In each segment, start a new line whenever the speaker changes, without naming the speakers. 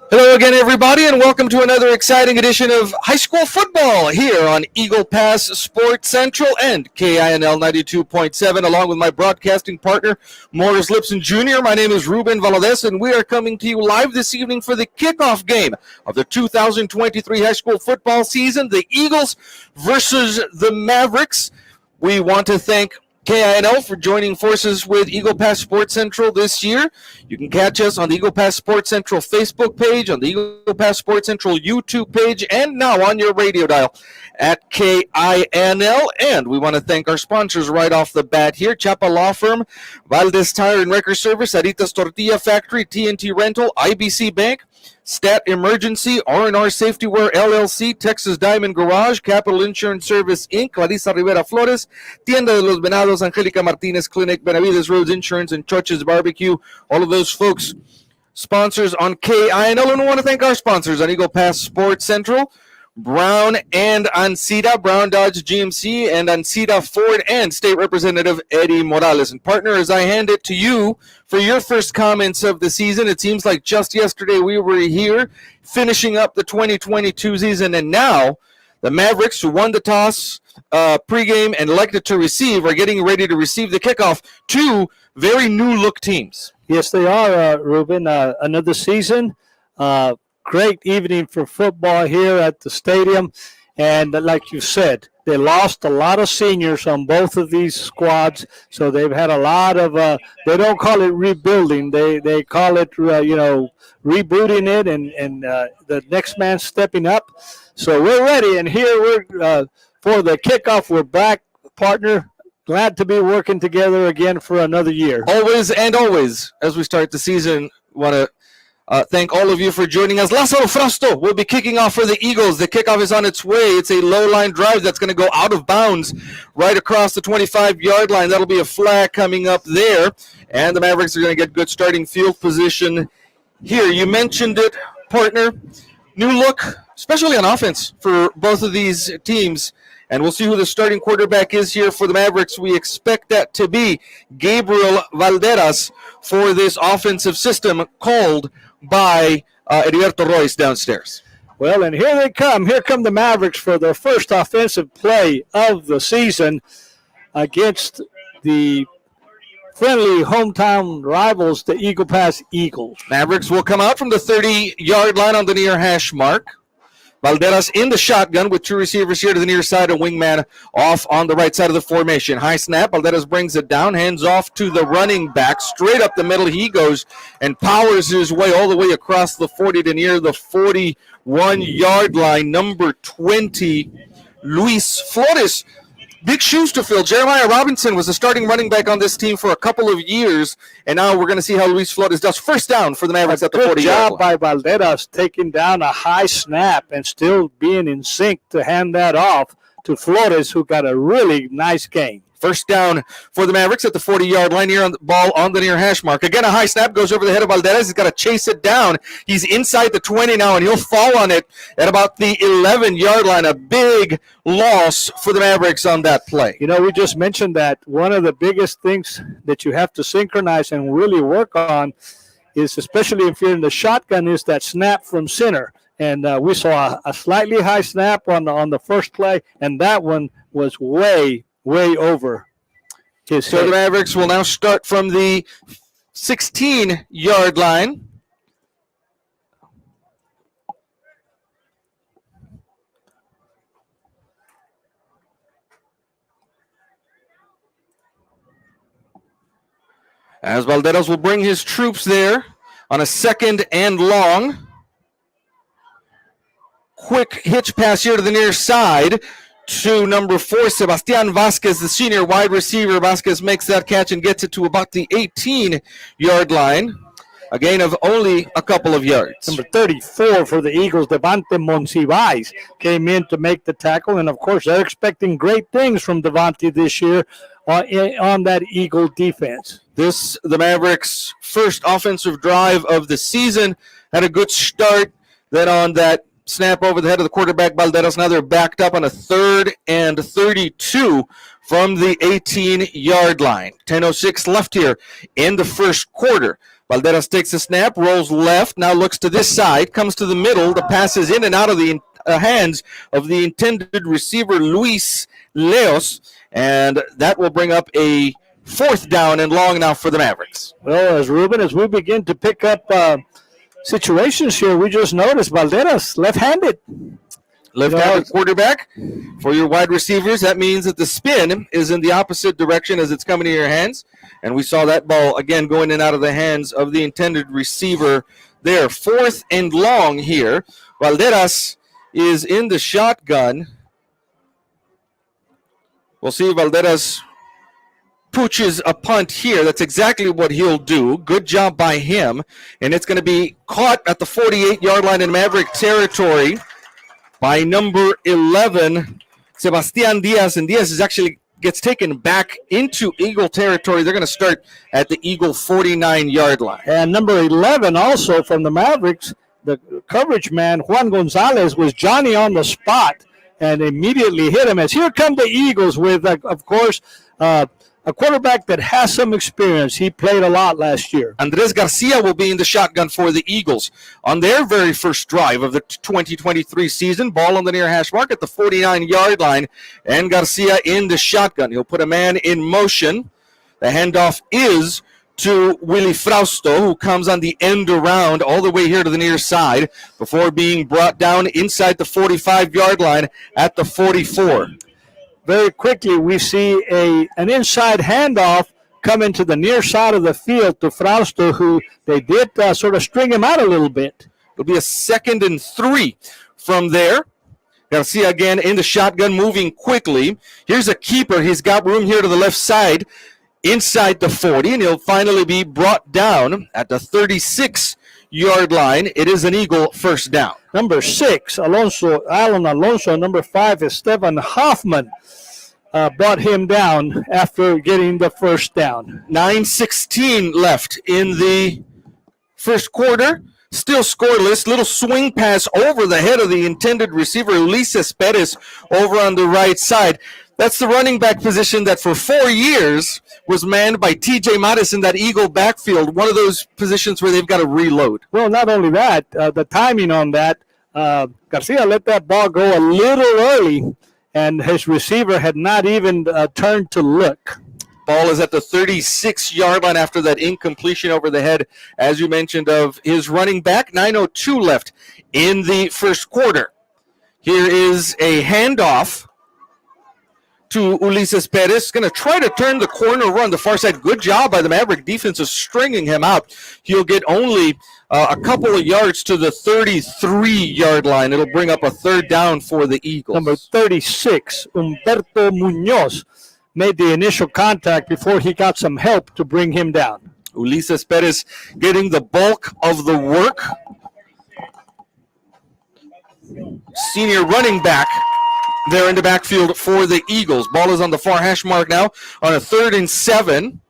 Hello again, everybody, and welcome to another exciting edition of high school football here on Eagle Pass Sports Central and KINL 92.7, along with my broadcasting partner, Morris Lipson Jr. My name is Ruben Valadez, and we are coming to you live this evening for the kickoff game of the 2023 high school football season, the Eagles versus the Mavericks. We want to thank KINL for joining forces with Eagle Pass Sports Central this year. You can catch us on the Eagle Pass Sports Central Facebook page, on the Eagle Pass Sports Central YouTube page, and now on your radio dial at KINL. And we want to thank our sponsors right off the bat here: Chapa Law Firm, Valdez Tire and Wrecker Service, Aritas Tortilla Factory, TNT Rental, IBC Bank, Stat Emergency, R&R Safety Wear LLC, Texas Diamond Garage, Capital Insurance Service Inc., Clarissa Rivera Flores, Tienda de los Venados, Angélica Martinez Clinic, Benavides Roads Insurance, and Choches Barbecue. All of those folks, sponsors on KINL. And we want to thank our sponsors on Eagle Pass Sports Central: Brown and Ancida, Brown Dodge GMC, and Ancida Ford, and State Representative Eddie Morales. And partner, as I hand it to you for your first comments of the season, it seems like just yesterday we were here finishing up the 2022 season, and now the Mavericks, who won the toss pregame and elected to receive, are getting ready to receive the kickoff. Two very new-look teams.
Yes, they are, Ruben. Another season. Great evening for football here at the stadium. And like you said, they lost a lot of seniors on both of these squads. So they've had a lot of, they don't call it rebuilding. They call it, rebooting it and the next man stepping up. So we're ready. And here we're for the kickoff. We're back, partner. Glad to be working together again for another year.
Always and always, as we start the season, want to thank all of you for joining us. Lázaro Frausto will be kicking off for the Eagles. The kickoff is on its way. It's a low-line drive that's going to go out of bounds right across the 25-yard line. That'll be a flag coming up there, and the Mavericks are going to get good starting field position here. You mentioned it, partner. New look, especially on offense for both of these teams. And we'll see who the starting quarterback is here for the Mavericks. We expect that to be Gabriel Valderas for this offensive system called by Heriberto Royce downstairs.
Well, and here they come. Here come the Mavericks for their first offensive play of the season against the friendly hometown rivals, the Eagle Pass Eagles.
Mavericks will come out from the 30-yard line on the near hash mark. Valderas in the shotgun with two receivers here to the near side, a wingman off on the right side of the formation. High snap, Valderas brings it down, hands off to the running back. Straight up the middle he goes and powers his way all the way across the 40 to near the 41-yard line. Number 20, Luis Flores. Big shoes to fill. Jeremiah Robinson was the starting running back on this team for a couple of years, and now we're going to see how Luis Flores does. First down for the Mavericks at the 40-yard line.
Good job by Valderas taking down a high snap and still being in sync to hand that off to Flores, who got a really nice game.
First down for the Mavericks at the 40-yard line here on the ball on the near hash mark. Again, a high snap goes over the head of Valderas. He's got to chase it down. He's inside the 20 now, and he'll fall on it at about the 11-yard line. A big loss for the Mavericks on that play.
You know, we just mentioned that one of the biggest things that you have to synchronize and really work on is, especially if you're in the shotgun, is that snap from center. And we saw a slightly high snap on the first play, and that one was way over his head.
So the Mavericks will now start from the 16-yard line. As Valderas will bring his troops there on a second and long. Quick hitch pass here to the near side to number 4, Sebastian Vasquez, the senior wide receiver. Vasquez makes that catch and gets it to about the 18-yard line. A gain of only a couple of yards.
Number 34 for the Eagles, Devante Monsivais, came in to make the tackle. And, of course, they're expecting great things from Devante this year on that Eagle defense.
This, the Mavericks' first offensive drive of the season, had a good start. Then on that snap over the head of the quarterback, Valderas, now they're backed up on a 3rd and 32 from the 18-yard line. 10:06 left here in the first quarter. Valderas takes a snap, rolls left, now looks to this side, comes to the middle. The pass is in and out of the hands of the intended receiver, Luis Leos, and that will bring up a 4th down and long now for the Mavericks.
Well, as we begin to pick up situations here, we just noticed Valderas left-handed.
Left-handed quarterback for your wide receivers. That means that the spin is in the opposite direction as it's coming to your hands. And we saw that ball, again, going in and out of the hands of the intended receiver there. 4th and long here. Valderas is in the shotgun. We'll see if Valderas pooches a punt here. That's exactly what he'll do. Good job by him. And it's going to be caught at the 48-yard line in Maverick territory by number 11, Sebastian Diaz. And Diaz gets taken back into Eagle territory. They're going to start at the Eagle 49-yard line.
And number 11 also from the Mavericks, the coverage man, Juan Gonzalez, was Johnny on the spot and immediately hit him. As here come the Eagles with, of course, a quarterback that has some experience. He played a lot last year.
Andres Garcia will be in the shotgun for the Eagles on their very first drive of the 2023 season. Ball on the near hash mark at the 49-yard line, and Garcia in the shotgun. He'll put a man in motion. The handoff is to Willie Frausto, who comes on the end around all the way here to the near side before being brought down inside the 45-yard line at the 44.
Very quickly, we see an inside handoff coming to the near side of the field to Frausto, who they did sort of string him out a little bit.
It'll be a 2nd and 3 from there. Garcia again in the shotgun, moving quickly. Here's a keeper. He's got room here to the left side inside the 40, and he'll finally be brought down at the 36-yard line. It is an Eagle first down.
Number 6, Alan Alonso. Number 5 is Stefan Hoffman. Brought him down after getting the first down.
9:16 left in the first quarter. Still scoreless. Little swing pass over the head of the intended receiver, Ulises Perez, over on the right side. That's the running back position that for 4 years was manned by T.J. Mattis in that Eagle backfield, one of those positions where they've got to reload.
Well, not only that, the timing on that, Garcia let that ball go a little early, and his receiver had not even turned to look.
Ball is at the 36-yard line after that incompletion over the head, as you mentioned, of his running back. 9:02 left in the first quarter. Here is a handoff to Ulises Perez. Going to try to turn the corner, run the far side. Good job by the Maverick defense of stringing him out. He'll get only a couple of yards to the 33-yard line. It'll bring up a 3rd down for the Eagles.
Number 36, Humberto Munoz, made the initial contact before he got some help to bring him down.
Ulises Perez getting the bulk of the work. Senior running back there in the backfield for the Eagles. Ball is on the far hash mark now on a 3rd and 7.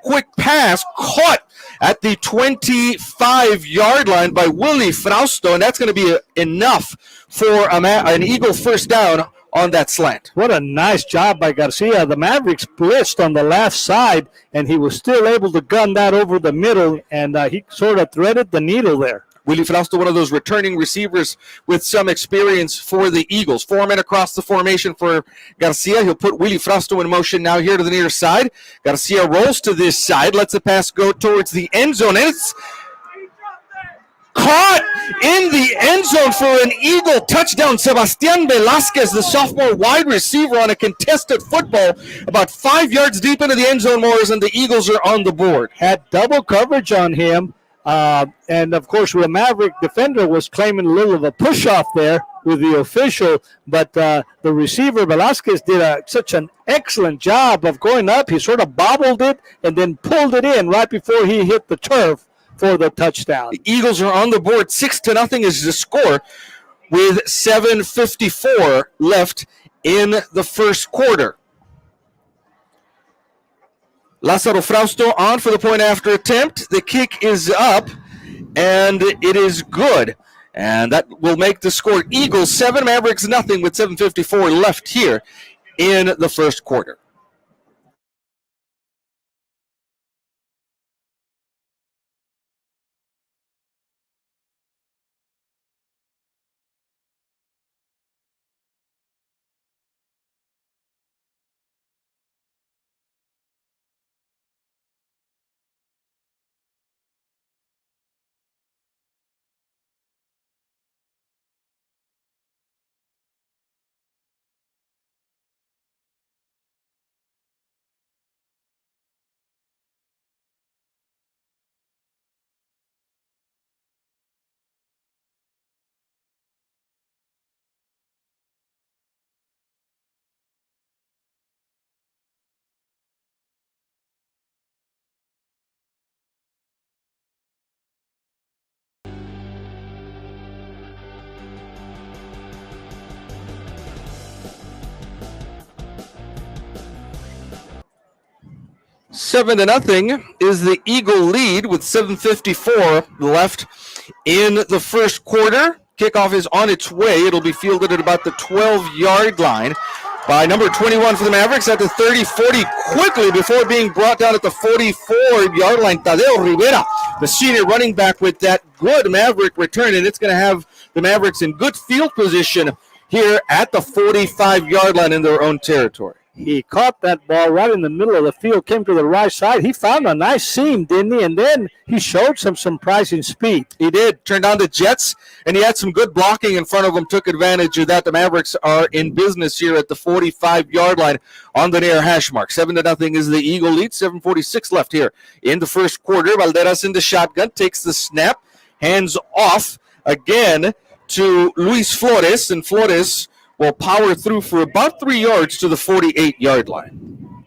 Quick pass caught at the 25-yard line by Willie Frausto, and that's going to be enough for an Eagle first down on that slant.
What a nice job by Garcia. The Mavericks blitzed on the left side, and he was still able to gun that over the middle, and he sort of threaded the needle there.
Willie Frausto, one of those returning receivers with some experience for the Eagles. 4 men across the formation for Garcia. He'll put Willie Frausto in motion now here to the near side. Garcia rolls to this side, lets the pass go towards the end zone. And it's caught in the end zone for an Eagle touchdown. Sebastian Velasquez, the sophomore wide receiver, on a contested football about 5 yards deep into the end zone, Morris, and the Eagles are on the board.
Had double coverage on him. And, of course, the Maverick defender was claiming a little of a push-off there with the official, but the receiver, Velasquez, did such an excellent job of going up. He sort of bobbled it and then pulled it in right before he hit the turf for the touchdown.
The Eagles are on the board. 6-0 is the score with 7:54 left in the first quarter. Lázaro Frausto on for the point after attempt. The kick is up, and it is good. And that will make the score Eagles 7, Mavericks nothing with 7:54 left here in the first quarter. 7-0 is the Eagle lead with 7:54 left in the first quarter. Kickoff is on its way. It'll be fielded at about the 12-yard line by number 21 for the Mavericks at the 30-40 quickly before being brought down at the 44-yard line. Tadeo Rivera, the senior running back, with that good Maverick return, and it's going to have the Mavericks in good field position here at the 45-yard line in their own territory.
He caught that ball right in the middle of the field, came to the right side. He found a nice seam, didn't he? And then he showed some surprising speed.
He did. Turned on the jets, and he had some good blocking in front of him, took advantage of that. The Mavericks are in business here at the 45-yard line on the near hash mark. 7-0 is the Eagle lead. 7:46 left here in the first quarter. Valderas in the shotgun, takes the snap, hands off again to Luis Flores, and Flores will power through for about 3 yards to the 48-yard line.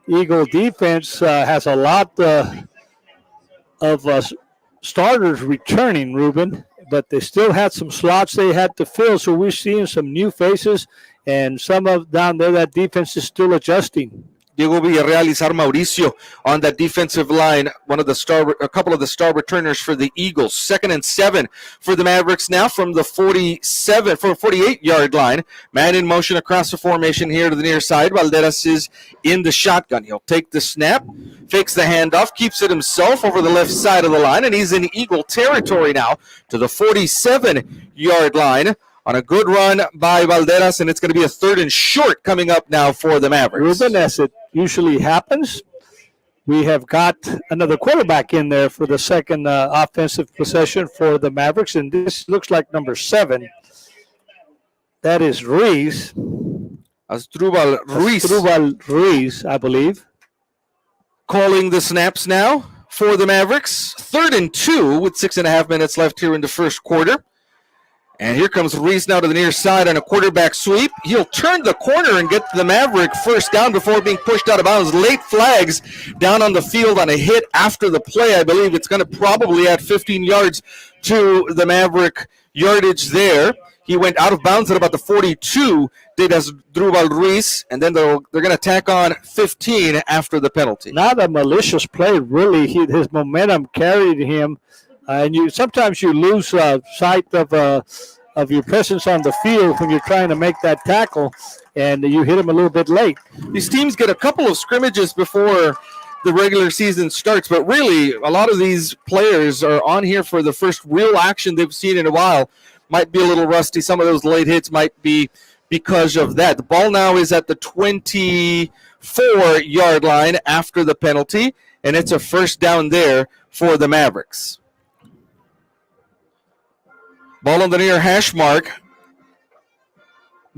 Eagle defense has a lot of starters returning, Ruben, but they still had some slots they had to fill, so we're seeing some new faces, and some of down there that defense is still adjusting.
Diego Villarreal, Izar Mauricio on that defensive line, a couple of the star returners for the Eagles. 2nd and 7 for the Mavericks now from the 48-yard line. Man in motion across the formation here to the near side. Valderas is in the shotgun. He'll take the snap, fakes the handoff, keeps it himself over the left side of the line, and he's in Eagle territory now to the 47-yard line on a good run by Valderas, and it's going to be a 3rd and short coming up now for the Mavericks.
Ruben, as it usually happens, we have got another quarterback in there for the second offensive possession for the Mavericks, and this looks like number 7. That is Ruiz.
Asdrubal
Ruiz, I believe.
Calling the snaps now for the Mavericks. 3rd and 2 with 6.5 minutes left here in the first quarter. And here comes Ruiz now to the near side on a quarterback sweep. He'll turn the corner and get the Maverick first down before being pushed out of bounds. Late flags down on the field on a hit after the play. I believe it's going to probably add 15 yards to the Maverick yardage there. He went out of bounds at about the 42, did Asdrubal Ruiz, and then they're going to tack on 15 after the penalty.
Not a malicious play, really. His momentum carried him. And sometimes you lose sight of your presence on the field when you're trying to make that tackle, and you hit him a little bit late.
These teams get a couple of scrimmages before the regular season starts, but really a lot of these players are on here for the first real action they've seen in a while. Might be a little rusty. Some of those late hits might be because of that. The ball now is at the 24-yard line after the penalty, and it's a first down there for the Mavericks. Ball on the near hash mark.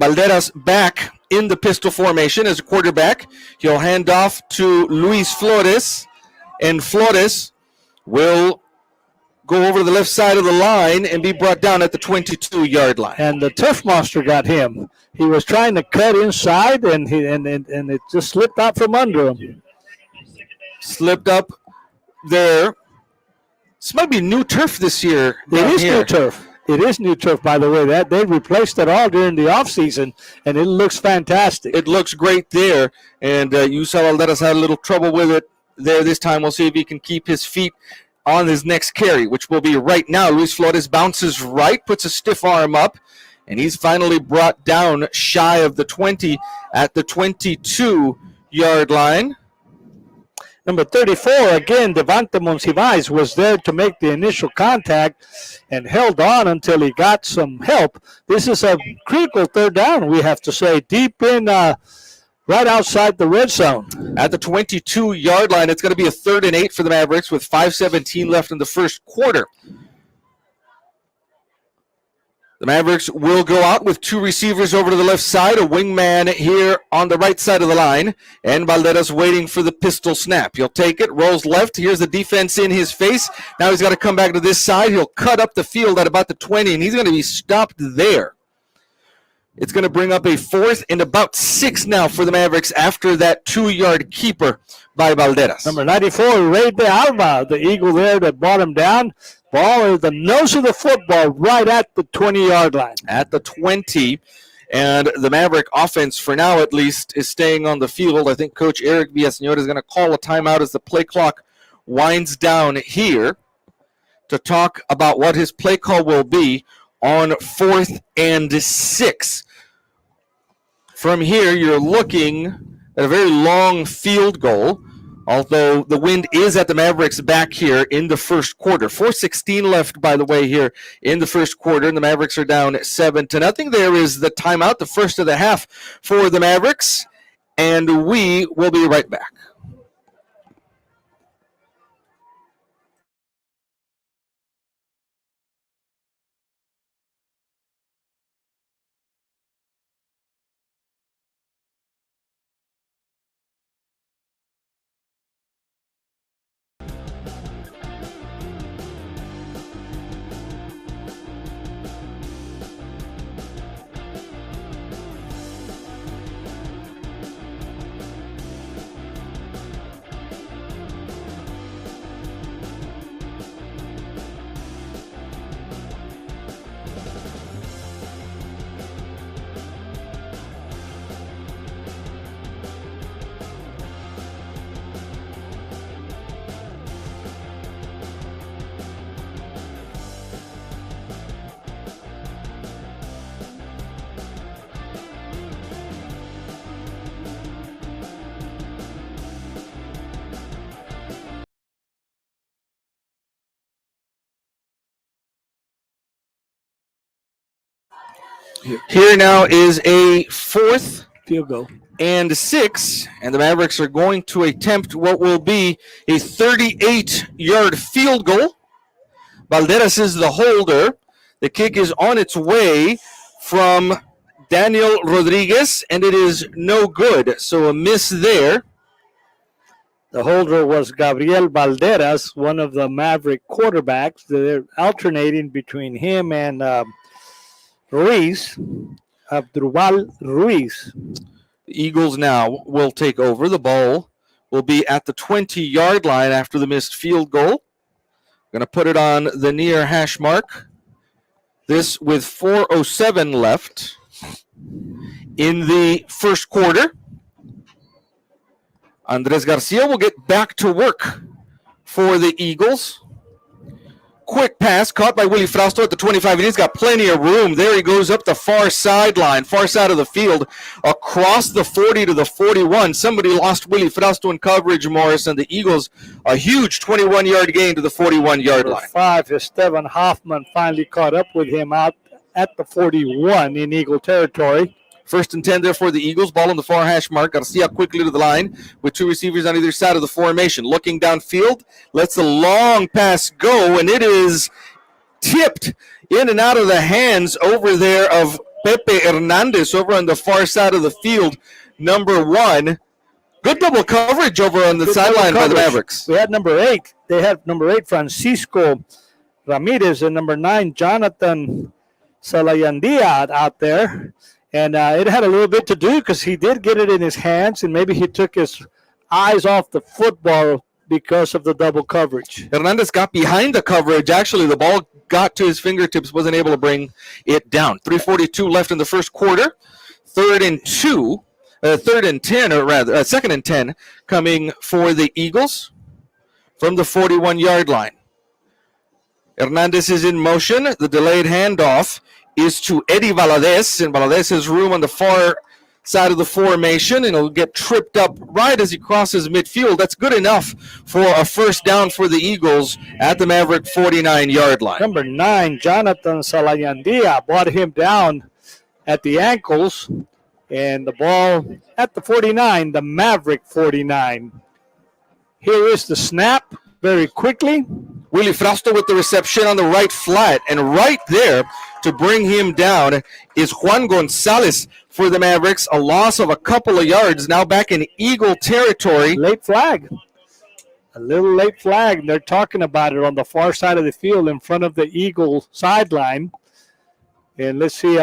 Valderas back in the pistol formation as a quarterback. He'll hand off to Luis Flores, and Flores will go over to the left side of the line and be brought down at the 22-yard line.
And the turf monster got him. He was trying to cut inside, and it just slipped out from under him.
Slipped up there. This might be new turf this year.
It is new turf. It is new turf, by the way. That they replaced it all during the offseason, and it looks fantastic.
It looks great there, and you saw Valderas had a little trouble with it there this time. We'll see if he can keep his feet on his next carry, which will be right now. Luis Flores bounces right, puts a stiff arm up, and he's finally brought down shy of the 20 at the 22-yard line.
Number 34, again, Devante Monsivais was there to make the initial contact and held on until he got some help. This is a critical 3rd down, we have to say, deep in right outside the red zone.
At the 22-yard line, it's going to be a 3rd and 8 for the Mavericks with 5:17 left in the first quarter. The Mavericks will go out with 2 receivers over to the left side, a wingman here on the right side of the line, and Valderas waiting for the pistol snap. He'll take it, rolls left. Here's the defense in his face. Now he's got to come back to this side. He'll cut up the field at about the 20, and he's going to be stopped there. It's going to bring up a 4th and about 6 now for the Mavericks after that 2-yard keeper by Valderas.
Number 94, Ray de Alba, the Eagle there that brought him down. Ball is the nose of the football right at the 20-yard line.
At the 20, And the Maverick offense, for now at least, is staying on the field. I think Coach Eric Villaseñor is going to call a timeout as the play clock winds down here to talk about what his play call will be on 4th and 6. From here, you're looking at a very long field goal, although the wind is at the Mavericks back here in the first quarter. 4:16 left, by the way, here in the first quarter, and the Mavericks are down 7-0. There is the timeout, the first of the half for the Mavericks, and we will be right back. Here now is a 4th
Field goal.
and 6, and the Mavericks are going to attempt what will be a 38-yard field goal. Valderas is the holder. The kick is on its way from Daniel Rodriguez, and it is no good. So a miss there.
The holder was Gabriel Valderas, one of the Maverick quarterbacks. They're alternating between him and Ruiz, Abdurval Ruiz.
The Eagles now will take over. The ball will be at the 20-yard line after the missed field goal. Going to put it on the near hash mark. This with 4:07 left in the first quarter. Andres Garcia will get back to work for the Eagles. Quick pass caught by Willie Frausto at the 25. He's got plenty of room. There he goes up the far sideline, far side of the field, across the 40 to the 41. Somebody lost Willie Frausto in coverage, Morris, and the Eagles a huge 21-yard gain to the 41-yard line.
5, Esteban Hoffman finally caught up with him out at the 41 in Eagle territory.
1st and 10 there for the Eagles. Ball on the far hash mark. Garcia quickly to the line with 2 receivers on either side of the formation. Looking downfield, lets the long pass go, and it is tipped in and out of the hands over there of Pepe Hernandez over on the far side of the field, number 1. Good double coverage over on the sideline by the Mavericks.
We had number 8. They had number 8, Francisco Ramirez, and number 9, Jonathan Salayandia out there. And it had a little bit to do because he did get it in his hands, and maybe he took his eyes off the football because of the double coverage.
Hernandez got behind the coverage. Actually, the ball got to his fingertips, wasn't able to bring it down. 3:42 left in the first quarter. 3rd and 10, or rather, 2nd and 10 coming for the Eagles from the 41-yard line. Hernandez is in motion. The delayed handoff is to Eddie Valadez, and Valadez has room on the far side of the formation, and he'll get tripped up right as he crosses midfield. That's good enough for a first down for the Eagles at the Maverick 49-yard line.
Number 9, Jonathan Salayandia, brought him down at the ankles, and the ball at the 49, the Maverick 49. Here is the snap very quickly.
Willie Frausto with the reception on the right flat, and right there to bring him down is Juan Gonzalez for the Mavericks. A loss of a couple of yards, now back in Eagle territory.
Late flag. A little late flag. They're talking about it on the far side of the field in front of the Eagle sideline. And let's see,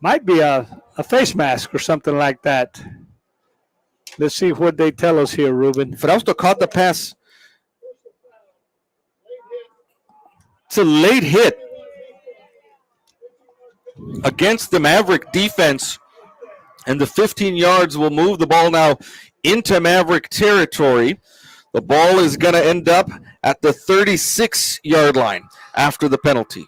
might be a face mask or something like that. Let's see what they tell us here, Ruben.
Frausto caught the pass. It's a late hit. against the Maverick defense, and the 15 yards will move the ball now into Maverick territory. The ball is going to end up at the 36-yard line after the penalty.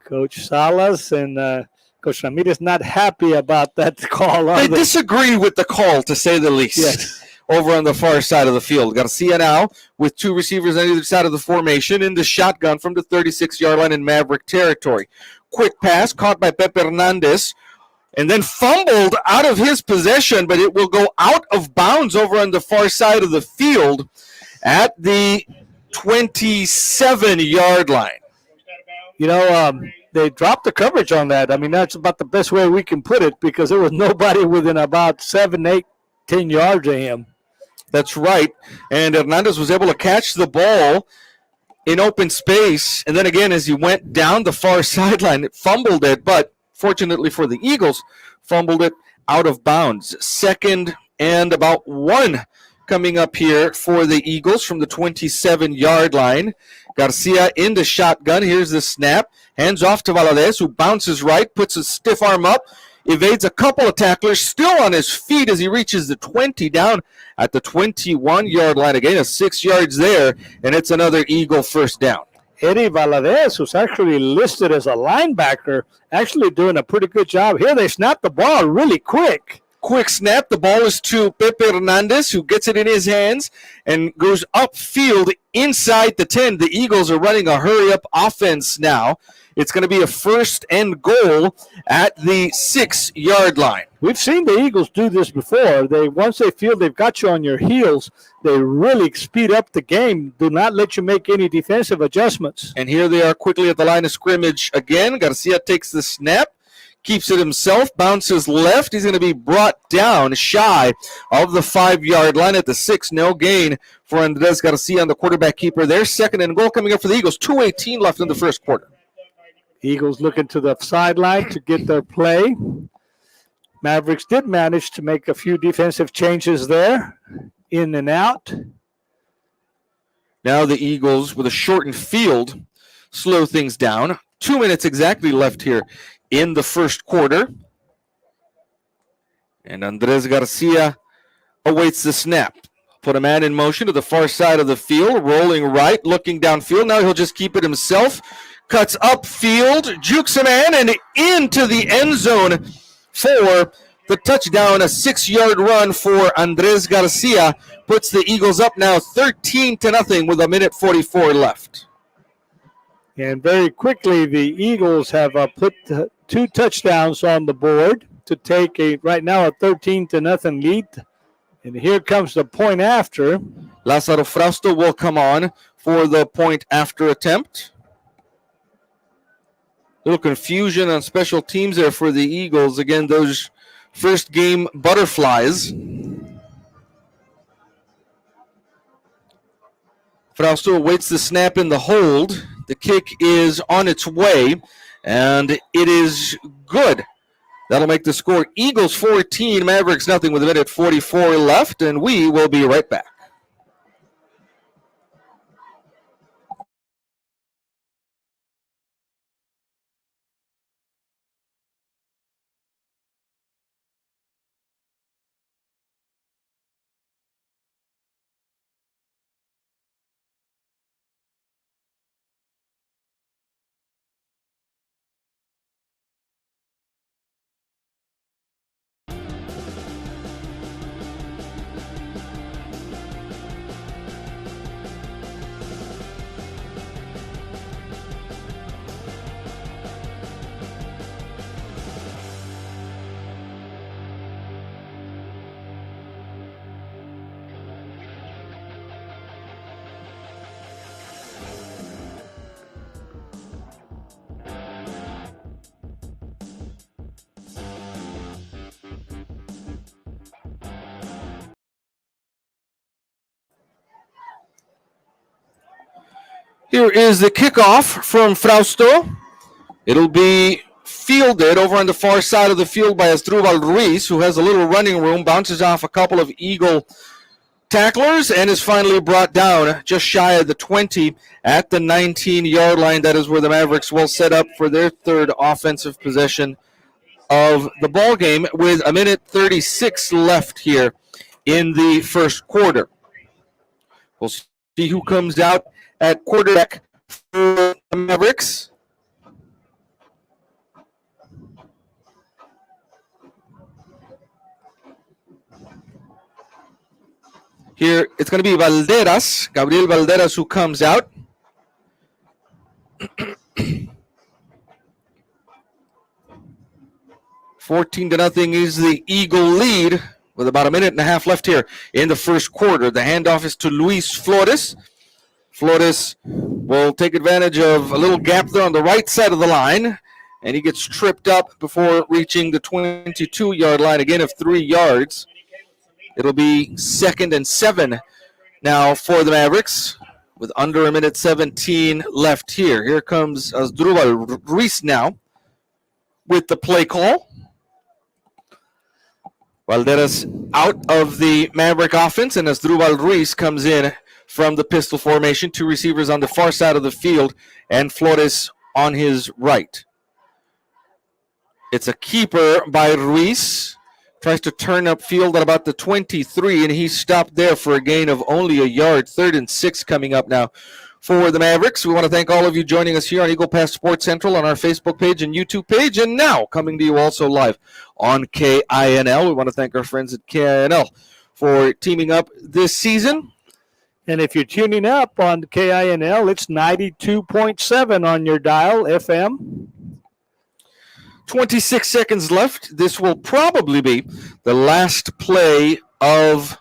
Coach Salas and Coach Ramirez not happy about that call.
They disagree with the call, to say the least.
Yes.
Over on the far side of the field. Garcia now with two receivers on either side of the formation in the shotgun from the 36-yard line in Maverick territory. Quick pass caught by Pepe Hernandez and then fumbled out of his possession, but it will go out of bounds over on the far side of the field at the 27-yard line.
You know, they dropped the coverage on that. I mean, that's about the best way we can put it because there was nobody within about 7, 8, 10 yards of him.
That's right. And Hernandez was able to catch the ball in open space. And then again, as he went down the far sideline, it fumbled it. But fortunately for the Eagles, fumbled it out of bounds. 2nd and about 1 coming up here for the Eagles from the 27-yard line. Garcia in the shotgun. Here's the snap. Hands off to Valadez, who bounces right, puts a stiff arm up, evades a couple of tacklers, still on his feet as he reaches the 20, down at the 21-yard line. Again, a 6 yards there, and it's another Eagle first down.
Eddie Valadez, who's actually listed as a linebacker, actually doing a pretty good job. Here they snap the ball really quick.
Quick snap. The ball is to Pepe Hernandez, who gets it in his hands and goes upfield inside the 10. The Eagles are running a hurry-up offense now. It's going to be a 1st and goal at the 6-yard line.
We've seen the Eagles do this before. Once they feel they've got you on your heels, they really speed up the game. Do not let you make any defensive adjustments.
And here they are quickly at the line of scrimmage again. Garcia takes the snap, keeps it himself, bounces left. He's going to be brought down shy of the 5-yard line at the 6. No gain for Andres Garcia on the quarterback keeper there. 2nd and goal coming up for the Eagles. 2:18 left in the first quarter.
Eagles looking to the sideline to get their play. Mavericks did manage to make a few defensive changes there, in and out.
Now the Eagles, with a shortened field, slow things down. 2 minutes exactly left here in the first quarter. And Andres Garcia awaits the snap. Put a man in motion to the far side of the field, rolling right, looking downfield. Now he'll just keep it himself. Cuts upfield, jukes a man, and into the end zone for the touchdown. A 6-yard run for Andres Garcia puts the Eagles up now 13-0 with 1:44 left.
And very quickly, the Eagles have put 2 touchdowns on the board to take right now a 13-0 lead. And here comes the point after.
Lázaro Frausto will come on for the point after attempt. Little confusion on special teams there for the Eagles. Again, those first game butterflies. Frausto awaits the snap in the hold. The kick is on its way, and it is good. That'll make the score Eagles 14, Mavericks nothing with 1:44 left, and we will be right back. Here is the kickoff from Frausto. It'll be fielded over on the far side of the field by Asdrubal Ruiz, who has a little running room, bounces off a couple of Eagle tacklers, and is finally brought down just shy of the 20 at the 19-yard line. That is where the Mavericks will set up for their third offensive possession of the ball game with a minute 36 left here in the first quarter. We'll see who comes out at quarterback for the Mavericks. Here, it's going to be Gabriel Valderas, who comes out. $14-0 is the Eagle lead with about a minute and a half left here in the first quarter. The handoff is to Luis Flores. Flores will take advantage of a little gap there on the right side of the line, and he gets tripped up before reaching the 22-yard line, again of 3 yards. It'll be 2nd and 7 now for the Mavericks with under a minute 17 left here. Here comes Asdrubal Ruiz now with the play call. Valderas out of the Maverick offense, and Asdrubal Ruiz comes in from the pistol formation. 2 receivers on the far side of the field, and Flores on his right. It's a keeper by Ruiz. Tries to turn upfield at about the 23, and he's stopped there for a gain of only a yard. 3rd and 6 coming up now for the Mavericks. We want to thank all of you joining us here on Eagle Pass Sports Central on our Facebook page and YouTube page, and now coming to you also live on KINL. We want to thank our friends at KINL for teaming up this season.
And if you're tuning up on KINL, it's 92.7 on your dial, FM.
26 seconds left. This will probably be the last play of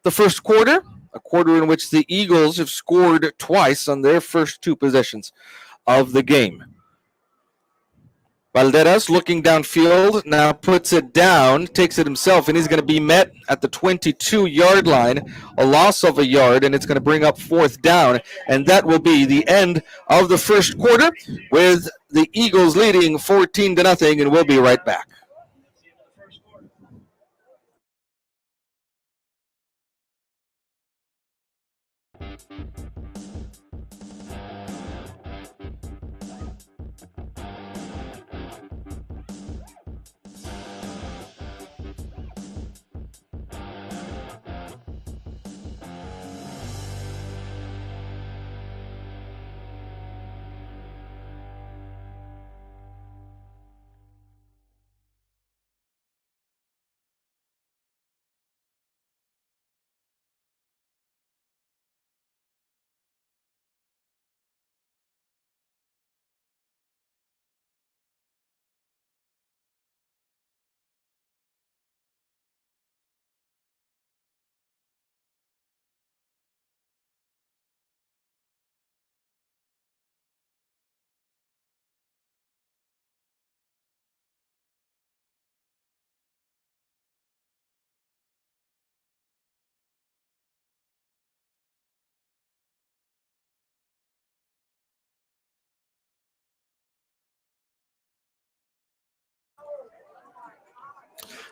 the first quarter, a quarter in which the Eagles have scored twice on their first 2 possessions of the game. Valderas looking downfield, now puts it down, takes it himself, and he's going to be met at the 22-yard line, a loss of a yard, and it's going to bring up 4th down, and that will be the end of the first quarter with the Eagles leading 14-0, and we'll be right back.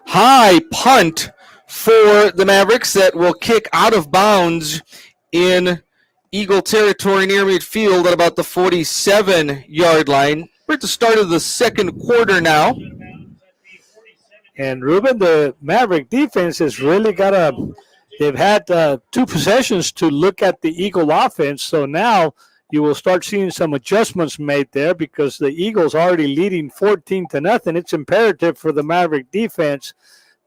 High punt for the Mavericks that will kick out of bounds in Eagle territory near midfield at about the 47-yard line. We're at the start of the second quarter now.
And Ruben, the Maverick defense has really they've had 2 possessions to look at the Eagle offense. So now you will start seeing some adjustments made there because the Eagles already leading 14-0. It's imperative for the Maverick defense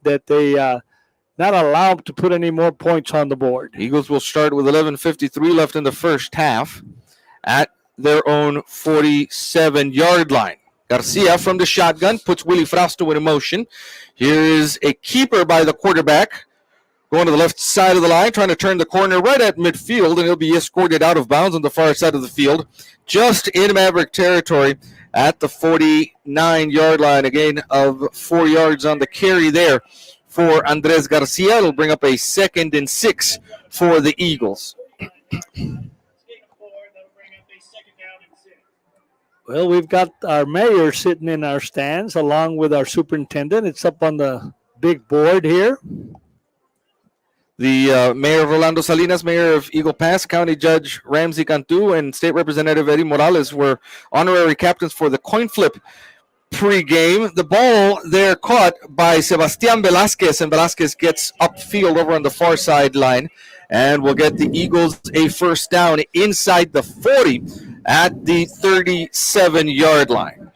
that they not allow them to put any more points on the board.
Eagles will start with 11:53 left in the first half at their own 47-yard line. Garcia from the shotgun puts Willie Frausto in motion. Here is a keeper by the quarterback going to the left side of the line, trying to turn the corner right at midfield, and he'll be escorted out of bounds on the far side of the field, just in Maverick territory at the 49-yard line. Again, of 4 yards on the carry there for Andres Garcia. It'll bring up a 2nd and 6 for the Eagles.
Well, we've got our mayor sitting in our stands along with our superintendent. It's up on the big board here.
The Mayor Rolando Salinas, Mayor of Eagle Pass, County Judge Ramsey Cantu, and State Representative Eddie Morales were honorary captains for the coin flip pregame. The ball there caught by Sebastian Velasquez, and Velasquez gets upfield over on the far sideline, and will get the Eagles a first down inside the 40 at the 37-yard line.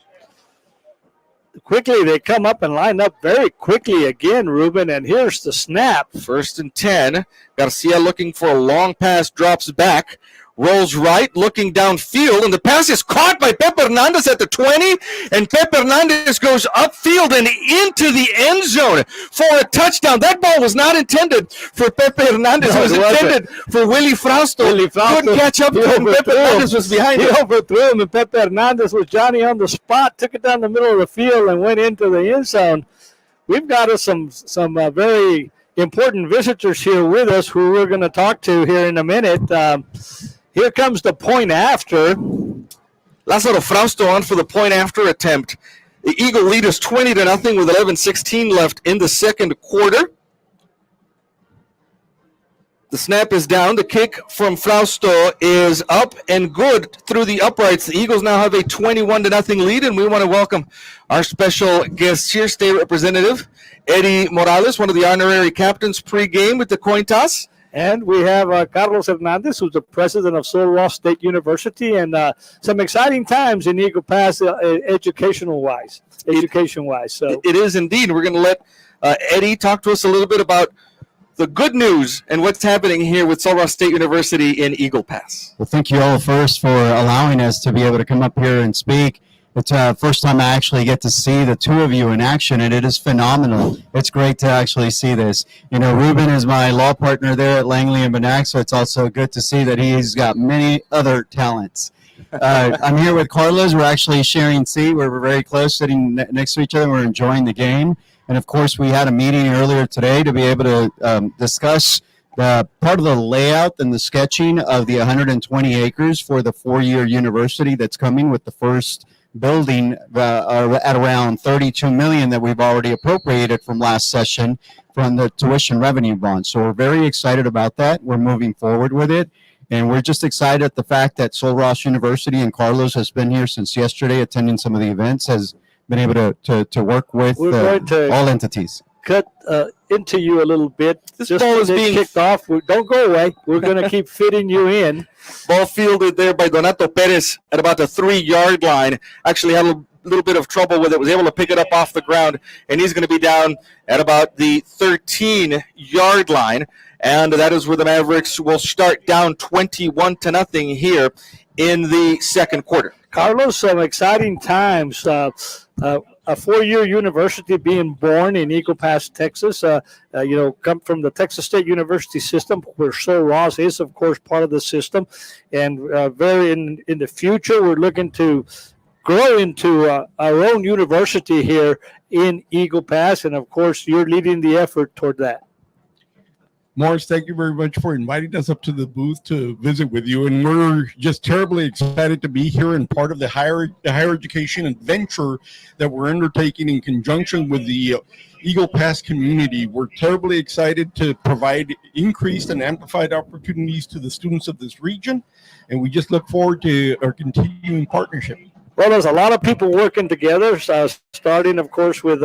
Quickly, they come up and line up very quickly again, Ruben, and here's the snap.
1st and 10. Garcia looking for a long pass, drops back. Rolls right, looking downfield, and the pass is caught by Pep Hernandez at the 20, and Pep Hernandez goes upfield and into the end zone for a touchdown. That ball was not intended for Pep Hernandez. It was intended for Willie Frausto. Couldn't catch up to him. Pep Hernandez was behind him.
He overthrew him, and Pep Hernandez was Johnny on the spot, took it down the middle of the field and went into the end zone. We've got us some very important visitors here with us who we're going to talk to here in a minute. Here comes the point after.
Lázaro Frausto on for the point after attempt. The Eagle lead is 20-0 with 11:16 left in the second quarter. The snap is down. The kick from Frausto is up and good through the uprights. The Eagles now have a 21-0 lead, and we want to welcome our special guest here, State Representative Eddie Morales, one of the honorary captains pregame with the coin toss.
And we have Carlos Hernandez, who's the president of Sul Ross State University, and some exciting times in Eagle Pass education-wise. So
it is indeed. We're going to let Eddie talk to us a little bit about the good news and what's happening here with Sul Ross State University in Eagle Pass.
Well, thank you all first for allowing us to be able to come up here and speak. It's the first time I actually get to see the two of you in action, and it is phenomenal. It's great to actually see this. You know, Ruben is my law partner there at Langley and Benac, so it's also good to see that he's got many other talents. I'm here with Carlos. We're actually sharing seat. We're very close, sitting next to each other. We're enjoying the game. And, of course, we had a meeting earlier today to be able to discuss the part of the layout and the sketching of the 120 acres for the four-year university that's coming with the first building at around $32 million that we've already appropriated from last session from the tuition revenue bond. So we're very excited about that. We're moving forward with it. And we're just excited at the fact that Sul Ross University, and Carlos has been here since yesterday attending some of the events, has been able to work with all entities.
Cut into you a little bit.
This ball is being
kicked off. Don't go away. We're going to keep fitting you in.
Ball fielded there by Donato Perez at about the 3-yard line. Actually had a little bit of trouble with it. Was able to pick it up off the ground, and he's going to be down at about the 13-yard line. And that is where the Mavericks will start down 21-0 here in the second quarter.
Carlos, some exciting times. A four-year university being born in Eagle Pass, Texas. Come from the Texas State University system, where Sul Ross is, of course, part of the system. And very in the future, we're looking to grow into our own university here in Eagle Pass. And, of course, you're leading the effort toward that.
Morris, thank you very much for inviting us up to the booth to visit with you. And we're just terribly excited to be here and part of the higher education adventure that we're undertaking in conjunction with the Eagle Pass community. We're terribly excited to provide increased and amplified opportunities to the students of this region. And we just look forward to our continuing partnership.
Well, there's a lot of people working together, starting, of course, with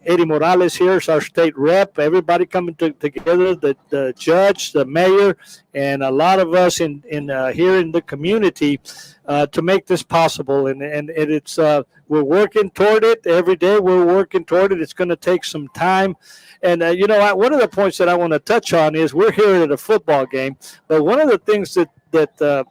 Eddie Morales here is our state rep. Everybody coming together, the judge, the mayor, and a lot of us in here in the community to make this possible. And it's we're working toward it every day. We're working toward it. It's going to take some time. And one of the points that I want to touch on is we're here at a football game, but one of the things that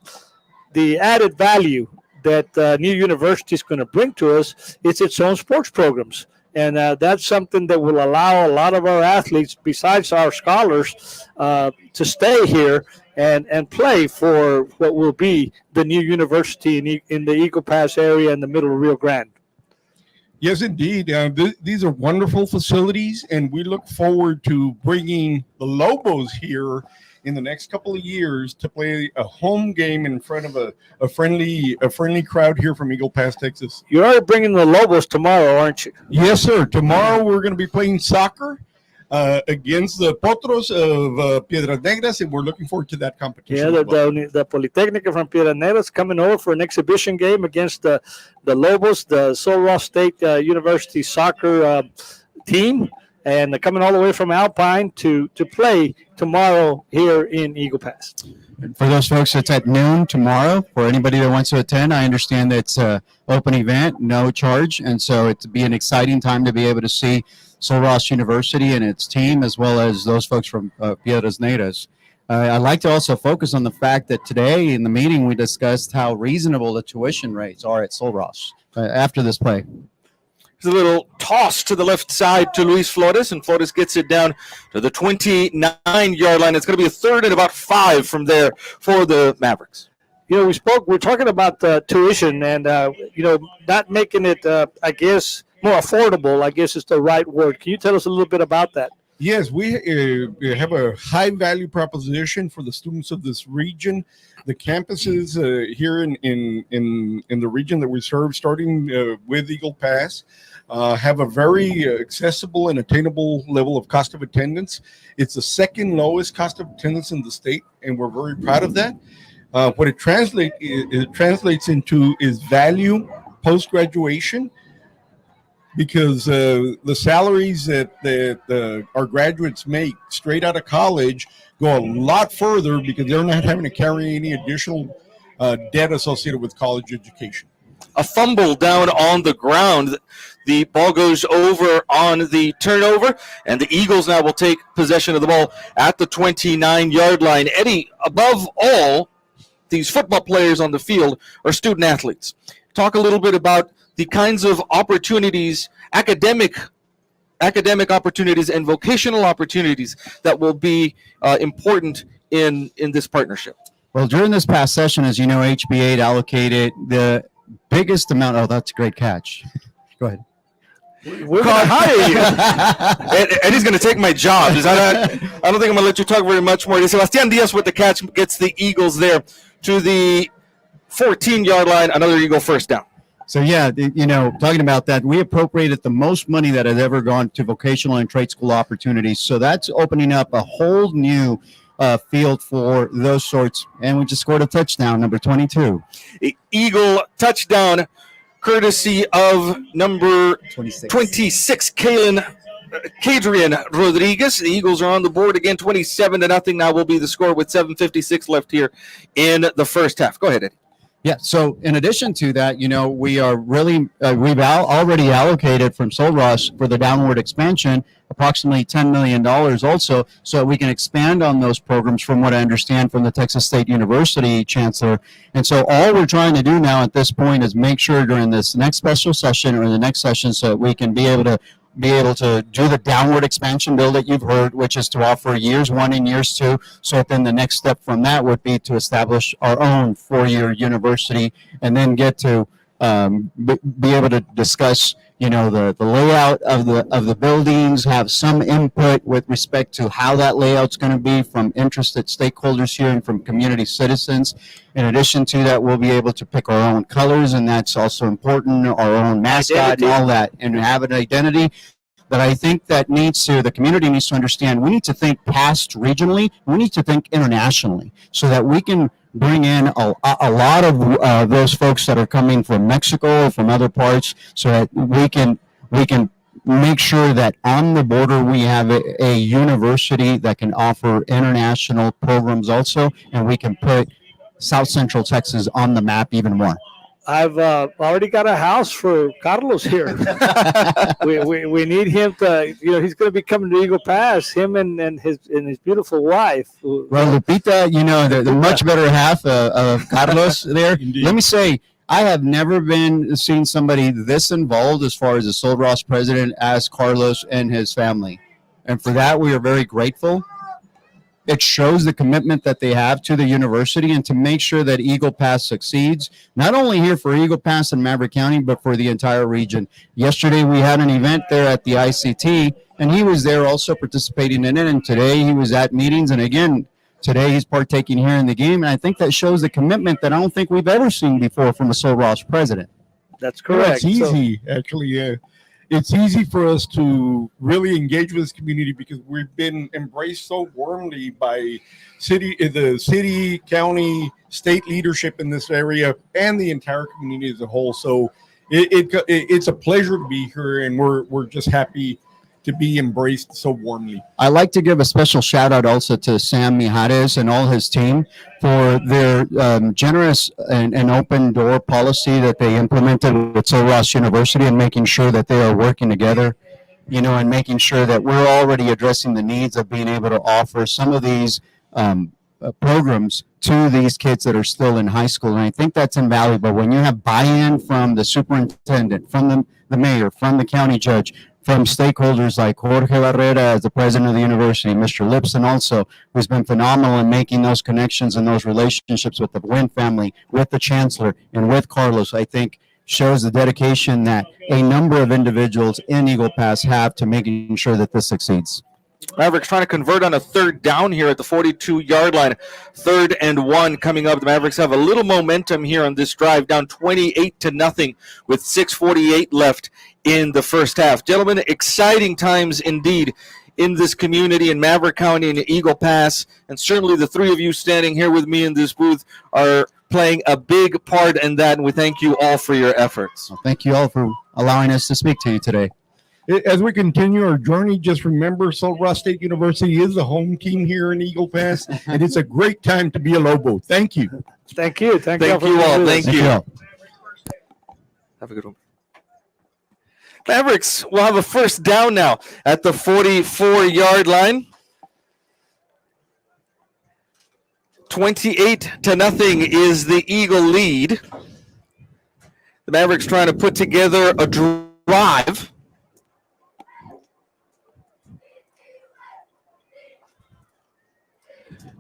the added value that New University is going to bring to us is its own sports programs. And that's something that will allow a lot of our athletes, besides our scholars, to stay here and play for what will be the new university in the Eagle Pass area in the middle of Rio Grande.
Yes, indeed. These are wonderful facilities, and we look forward to bringing the Lobos here in the next couple of years to play a home game in front of a friendly crowd here from Eagle Pass, Texas.
You're already bringing the Lobos tomorrow, aren't you?
Yes, sir. Tomorrow we're going to be playing soccer against the Potros of Piedras Negras, and we're looking forward to that competition.
Yeah, the Polytechnic from Piedras Negras coming over for an exhibition game against the Lobos, the Sul Ross State University soccer team, and they're coming all the way from Alpine to play tomorrow here in Eagle Pass.
For those folks, it's at noon tomorrow. For anybody that wants to attend, I understand that it's an open event, no charge, and so it'd be an exciting time to be able to see Sul Ross University and its team, as well as those folks from Piedras Negras. I'd like to also focus on the fact that today in the meeting we discussed how reasonable the tuition rates are at Sul Ross after this play.
There's a little toss to the left side to Luis Flores, and Flores gets it down to the 29-yard line. It's going to be a third and about 5 from there for the Mavericks.
You know, we're talking about tuition and, not making it, I guess, more affordable, I guess is the right word. Can you tell us a little bit about that?
Yes, we have a high value proposition for the students of this region. The campuses here in the region that we serve, starting with Eagle Pass, have a very accessible and attainable level of cost of attendance. It's the second lowest cost of attendance in the state, and we're very proud of that. What it translates into is value post-graduation, because the salaries that our graduates make straight out of college go a lot further because they're not having to carry any additional debt associated with college education.
A fumble down on the ground. The ball goes over on the turnover, and the Eagles now will take possession of the ball at the 29-yard line. Eddie, above all, these football players on the field are student athletes. Talk a little bit about the kinds of opportunities, academic opportunities and vocational opportunities that will be important in this partnership.
Well, during this past session, as you know, HB8 allocated the biggest amount. Oh, that's a great catch. Go ahead.
We're going to hire you.
Eddie's going to take my job. Is that I don't think I'm going to let you talk very much more. Sebastian Diaz with the catch gets the Eagles there to the 14-yard line. Another Eagle first down.
So, yeah, talking about that, we appropriated the most money that has ever gone to vocational and trade school opportunities. So that's opening up a whole new field for those sorts. And we just scored a touchdown, number 22.
Eagle touchdown, courtesy of number 26 Kadrian Rodriguez. The Eagles are on the board again, 27-0. Now will be the score with 7:56 left here in the first half. Go ahead, Eddie.
Yeah, so in addition to that, we are really, we've already allocated from Sul Ross for the downward expansion approximately $10 million also, so we can expand on those programs from what I understand from the Texas State University Chancellor. And so all we're trying to do now at this point is make sure during this next special session or the next session so that we can be able to do the downward expansion bill that you've heard, which is to offer years 1 and years 2. So then the next step from that would be to establish our own 4-year university and then get to be able to discuss, the layout of the buildings, have some input with respect to how that layout's going to be from interested stakeholders here and from community citizens. In addition to that, we'll be able to pick our own colors, and that's also important, our own mascot and all that, and have an identity. But I think that the community needs to understand, we need to think past regionally, we need to think internationally so that we can bring in a lot of those folks that are coming from Mexico or from other parts so that we can make sure that on the border we have a university that can offer international programs also, and we can put South Central Texas on the map even more.
I've already got a house for Carlos here. we need him to, he's going to be coming to Eagle Pass, him and his beautiful wife.
Well, Lupita, the much better half of Carlos there.
Indeed.
Let me say, I have never seen somebody this involved as far as the Sul Ross president as Carlos and his family. And for that, we are very grateful. It shows the commitment that they have to the university and to make sure that Eagle Pass succeeds, not only here for Eagle Pass and Maverick County, but for the entire region. Yesterday, we had an event there at the ICT, and he was there also participating in it. And today, he was at meetings. And again, today, he's partaking here in the game. And I think that shows the commitment that I don't think we've ever seen before from a Sul Ross president.
That's correct.
It's easy, actually. it's easy for us to really engage with this community because we've been embraced so warmly by the city, county, state leadership in this area, and the entire community as a whole. So it's a pleasure to be here, and we're just happy to be embraced so warmly.
I'd like to give a special shout out also to Sam Mijares and all his team for their generous and open door policy that they implemented with Sul Ross University, and making sure that they are working together, and making sure that we're already addressing the needs of being able to offer some of these programs to these kids that are still in high school. And I think that's invaluable when you have buy-in from the superintendent, from the mayor, from the county judge, from stakeholders like Jorge Barrera as the president of the university, Mr. Lipson also, who's been phenomenal in making those connections and those relationships with the Wynn family, with the chancellor, and with Carlos, I think shows the dedication that a number of individuals in Eagle Pass have to making sure that this succeeds.
Mavericks trying to convert on a third down here at the 42-yard line. 3rd and 1 coming up. The Mavericks have a little momentum here on this drive, down 28-0 with 6:48 left in the first half. Gentlemen, exciting times indeed in this community in Maverick County and Eagle Pass, and certainly the three of you standing here with me in this booth are playing a big part in that, and we thank you all for your efforts.
Well, thank you all for allowing us to speak to you today.
As we continue our journey, just remember Sul Ross State University is the home team here in Eagle Pass, and it's a great time to be a Lobo. Thank you.
Thank you.
Thank you all. Thank you.
all.
Have a good one. Mavericks will have a first down now at the 44-yard line. 28-0 is the Eagle lead. The Mavericks trying to put together a drive.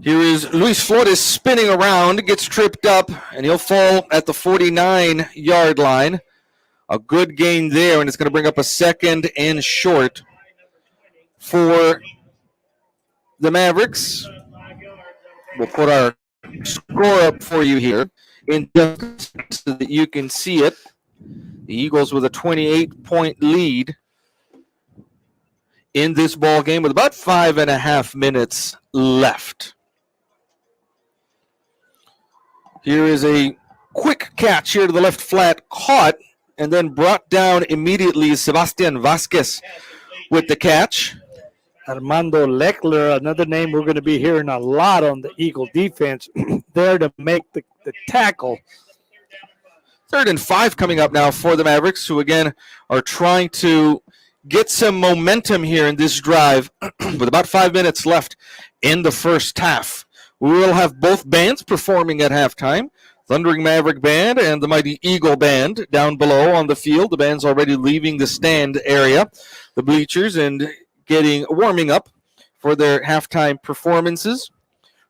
Here is Luis Flores spinning around, gets tripped up, and he'll fall at the 49-yard line. A good gain there, and it's going to bring up a 2nd and short for the Mavericks. We'll put our score up for you here in just so that you can see it. The Eagles with a 28-point lead in this ball game with about 5.5 minutes left. Here is a quick catch here to the left flat, caught, and then brought down immediately. Sebastian Vasquez with the catch.
Armando Leckler, another name we're going to be hearing a lot on the Eagle defense, there to make the tackle.
3rd and 5 coming up now for the Mavericks, who again are trying to get some momentum here in this drive with about 5 minutes left in the first half. We will have both bands performing at halftime, Thundering Maverick Band and the Mighty Eagle Band down below on the field. The band's already leaving the stand area, the bleachers, and warming up for their halftime performances.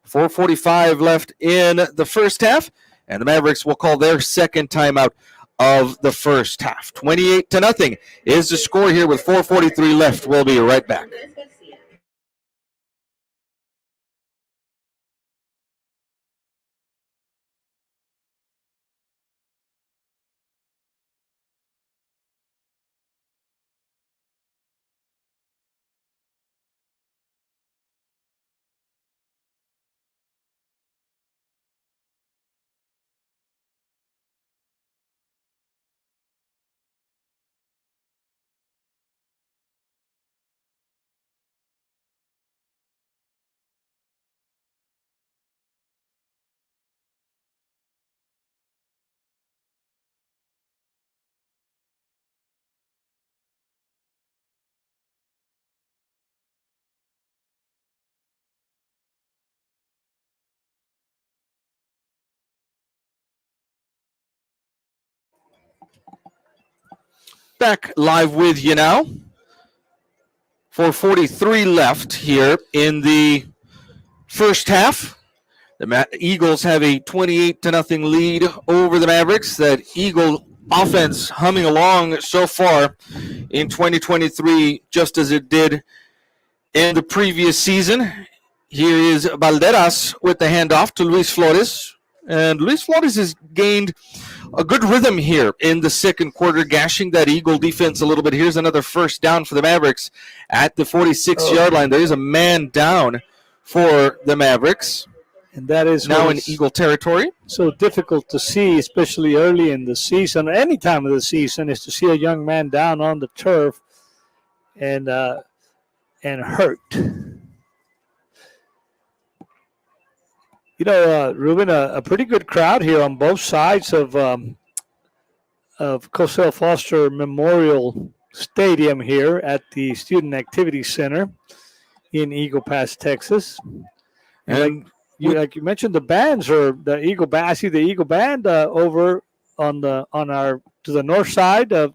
4:45 left in the first half, and the Mavericks will call their second timeout of the first half. 28-0 is the score here with 4:43 left. We'll be right back. Back live with you now. 4:43 left here in the first half. The Eagles have a 28-0 lead over the Mavericks. That Eagle offense humming along so far in 2023, just as it did in the previous season. Here is Valderas with the handoff to Luis Flores. And Luis Flores has gained a good rhythm here in the second quarter, gashing that Eagle defense a little bit. Here's another first down for the Mavericks at the 46-yard line. There is a man down for the Mavericks.
And that is
now in Eagle territory.
So difficult to see, especially early in the season, any time of the season, is to see a young man down on the turf and hurt. Ruben, a pretty good crowd here on both sides of Cosell Foster Memorial Stadium here at the Student Activity Center in Eagle Pass, Texas. And like you mentioned, the bands are the Eagle Band. I see the Eagle Band over to the north side and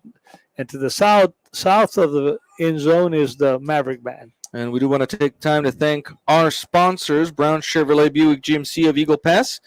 to the south of the end zone is the Maverick Band.
And we do want to take time to thank our sponsors, Brown Chevrolet Buick GMC of Eagle Pass,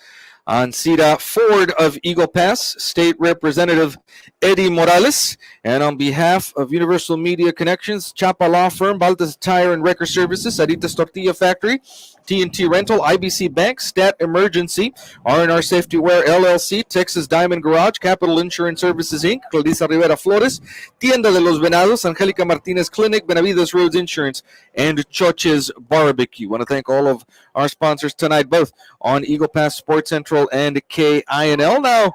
Ancida Ford of Eagle Pass, State Representative Eddie Morales, and on behalf of Universal Media Connections, Chapa Law Firm, Baltas Tire and Wrecker Services, Saritas Tortilla Factory, TNT Rental, IBC Bank, Stat Emergency, R&R Safety Wear LLC, Texas Diamond Garage, Capital Insurance Services Inc., Clarissa Rivera Flores, Tienda de los Venados, Angelica Martinez Clinic, Benavides Roads Insurance, and Choches Barbecue. I want to thank all of our sponsors tonight, both on Eagle Pass Sports Central and KINL. Now,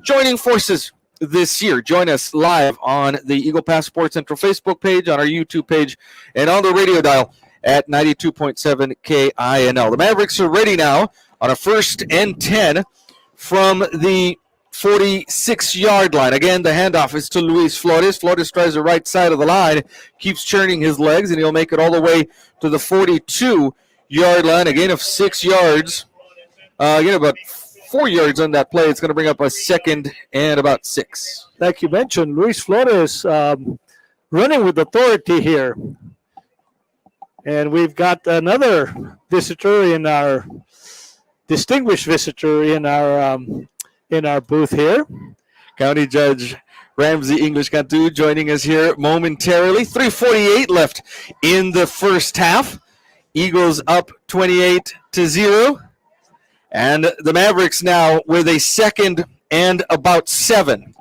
joining forces this year, join us live on the Eagle Pass Sports Central Facebook page, on our YouTube page, and on the radio dial at 92.7 KINL. The Mavericks are ready now on a 1st and 10 from the 46-yard line. Again, the handoff is to Luis Flores. Flores tries the right side of the line, keeps churning his legs, and he'll make it all the way to the 42-yard line. A gain of 6 yards. About 4 yards on that play. It's going to bring up a 2nd and about 6.
Like you mentioned, Luis Flores running with authority here. And we've got another visitor distinguished visitor in our booth here.
County Judge Ramsey English Cantu joining us here momentarily. 3:48 left in the first half. Eagles up 28-0. And the Mavericks now with a 2nd and about 7.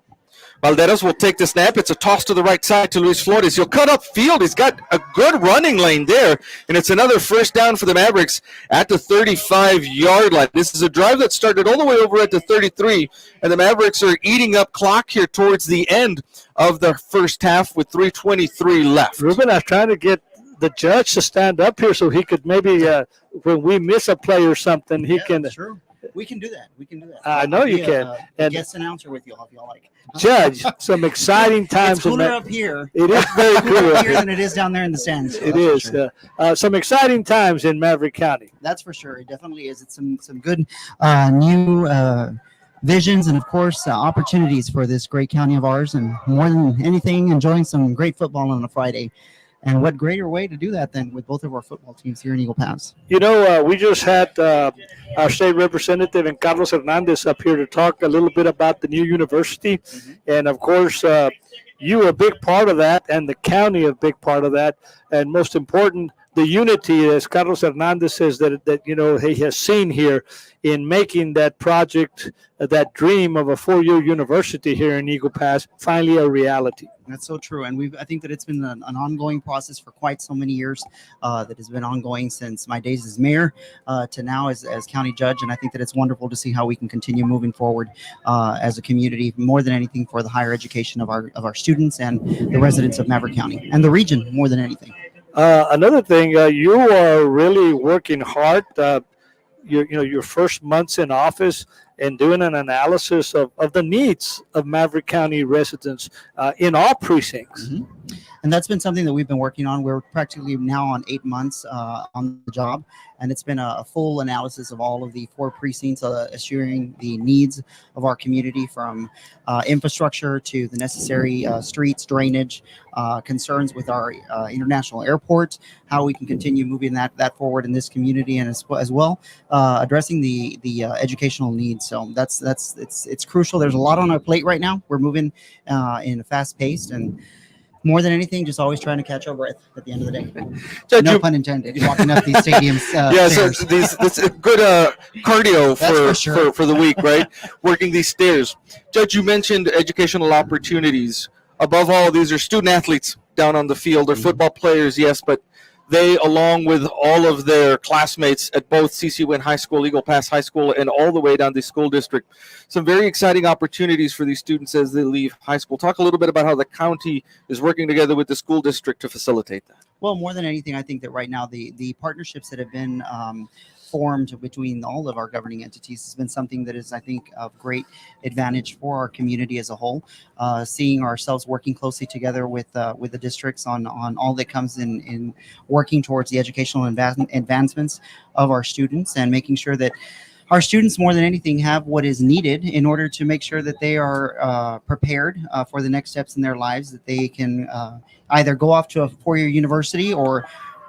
Valderas will take the snap. It's a toss to the right side to Luis Flores. He'll cut up field. He's got a good running lane there. And it's another first down for the Mavericks at the 35-yard line. This is a drive that started all the way over at the 33. And the Mavericks are eating up clock here towards the end of the first half with 3:23 left.
Ruben, I was trying to get the judge to stand up here so he could maybe, when we miss a play or something, he can.
Sure. We can do that.
I know you can.
And guest announcer with you if you like.
Judge, some exciting times.
It's cooler up here.
It is very cool
up here than it is down there in the stands.
It is. Sure. Some exciting times in Maverick County.
That's for sure. It definitely is. It's some good new visions and, of course, opportunities for this great county of ours. And more than anything, enjoying some great football on a Friday. And what greater way to do that than with both of our football teams here in Eagle Pass?
We just had our state representative and Carlos Hernandez up here to talk a little bit about the new university. Mm-hmm. And, of course, you are a big part of that and the county a big part of that. And most important, the unity, as Carlos Hernandez says, that he has seen here in making that project, that dream of a 4-year university here in Eagle Pass, finally a reality.
That's so true. And I think that it's been an ongoing process for quite so many years that has been ongoing since my days as mayor to now as county judge. And I think that it's wonderful to see how we can continue moving forward as a community, more than anything for the higher education of our students and the residents of Maverick County and the region more than anything.
Another thing, you are really working hard. Your first months in office and doing an analysis of the needs of Maverick County residents in all precincts.
Mm-hmm. And that's been something that we've been working on. We're practically now on 8 months on the job. And it's been a full analysis of all of the 4 precincts, assuring the needs of our community from infrastructure to the necessary streets, drainage, concerns with our international airport, how we can continue moving that forward in this community, and as well addressing the educational needs. So it's crucial. There's a lot on our plate right now. We're moving in a fast pace, and more than anything, just always trying to catch our breath at the end of the day.
Judge,
No
you-
pun intended. Walking up these stadiums.
yeah, so
stairs.
this is good cardio
That's for sure.
for the week, right? Working these stairs. Judge, you mentioned educational opportunities. Above all, these are student athletes down on the field, or football players, yes, but they, along with all of their classmates at both CC Wynn High School, Eagle Pass High School, and all the way down the school district, some very exciting opportunities for these students as they leave high school. Talk a little bit about how the county is working together with the school district to facilitate that.
Well, more than anything, I think that right now the partnerships that have been formed between all of our governing entities has been something that is, I think, of great advantage for our community as a whole. Seeing ourselves working closely together with the districts on all that comes in working towards the educational advancements of our students, and making sure that our students, more than anything, have what is needed in order to make sure that they are prepared for the next steps in their lives, that they can either go off to a four-year university or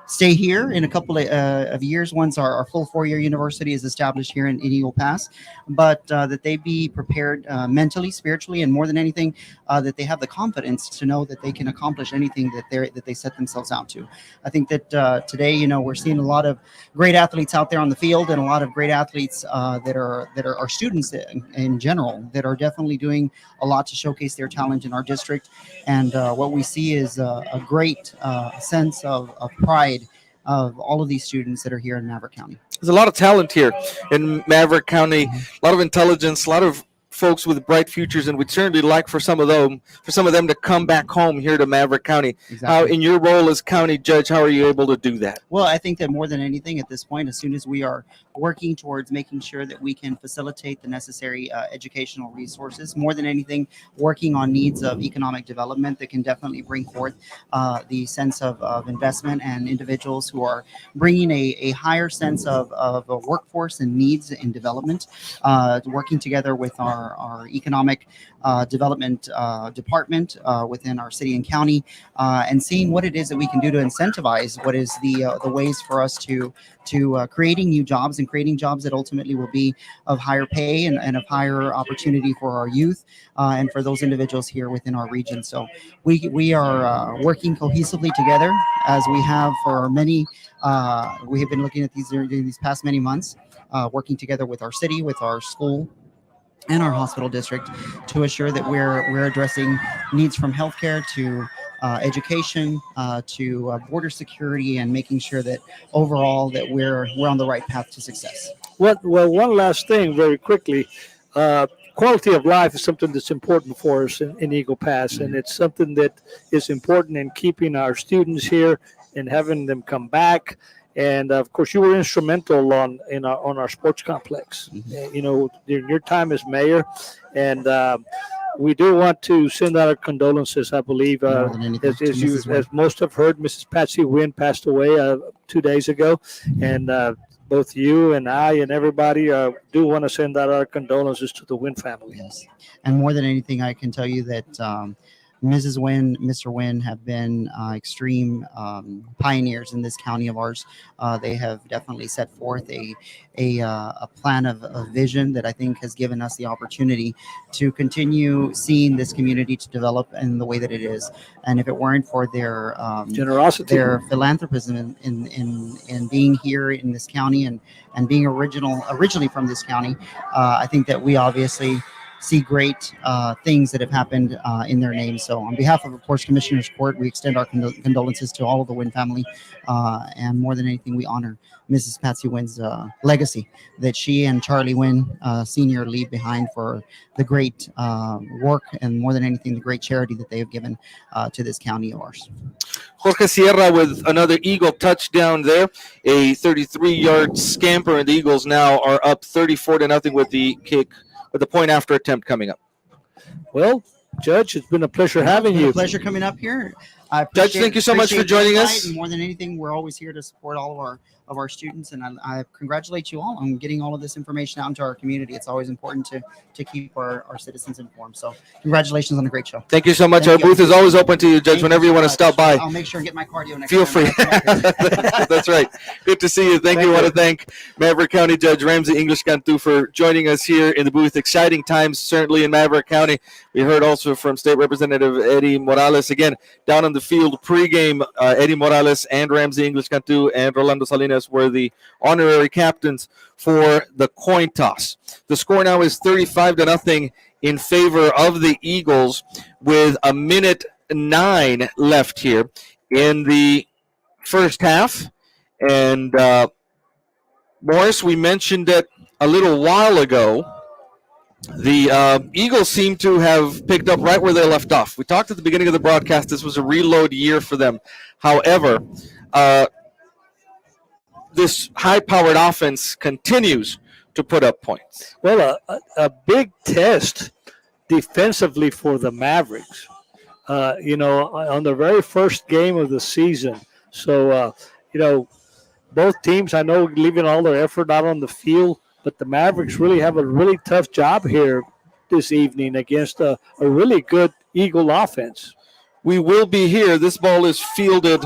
stay here in a couple of years once our full four-year university is established here in Eagle Pass, but that they be prepared mentally, spiritually, and more than anything, that they have the confidence to know that they can accomplish anything that they set themselves out to. I think that today, we're seeing a lot of great athletes out there on the field, and a lot of great athletes that are our students in general, that are definitely doing a lot to showcase their talent in our district. And what we see is a great sense of pride of all of these students that are here in Maverick County.
There's a lot of talent here in Maverick County, a lot of intelligence, a lot of folks with bright futures, and we'd certainly like for some of them to come back home here to Maverick County.
Exactly.
How, in your role as county judge, how are you able to do that?
Well, I think that more than anything at this point, as soon as we are working towards making sure that we can facilitate the necessary educational resources, more than anything, working on needs of economic development that can definitely bring forth the sense of investment, and individuals who are bringing a higher sense of a workforce and needs in development, working together with our economic development department within our city and county, and seeing what it is that we can do to incentivize what is the ways for us to creating new jobs, and creating jobs that ultimately will be of higher pay and of higher opportunity for our youth and for those individuals here within our region. So we are working cohesively together, as we have for many. We have been looking at these past many months, working together with our city, with our school, and our hospital district, to assure that we're addressing needs from healthcare to education to border security, and making sure that overall that we're on the right path to success.
Well, one last thing, very quickly. Quality of life is something that's important for us in Eagle Pass, and it's something that is important in keeping our students here and having them come back. And of course, you were instrumental on our sports complex. During your time as mayor, and we do want to send out our condolences. I believe, as most have heard, Mrs. Patsy Wynn passed away 2 days ago, and both you and I and everybody do want to send out our condolences to the Wynn family.
Yes, and more than anything, I can tell you that Mrs. Wynn, Mr. Wynn have been extreme pioneers in this county of ours. They have definitely set forth a plan of vision that I think has given us the opportunity to continue seeing this community to develop in the way that it is. And if it weren't for their
generosity,
their philanthropism in being here in this county, and being originally from this county, I think that we obviously see great things that have happened in their name. So on behalf of course, Commissioner's Court, we extend our condolences to all of the Wynn family. And more than anything, we honor Mrs. Patsy Wynn's legacy that she and Charlie Wynn Sr. leave behind for the great work, and more than anything, the great charity that they have given to this county of ours.
Jorge Sierra with another Eagle touchdown there, a 33-yard scamper, and the Eagles now are up 34-0 with the kick, with the point after attempt coming up.
Well, Judge, it's been a pleasure having you.
Pleasure coming up here. I
Judge, thank you so much for joining
the
us.
invite, and more than anything, we're always here to support all of our students, and I congratulate you all on getting all of this information out into our community. It's always important to keep our citizens informed. So congratulations on a great show.
Thank you so much.
Thank
Our
you.
booth is always open to you, Judge,
Thank
whenever you
so
want to
much.
stop by.
I'll make sure and get my cardio next
Feel
time.
free. That's right. Good to see you. Thank you. I want to thank Maverick County Judge Ramsey English Cantu for joining us here in the booth. Exciting times, certainly in Maverick County. We heard also from State Representative Eddie Morales. Again, down on the field pregame, Eddie Morales and Ramsey English Cantu and Rolando Salinas were the honorary captains for the coin toss. The score now is 35-0 in favor of the Eagles with 1:09 left here in the first half. And Morris, we mentioned it a little while ago. The Eagles seem to have picked up right where they left off. We talked at the beginning of the broadcast, this was a reload year for them. However, this high-powered offense continues to put up points.
Well, a big test defensively for the Mavericks, on the very first game of the season. So, both teams, I know, leaving all their effort out on the field, but the Mavericks really have a really tough job here this evening against a really good Eagle offense.
We will be here. This ball is fielded.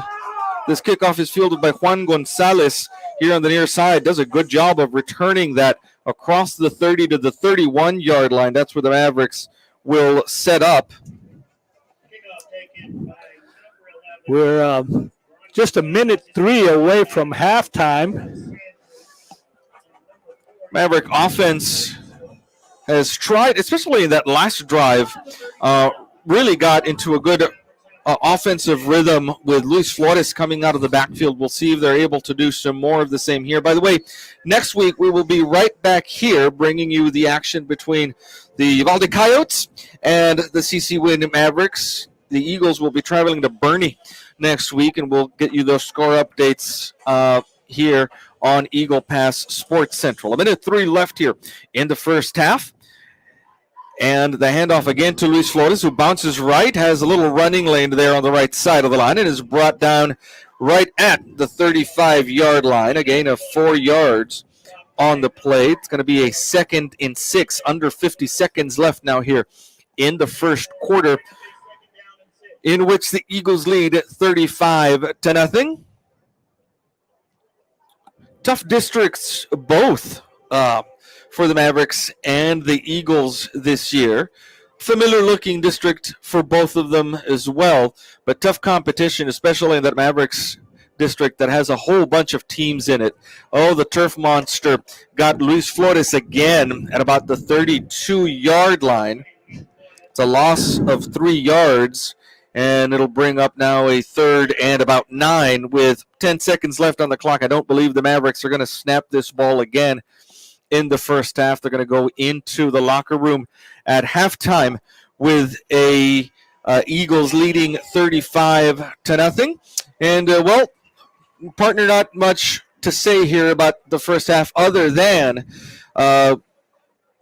This kickoff is fielded by Juan Gonzalez here on the near side. Does a good job of returning that across the 30 to the 31-yard line. That's where the Mavericks will set up.
We're just 1:03 away from halftime.
Maverick offense has tried, especially in that last drive, really got into a good offensive rhythm with Luis Flores coming out of the backfield. We'll see if they're able to do some more of the same here. By the way, next week we will be right back here bringing you the action between the Uvalde Coyotes and the CC Win Mavericks. The Eagles will be traveling to Bernie next week, and we'll get you those score updates here on Eagle Pass Sports Central. 1:03 left here in the first half. And the handoff again to Luis Flores, who bounces right, has a little running lane there on the right side of the line, and is brought down right at the 35-yard line, a gain of 4 yards on the play. It's going to be a 2nd and 6, under 50 seconds left now here in the first quarter, in which the Eagles lead 35-0. Tough districts both for the Mavericks and the Eagles this year. Familiar-looking district for both of them as well, but tough competition, especially in that Mavericks district that has a whole bunch of teams in it. Oh, the Turf Monster got Luis Flores again at about the 32-yard line. It's a loss of 3 yards, and it'll bring up now a 3rd and about 9 with 10 seconds left on the clock. I don't believe the Mavericks are going to snap this ball again in the first half. They're going to go into the locker room at halftime with a Eagles leading 35-0. And, partner, not much to say here about the first half other than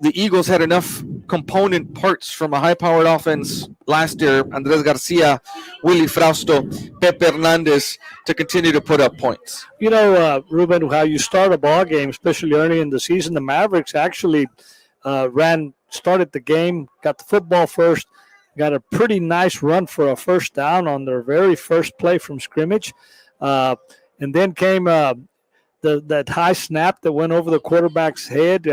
the Eagles had enough component parts from a high-powered offense last year, Andres Garcia, Willie Frausto, Pepe Hernandez, to continue to put up points.
Ruben, how you start a ball game, especially early in the season, the Mavericks actually started the game, got the football first, got a pretty nice run for a first down on their very first play from scrimmage. And then came that high snap that went over the quarterback's head,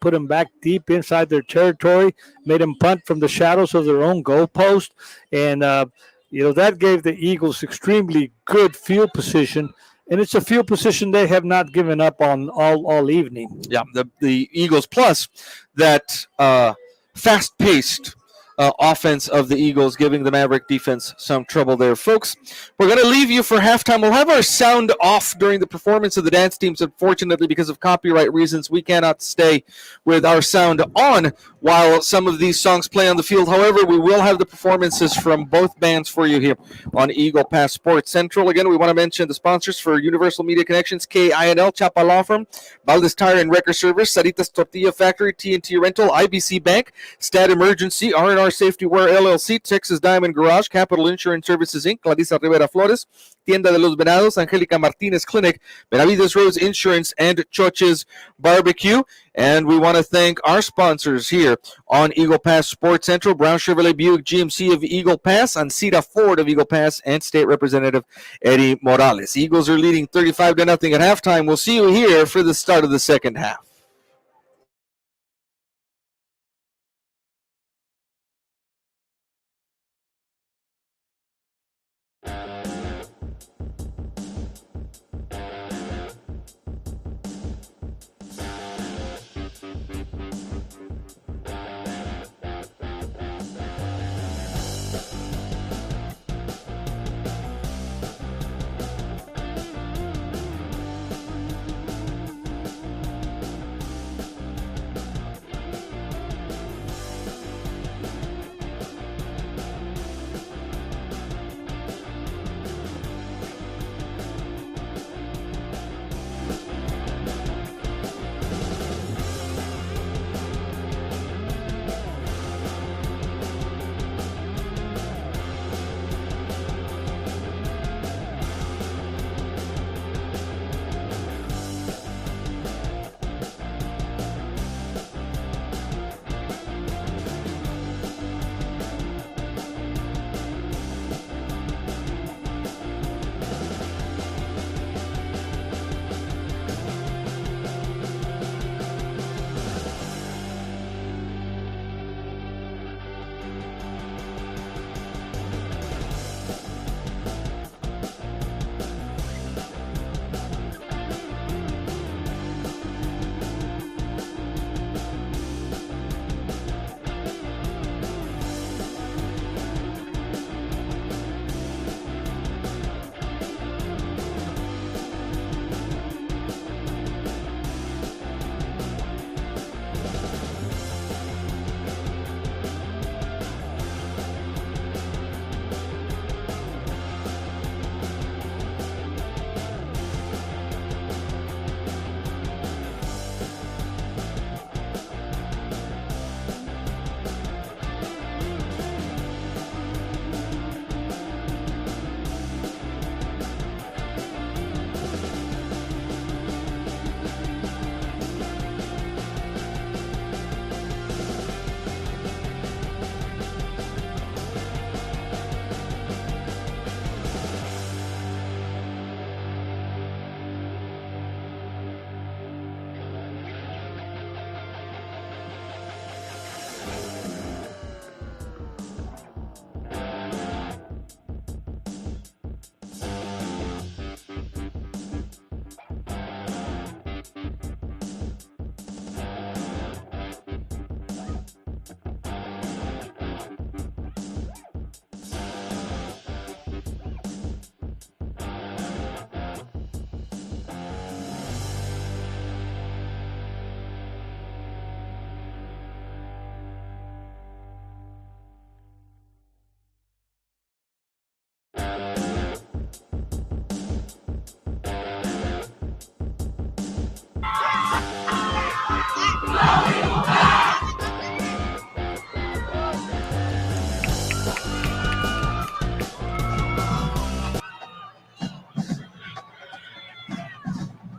put him back deep inside their territory, made him punt from the shadows of their own goalpost. And, that gave the Eagles extremely good field position. And it's a field position they have not given up on all evening.
Yeah, the Eagles, plus that fast-paced offense of the Eagles, giving the Maverick defense some trouble there. Folks, we're going to leave you for halftime. We'll have our sound off during the performance of the dance teams. Unfortunately, because of copyright reasons, we cannot stay with our sound on while some of these songs play on the field. However, we will have the performances from both bands for you here on Eagle Pass Sports Central. Again, we want to mention the sponsors for Universal Media Connections, KINL, Chapa Law Firm, Valdez Tire and Wrecker Service, Saritas Tortilla Factory, TNT Rental, IBC Bank, Stat Emergency, R&R R&R Safety Wear LLC, Texas Diamond Garage, Capital Insurance Services Inc., Clarissa Rivera Flores, Tienda de los Venados, Angelica Martinez Clinic, Benavides Rose Insurance, and Choches Barbecue. And we want to thank our sponsors here on Eagle Pass Sports Central, Brown Chevrolet Buick GMC of Eagle Pass, Ancira Ford of Eagle Pass, and State Representative Eddie Morales. Eagles are leading 35-0 at halftime. We'll see you here for the start of the second half.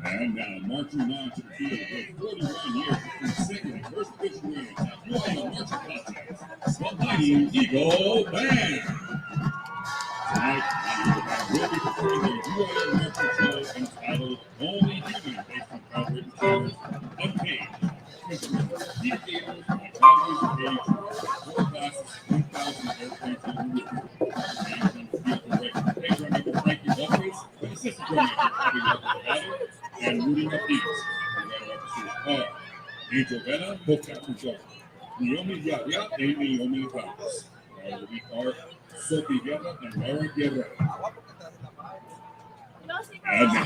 And now marching on to the field with 41 years of consecutive first division wins at UIL marching contests, the Mighty Eagle Band. Tonight, Mighty Eagle Band will be performing the UIL marching show entitled Only Human, based on copyrighted songs Uncaged. These games on Congress page 4 classes, 1,000 airplanes on the roof. And field director, page runner Frankie Lopez, and assistant director Bobby Lopez and Rudy Martinez, Colorado officers are Angel Vera, co-captain John, Naomi Yaya, and Naomi Ramos. We are Sophie Guerra and Laura Guerra. And now,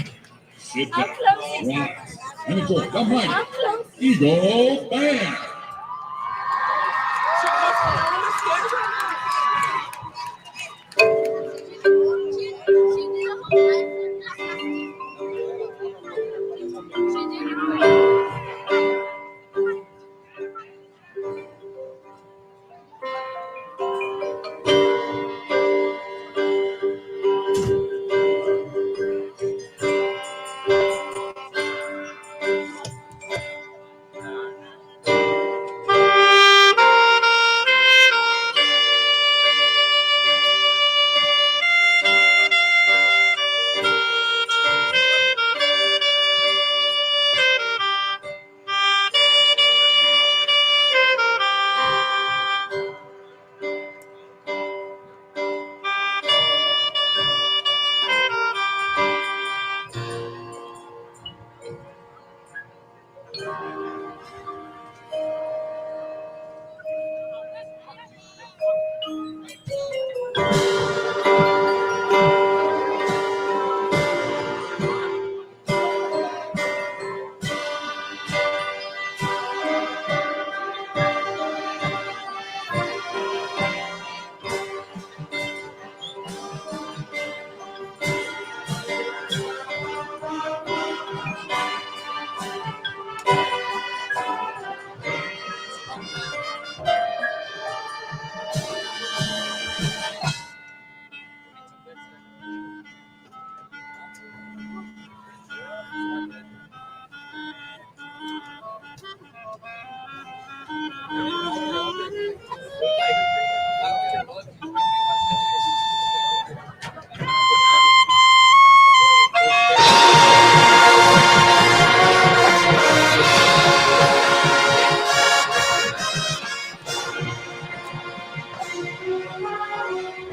sit down, relax, and enjoy the Mighty Eagle Band. Jr.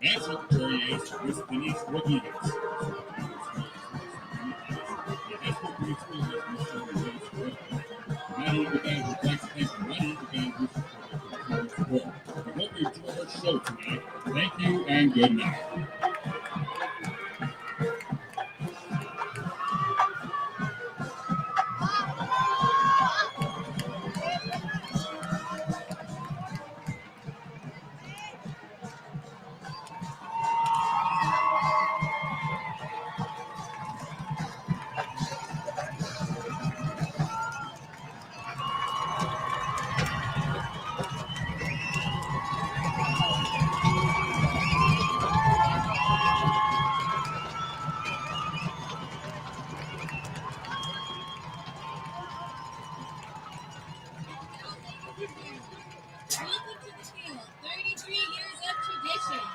And Secretary is Miss Denise Rodriguez. The high school police school has Miss Denise Rodriguez. Not only the band who likes to thank you, not only the band who supports support. We hope you enjoy our show tonight. Thank you and good night.
Welcome to the field. 33 years of tradition.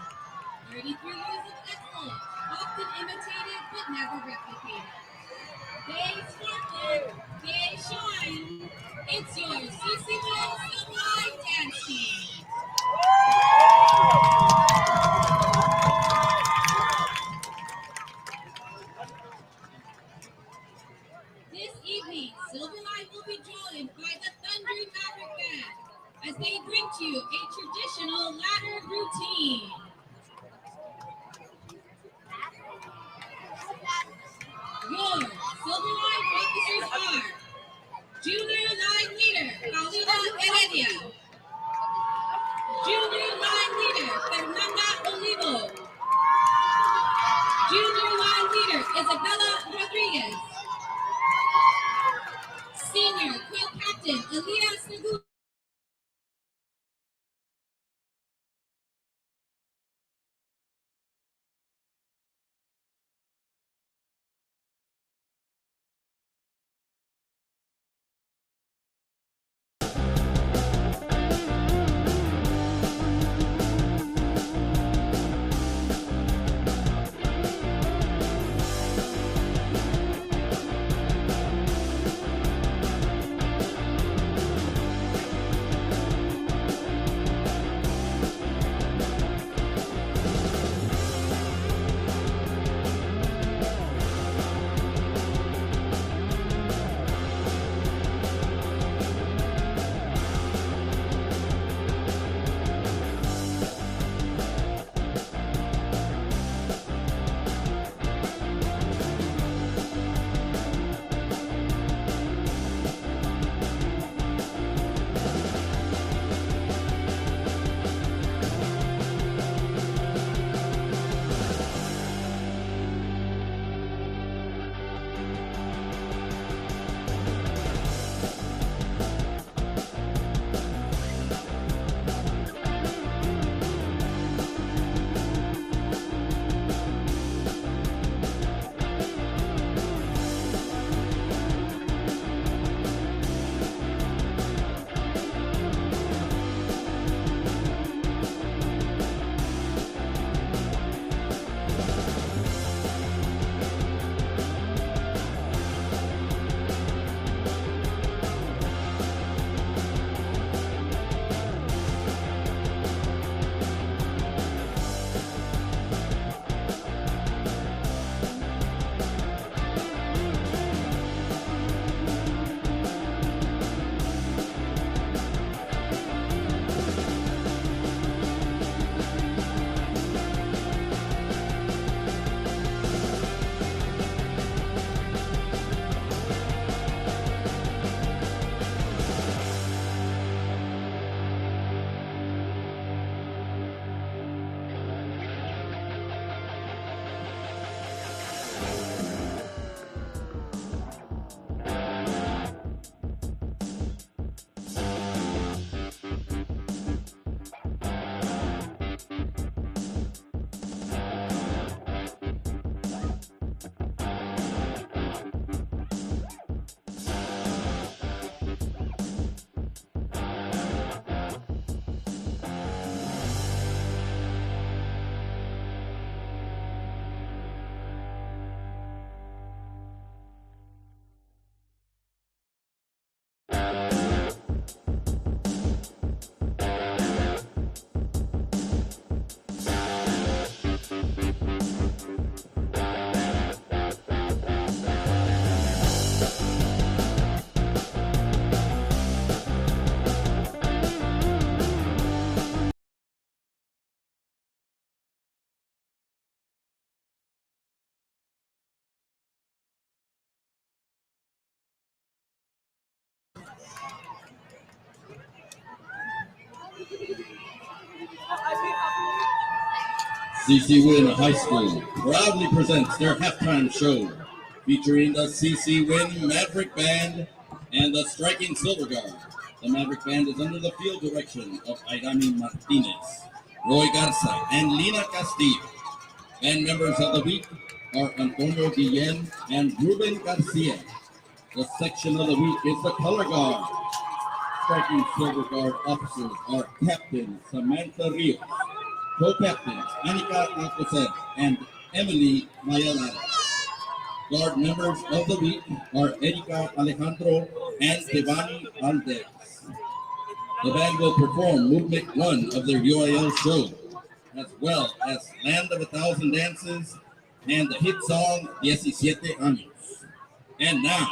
33 years of excellence, often imitated but never replicated. They sparkle, they shine. It's your CCL Supply Dance Team. This evening, Silver Light will be joined by the Thundering Maverick Band as they bring to you a traditional ladder routine.
CC Win High School proudly presents their halftime show featuring the CC Win Maverick Band and the Striking Silver Guard. The Maverick Band is under the field direction of Aidami Martinez, Roy Garza, and Lina Castillo. Band members of the week are Antonio Guillen and Ruben Garcia. The section of the week is the Color Guard. Striking Silver Guard officers are Captain Samantha Rios, co-captains Anika Alcocer and Emily Mayala. Guard members of the week are Erika Alejandro and Devani Aldes. The band will perform Movement 1 of their UIL show, as well as Land of a Thousand Dances and the hit song 17 Años. And now,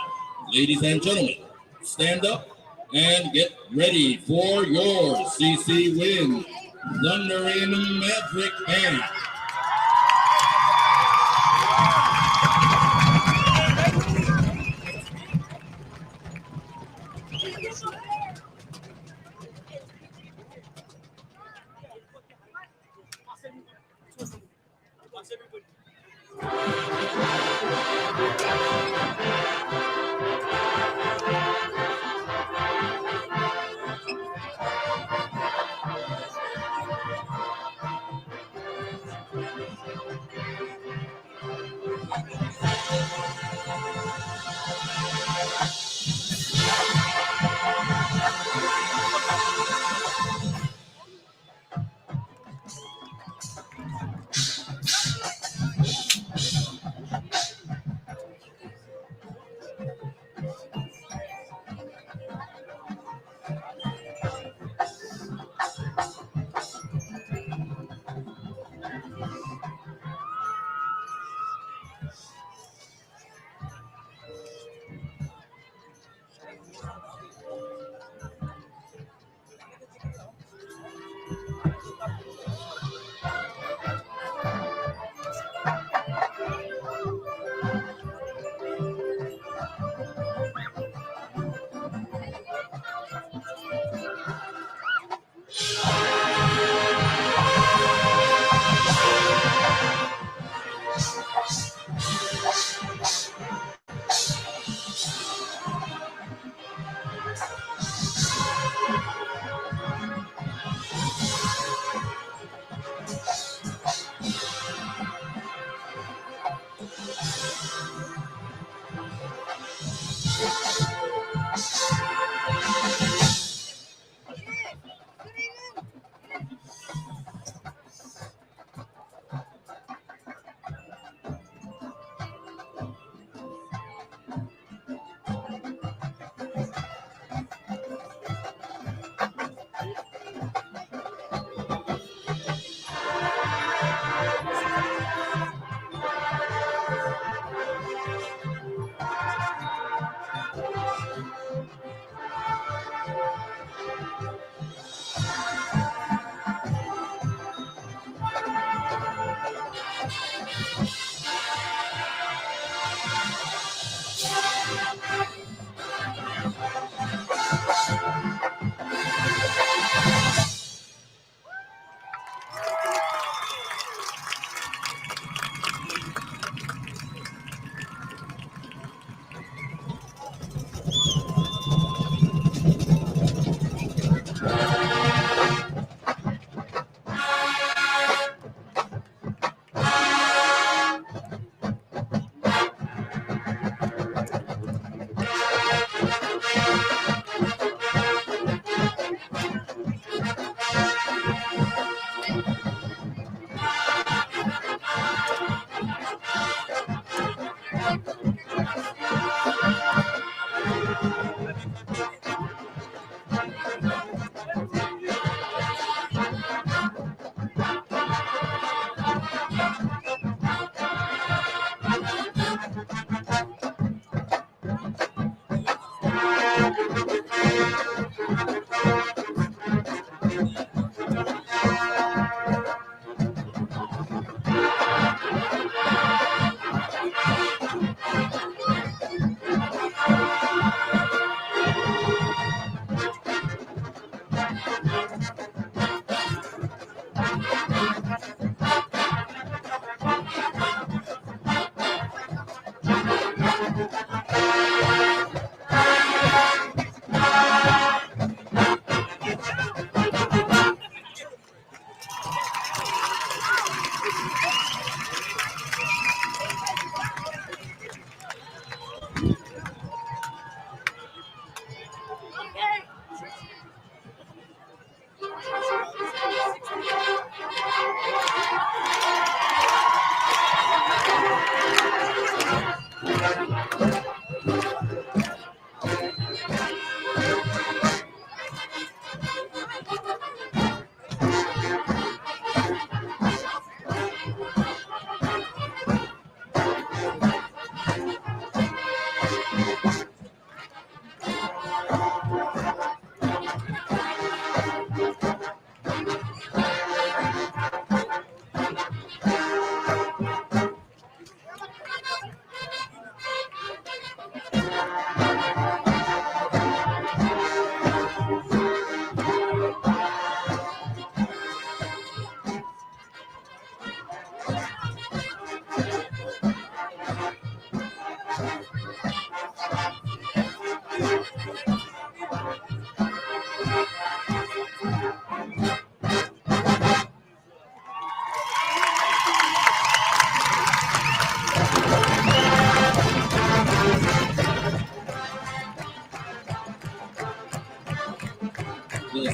ladies and gentlemen, stand up and get ready for your CC Win Thundering Maverick Band.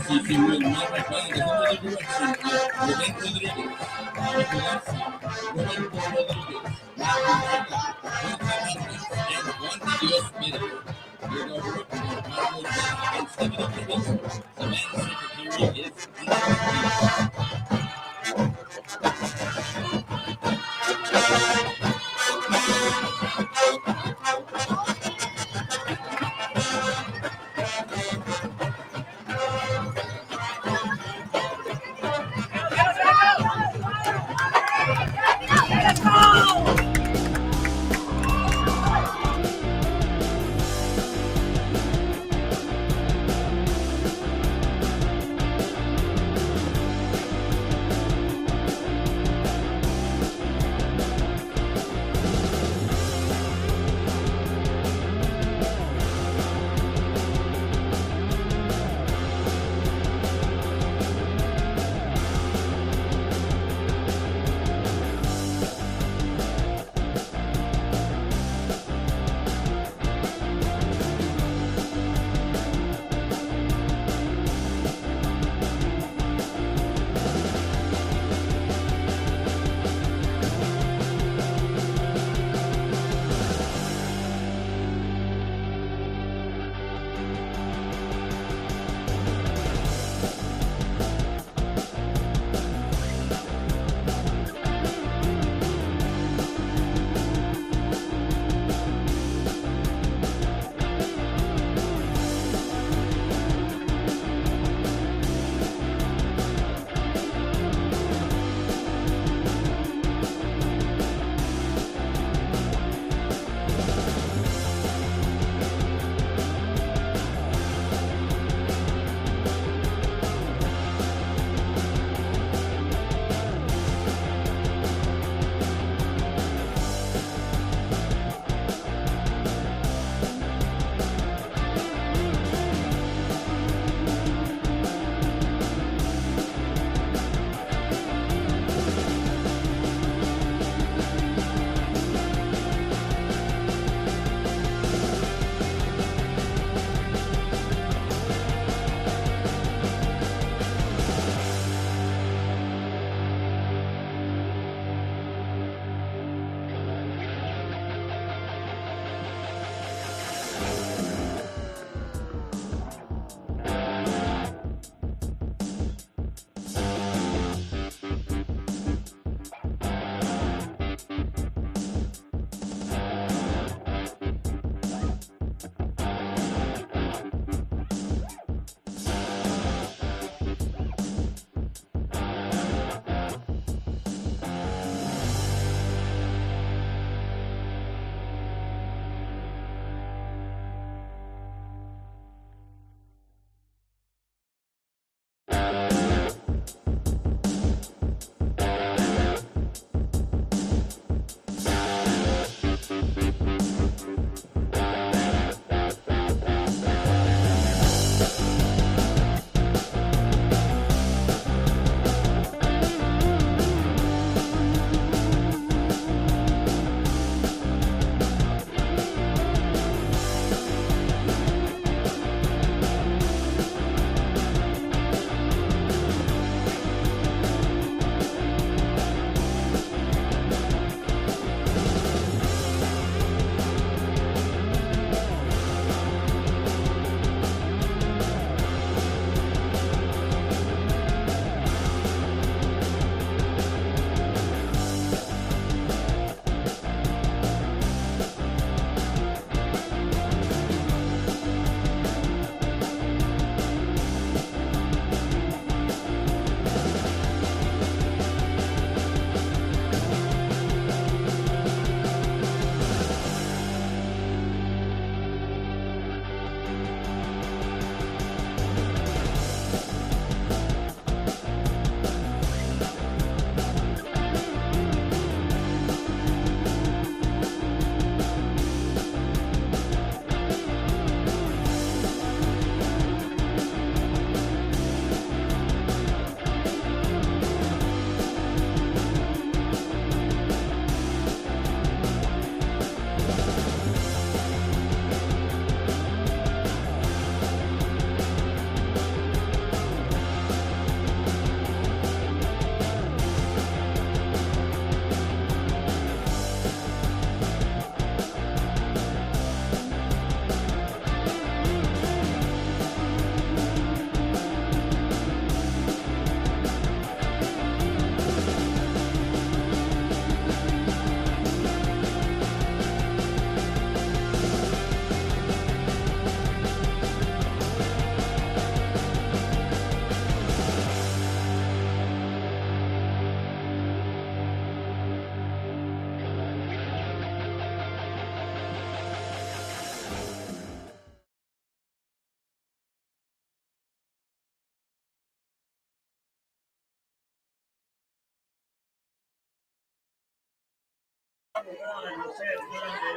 MCC will not respond under the direction of Ruben Rodriguez, Nicolas, Ruben Rodriguez, Matthew and Juan Dios Medina. Your director, Mario and Stephanie Treviso. The man secretary is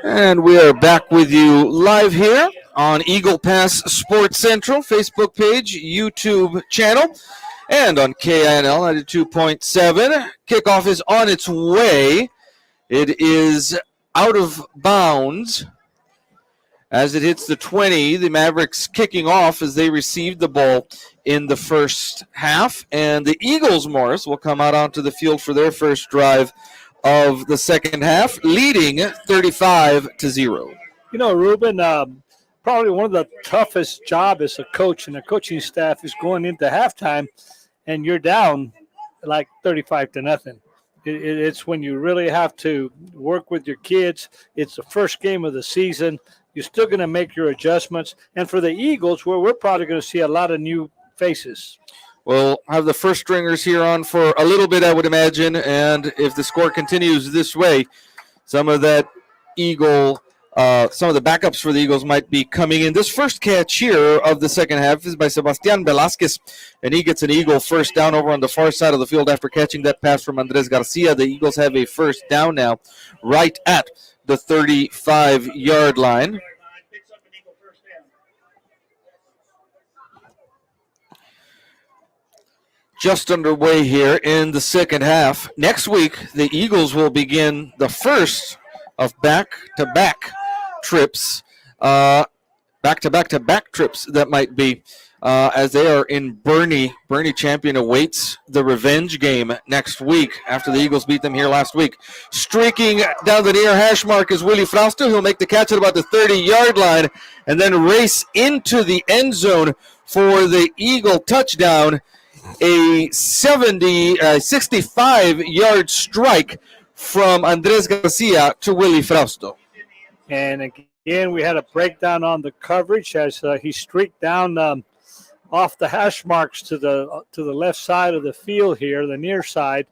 And we are back with you live here on Eagle Pass Sports Central Facebook page, YouTube channel, and on KINL 92.7. Kickoff is on its way. It is out of bounds as it hits the 20. The Mavericks kicking off as they received the ball in the first half. And the Eagles, Morris, will come out onto the field for their first drive of the second half, leading 35-0.
You know, Ruben, probably one of the toughest job as a coach and a coaching staff is going into halftime and you're down like 35-0. It's when you really have to work with your kids. It's the first game of the season. You're still going to make your adjustments. And for the Eagles, we're probably going to see a lot of new faces.
We'll have the first stringers here on for a little bit, I would imagine. And if the score continues this way, some of that Eagle, some of the backups for the Eagles might be coming in. This first catch here of the second half is by Sebastian Velasquez, and he gets an Eagle first down over on the far side of the field after catching that pass from Andres Garcia. The Eagles have a first down now right at the 35-yard line. Just underway here in the second half. Next week, the Eagles will begin the first of back-to-back trips, back-to-back-to-back trips that might be, as they are in Bernie. Bernie Champion awaits the revenge game next week after the Eagles beat them here last week. Streaking down the near hash mark is Willie Frausto. He'll make the catch at about the 30-yard line and then race into the end zone for the Eagle touchdown. A 65-yard strike from Andres Garcia to Willie Frausto.
And again, we had a breakdown on the coverage as he streaked down off the hash marks to the left side of the field here, the near side,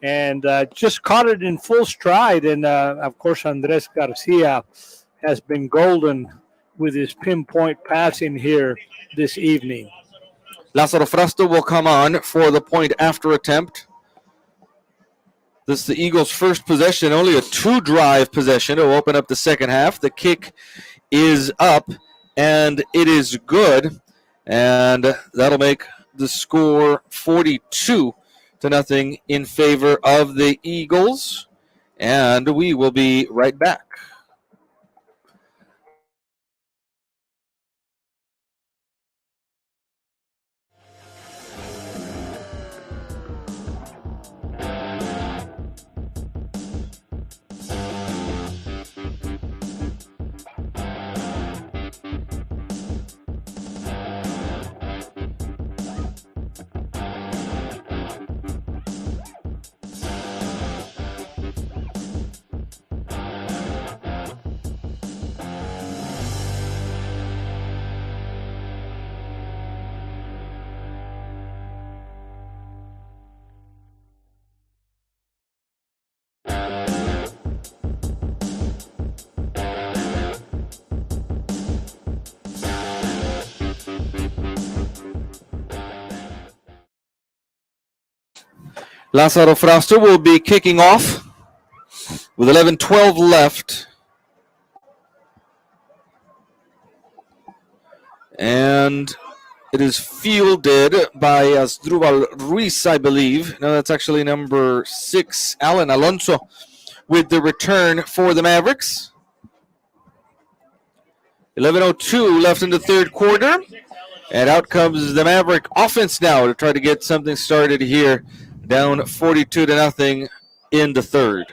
and just caught it in full stride. And, of course, Andres Garcia has been golden with his pinpoint passing here this evening.
Lázaro Frausto will come on for the point after attempt. This is the Eagles' first possession, only a two-drive possession to open up the second half. The kick is up, and it is good. And that'll make the score 42-0 in favor of the Eagles. And we will be right back. Lázaro Frausto will be kicking off with 11:12 left. And it is fielded by Asdrubal Ruiz, I believe. No, that's actually number 6, Alan Alonso, with the return for the Mavericks. 11:02 left in the third quarter. And out comes the Maverick offense now to try to get something started here. Down 42-0 in the third.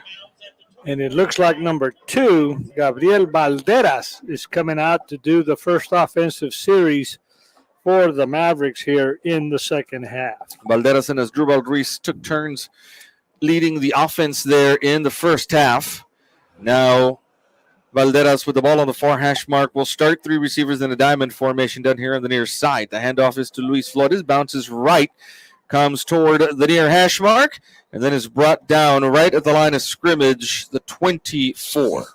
And it looks like number 2, Gabriel Valderas, is coming out to do the first offensive series for the Mavericks here in the second half.
Valderas and Asdrubal Ruiz took turns leading the offense there in the first half. Now Valderas with the ball on the far hash mark will start 3 receivers in a diamond formation down here on the near side. The handoff is to Luis Flores, bounces right, comes toward the near hash mark, and then is brought down right at the line of scrimmage, the 24.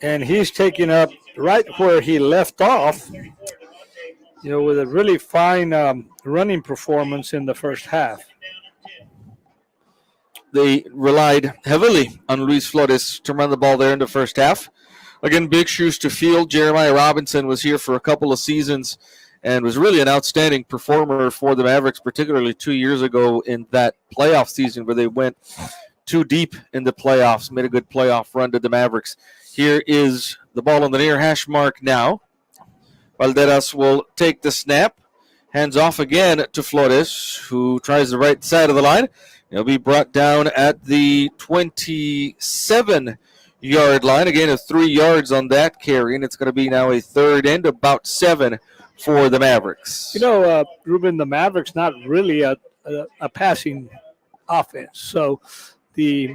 And he's taking up right where he left off, with a really fine running performance in the first half.
they relied heavily on Luis Flores to run the ball there in the first half. Again, big shoes to fill. Jeremiah Robinson was here for a couple of seasons and was really an outstanding performer for the Mavericks, particularly 2 years ago in that playoff season where they went too deep in the playoffs, made a good playoff run to the Mavericks. Here is the ball on the near hash mark now. Valderas will take the snap. Hands off again to Flores, who tries the right side of the line. He'll be brought down at the 27-yard line. Again, a 3 yards on that carry, and it's going to be now a third and about 7 for the Mavericks.
Ruben, the Mavericks not really a passing offense. So the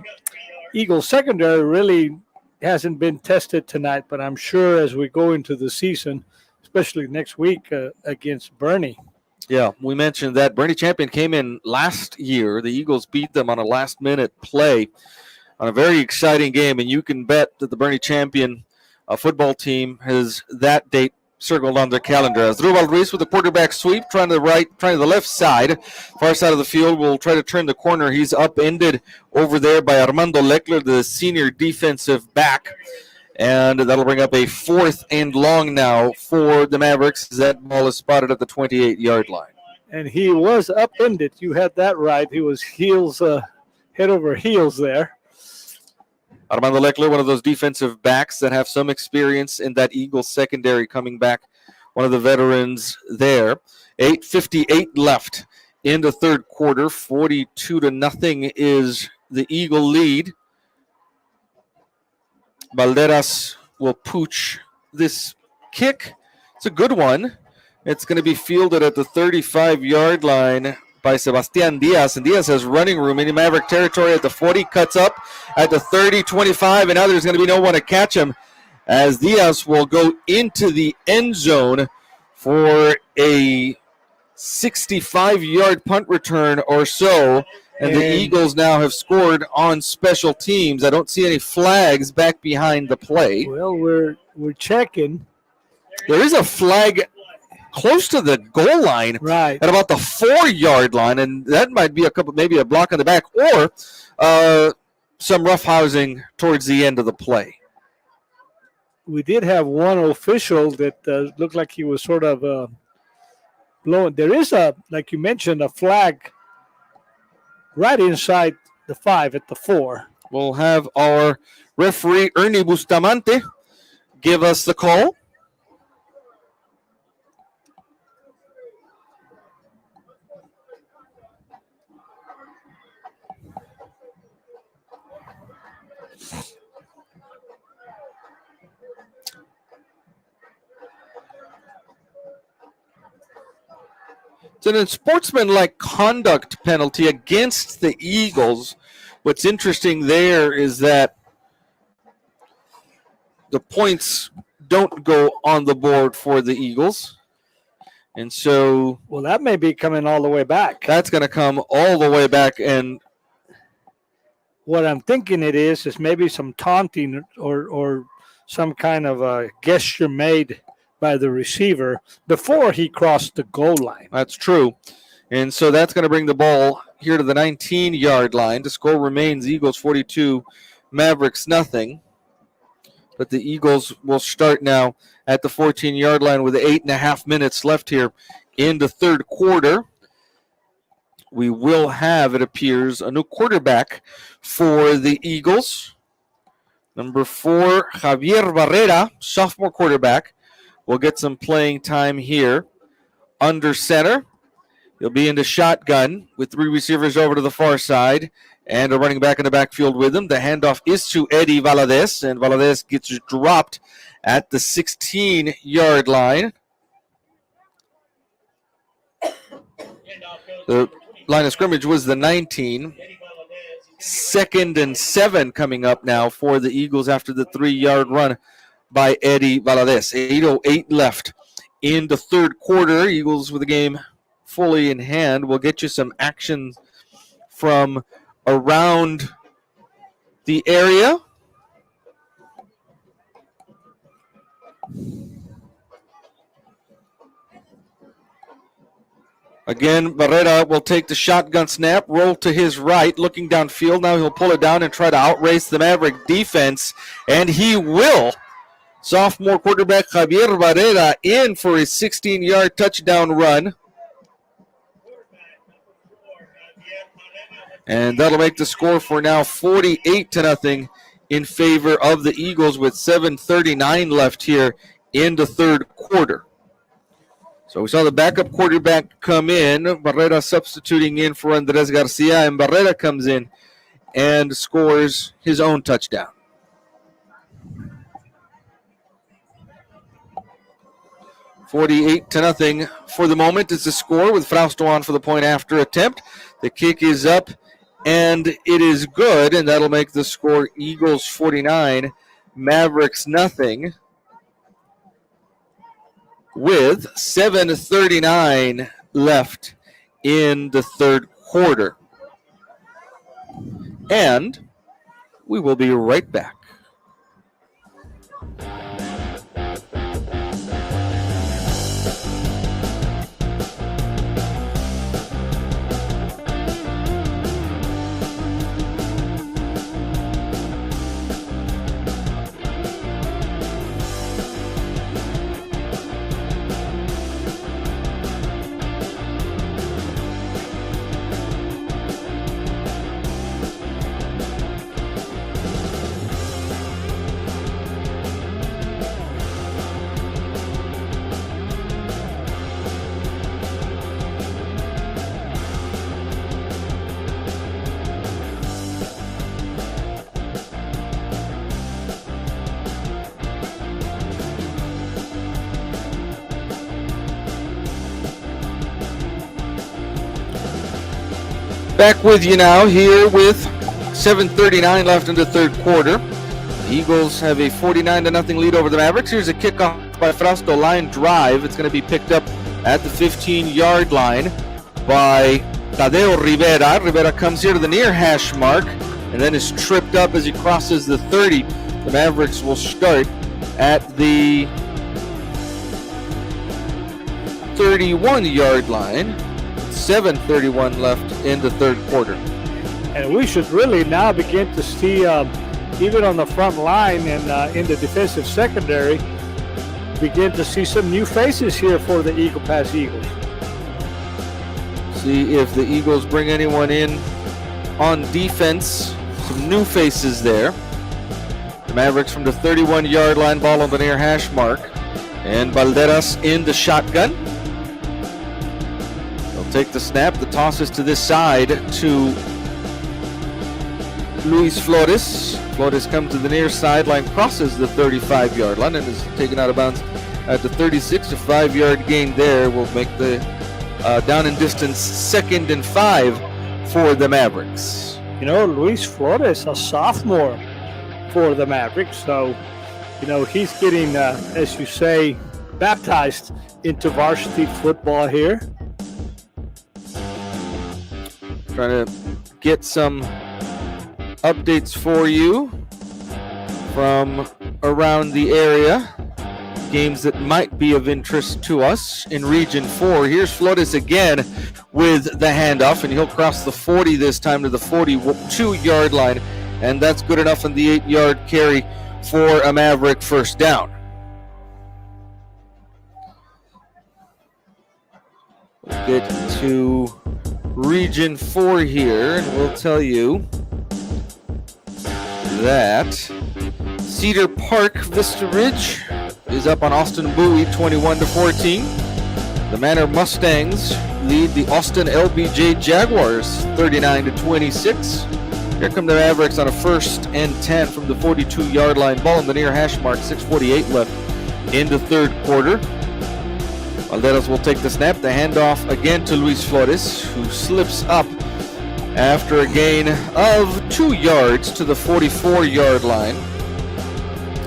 Eagles secondary really hasn't been tested tonight, but I'm sure as we go into the season, especially next week against Bernie.
Yeah, we mentioned that Bernie Champion came in last year. The Eagles beat them on a last-minute play on a very exciting game, and you can bet that the Bernie Champion football team has that date circled on their calendar. As Rubal Ruiz with the quarterback sweep, trying to the left side, far side of the field, will try to turn the corner. He's upended over there by Armando Leckler, the senior defensive back. And that'll bring up a 4th and long now for the Mavericks. That ball is spotted at the 28-yard line.
And he was upended. You had that right. He was head over heels there.
Armando Leckler, one of those defensive backs that have some experience in that Eagles secondary, coming back, one of the veterans there. 8:58 left in the third quarter. 42-0 is the Eagle lead. Valderas will pooch this kick. It's a good one. It's going to be fielded at the 35-yard line by Sebastian Diaz. And Diaz has running room in Maverick territory at the 40, cuts up at the 30, 25, and now there's going to be no one to catch him as Diaz will go into the end zone for a 65-yard punt return or so. And the Eagles now have scored on special teams. I don't see any flags back behind the play.
Well, we're checking.
There is a flag close to the goal line,
right
at about the 4-yard line, and that might be maybe a block on the back or some roughhousing towards the end of the play.
We did have one official that looked like he was sort of blowing. There is like you mentioned, a flag right inside the 5 at the 4.
We'll have our referee, Ernie Bustamante, give us the call. It's an unsportsmanlike conduct penalty against the Eagles. What's interesting there is that the points don't go on the board for the Eagles. And so...
Well, that may be coming all the way back.
That's going to come all the way back. And
what I'm thinking it is maybe some taunting or some kind of a gesture made by the receiver before he crossed the goal line.
That's true. And so that's going to bring the ball here to the 19-yard line. The score remains Eagles 42, Mavericks nothing. But the Eagles will start now at the 14-yard line with 8.5 minutes left here in the third quarter. We will have, it appears, a new quarterback for the Eagles. Number 4, Javier Barrera, sophomore quarterback, will get some playing time here under center. He'll be in the shotgun with 3 receivers over to the far side and a running back in the backfield with him. The handoff is to Eddie Valadez, and Valadez gets dropped at the 16-yard line. The line of scrimmage was the 19. 2nd and 7 coming up now for the Eagles after the 3-yard run by Eddie Valadez. 8:08 left in the third quarter. Eagles with the game fully in hand. We'll get you some action from around the area. Again, Barrera will take the shotgun snap, roll to his right, looking downfield. Now he'll pull it down and try to outrace the Maverick defense, and he will. Sophomore quarterback Javier Barrera in for his 16-yard touchdown run. And that'll make the score for now 48-0 in favor of the Eagles with 7:39 left here in the third quarter. So we saw the backup quarterback come in, Barrera substituting in for Andres Garcia, and Barrera comes in and scores his own touchdown. $48-0 for the moment is the score with Frausto on for the point after attempt. The kick is up, and it is good, and that'll make the score Eagles 49, Mavericks nothing, with 7:39 left in the third quarter. And we will be right back. Back with you now here with 7:39 left in the third quarter. The Eagles have a 49-0 lead over the Mavericks. Here's a kickoff by Frausto, line drive. It's going to be picked up at the 15-yard line by Tadeo Rivera. Rivera comes here to the near hash mark and then is tripped up as he crosses the 30. The Mavericks will start at the 31-yard line. 7:31 left in the third quarter.
And we should really now begin to see, even on the front line and in the defensive secondary, begin to see some new faces here for the Eagle Pass Eagles.
See if the Eagles bring anyone in on defense. Some new faces there. The Mavericks from the 31-yard line, ball on the near hash mark. And Valderas in the shotgun. Take the snap. The toss is to this side to Luis Flores. Flores comes to the near sideline, crosses the 35-yard line, and is taken out of bounds at the 36. A 5-yard gain there will make the down and distance 2nd and 5 for the Mavericks.
You know, Luis Flores, a sophomore for the Mavericks, so, you know, he's getting, as you say, baptized into varsity football here.
Trying to get some updates for you from around the area. Games that might be of interest to us in Region 4. Here's Flores again with the handoff, and he'll cross the 40 this time to the 42-yard line, and that's good enough on the 8-yard carry for a Maverick first down. We'll get to Region 4 here, and we'll tell you that Cedar Park Vista Ridge is up on Austin Bowie 21-14. The Manor Mustangs lead the Austin LBJ Jaguars 39-26. Here come the Mavericks on a 1st and 10 from the 42-yard line. Ball on the near hash mark, 6:48 left in the third quarter. Valderas will take the snap. The handoff again to Luis Flores, who slips up after a gain of 2 yards to the 44-yard line.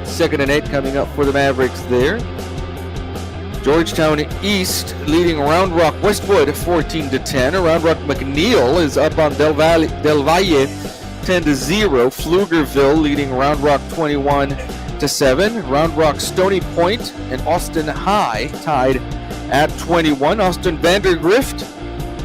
2nd and 8 coming up for the Mavericks there. Georgetown East leading Round Rock Westwood 14-10. Round Rock McNeil is up on Del Valle 10-0. Pflugerville leading Round Rock 21-7. Round Rock Stony Point and Austin High tied at 21. Austin Vandergrift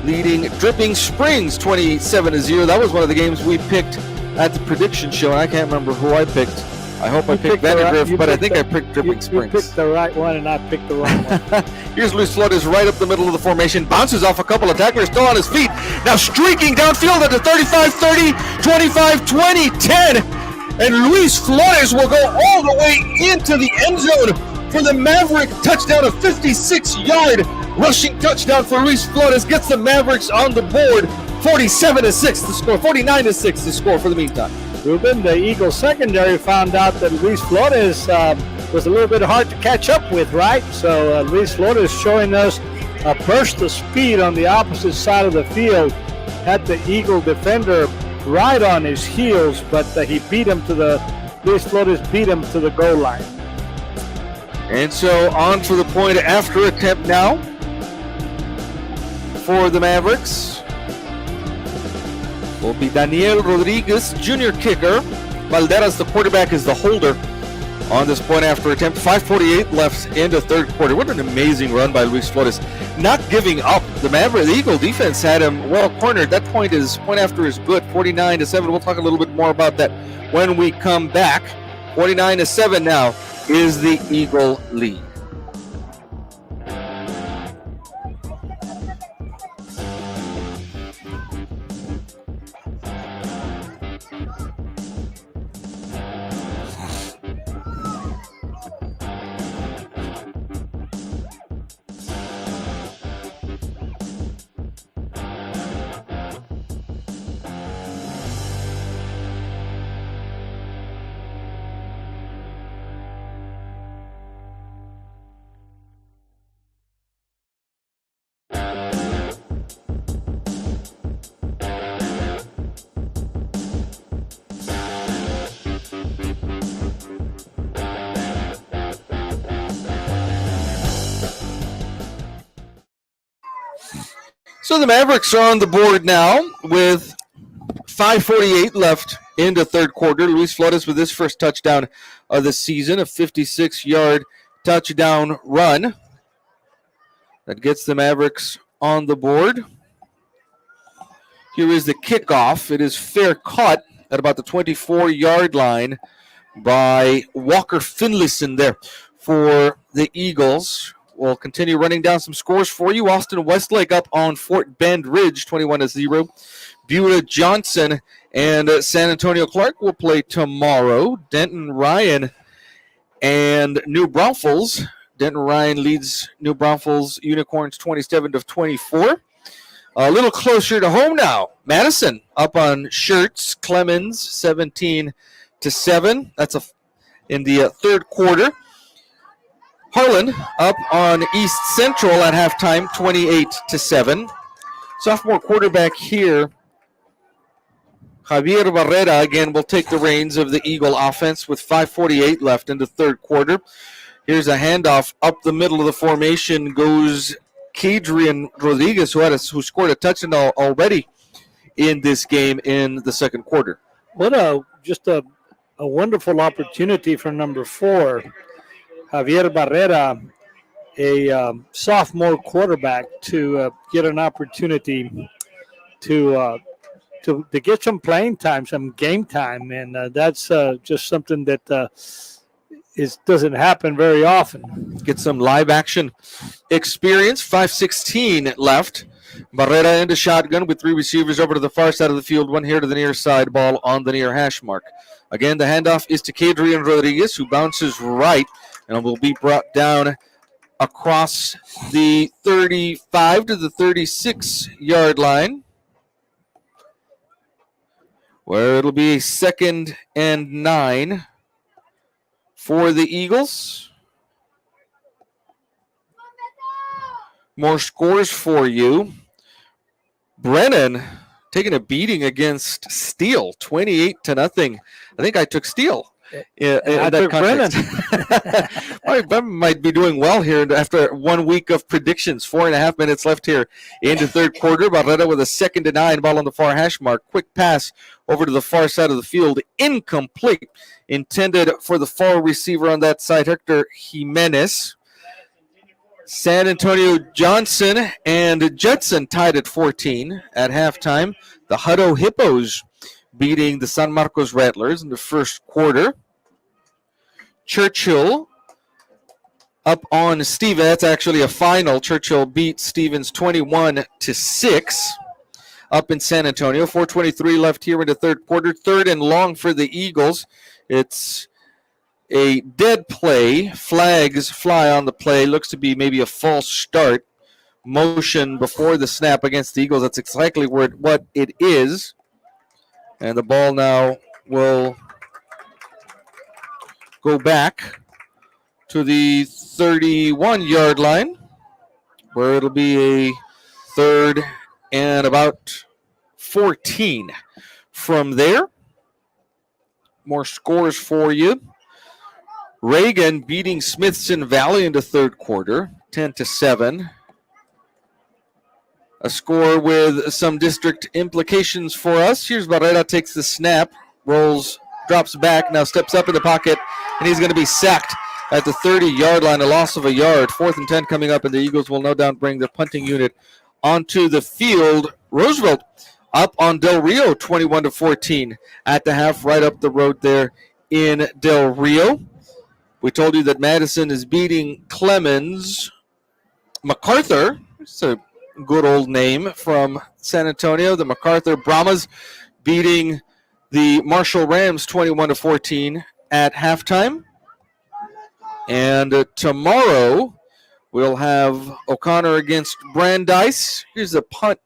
leading Dripping Springs 27-0. That was one of the games we picked at the prediction show, and I can't remember who I picked. I hope I picked Vandergrift, but I think I picked Dripping Springs.
You picked the right one, and I picked the wrong one.
Here's Luis Flores right up the middle of the formation. Bounces off a couple of tacklers, still on his feet. Now streaking downfield at the 35-30, 25-20, 10. And Luis Flores will go all the way into the end zone for the Maverick touchdown, a 56-yard rushing touchdown for Luis Flores. Gets the Mavericks on the board. 47-6 the score, 49-6 the score for the meantime.
Ruben, the Eagles secondary found out that Luis Flores was a little bit hard to catch up with, right? So Luis Flores showing us a burst of speed on the opposite side of the field. Had the Eagle defender right on his heels, but he beat him to Luis Flores beat him to the goal line.
And so on for the point after attempt now for the Mavericks. Will be Daniel Rodriguez, junior kicker. Valderas, the quarterback, is the holder on this point after attempt. 5:48 left in the third quarter. What an amazing run by Luis Flores. Not giving up. The Eagle defense had him well cornered. That point after is good, 49-7. We'll talk a little bit more about that when we come back. 49-7 now is the Eagle lead. So the Mavericks are on the board now with 5:48 left in the third quarter. Luis Flores with his first touchdown of the season, a 56-yard touchdown run that gets the Mavericks on the board. Here is the kickoff. It is fair caught at about the 24-yard line by Walker Finlayson there for the Eagles. We'll continue running down some scores for you. Austin Westlake up on Fort Bend Ridge, 21-0. Beulah Johnson and San Antonio Clark will play tomorrow. Denton Ryan and New Braunfels. Denton Ryan leads New Braunfels Unicorns 27-24. A little closer to home now. Madison up on Schertz Clemens 17-7. That's in the third quarter. Harlan up on East Central at halftime, 28-7. Sophomore quarterback here, Javier Barrera, again, will take the reins of the Eagle offense with 5:48 left in the third quarter. Here's a handoff up the middle of the formation. Goes Kadrian Rodriguez, who scored a touchdown already in this game in the second quarter.
What a wonderful opportunity for number 4. Javier Barrera, a sophomore quarterback, to get an opportunity to get some playing time, some game time, and that's just something that doesn't happen very often.
Get some live action experience. 5:16 left. Barrera into shotgun with 3 receivers over to the far side of the field, one here to the near side, ball on the near hash mark. Again, the handoff is to Kadrian Rodriguez, who bounces right and will be brought down across the 35 to the 36-yard line, where it'll be 2nd and 9 for the Eagles. More scores for you. Brennan taking a beating against Steele, 28-0. I think I took Steele. In that context. I might be doing well here after 1 week of predictions. 4.5 minutes left here in the third quarter. Barrera with a 2nd and 9, ball on the far hash mark. Quick pass over to the far side of the field. Incomplete. Intended for the far receiver on that side, Hector Jimenez. San Antonio Johnson and Judson tied at 14 at halftime. The Hutto Hippos beating the San Marcos Rattlers in the first quarter. Churchill up on Stevens. That's actually a final. Churchill beat Stevens 21-6 up in San Antonio. 4:23 left here in the third quarter. Third and long for the Eagles. It's a dead play. Flags fly on the play. Looks to be maybe a false start. Motion before the snap against the Eagles. That's exactly what it is. And the ball now will go back to the 31-yard line, where it'll be a third and about 14 from there. More scores for you. Reagan beating Smithson Valley in the third quarter, 10-7. A score with some district implications for us. Here's Barrera, takes the snap, rolls, drops back, now steps up in the pocket, and he's going to be sacked at the 30-yard line, a loss of a yard. 4th and 10 coming up, and the Eagles will no doubt bring the punting unit onto the field. Roosevelt up on Del Rio, 21-14 at the half, right up the road there in Del Rio. We told you that Madison is beating Clemens. MacArthur, it's a good old name from San Antonio. The MacArthur Brahmas beating the Marshall Rams 21-14 at halftime. And tomorrow we'll have O'Connor against Brandeis. Here's a punt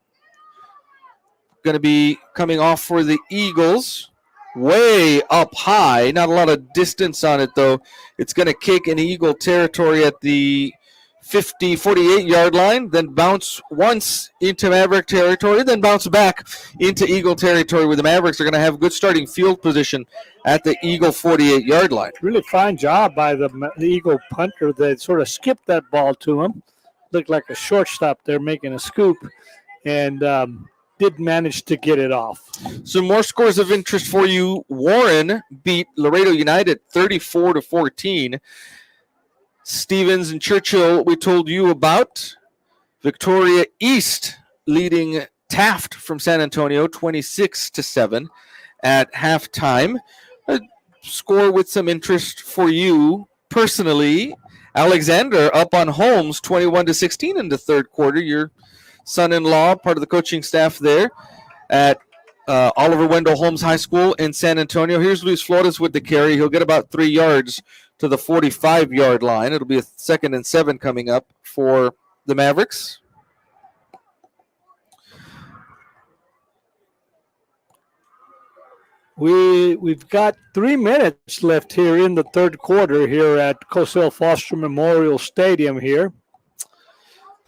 going to be coming off for the Eagles. Way up high. Not a lot of distance on it, though. It's going to kick in Eagle territory at the 48-yard line, then bounce once into Maverick territory, then bounce back into Eagle territory, where the Mavericks are going to have good starting field position at the Eagle 48-yard line.
Really fine job by the Eagle punter that sort of skipped that ball to him. Looked like a shortstop there making a scoop, and did manage to get it off.
Some more scores of interest for you. Warren beat Laredo United 34-14. Stevens and Churchill, we told you about. Victoria East leading Taft from San Antonio 26-7 at halftime. A score with some interest for you personally. Alexander up on Holmes 21-16 in the third quarter. Your son-in-law, part of the coaching staff there at Oliver Wendell Holmes High School in San Antonio. Here's Luis Flores with the carry. He'll get about 3 yards to the 45-yard line. It'll be a 2nd and 7 coming up for the Mavericks.
We've got 3 minutes left here in the third quarter here at Cosell Foster Memorial Stadium here.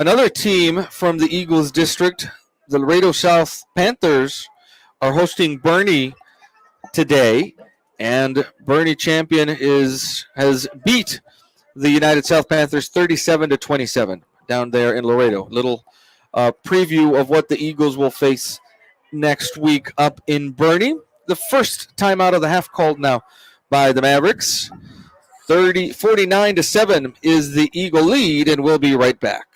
Another team from the Eagles district, the Laredo South Panthers, are hosting Bernie today. And Bernie Champion has beat the United South Panthers 37-27 down there in Laredo. Little preview of what the Eagles will face next week up in Bernie. The first time out of the half called now by the Mavericks. 49-7 is the Eagle lead, and we'll be right back.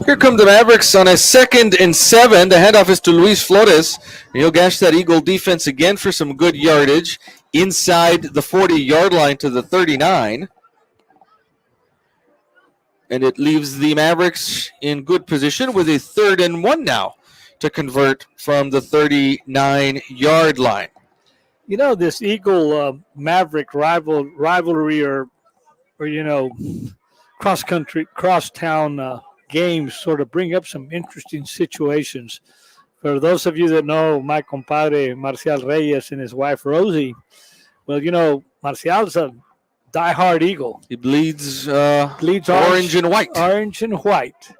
Here come the Mavericks on a 2nd and 7. The handoff is to Luis Flores. He'll gash that Eagle defense again for some good yardage inside the 40-yard line to the 39. and it leaves the Mavericks in good position with a 3rd and 1 now to convert from the 39-yard line.
You know, this Eagle Maverick rivalry or crosstown games sort of bring up some interesting situations. For those of you that know my compadre Marcial Reyes and his wife Rosie, well, Marcial's a diehard Eagle.
He bleeds
Orange
and white.
Orange and white.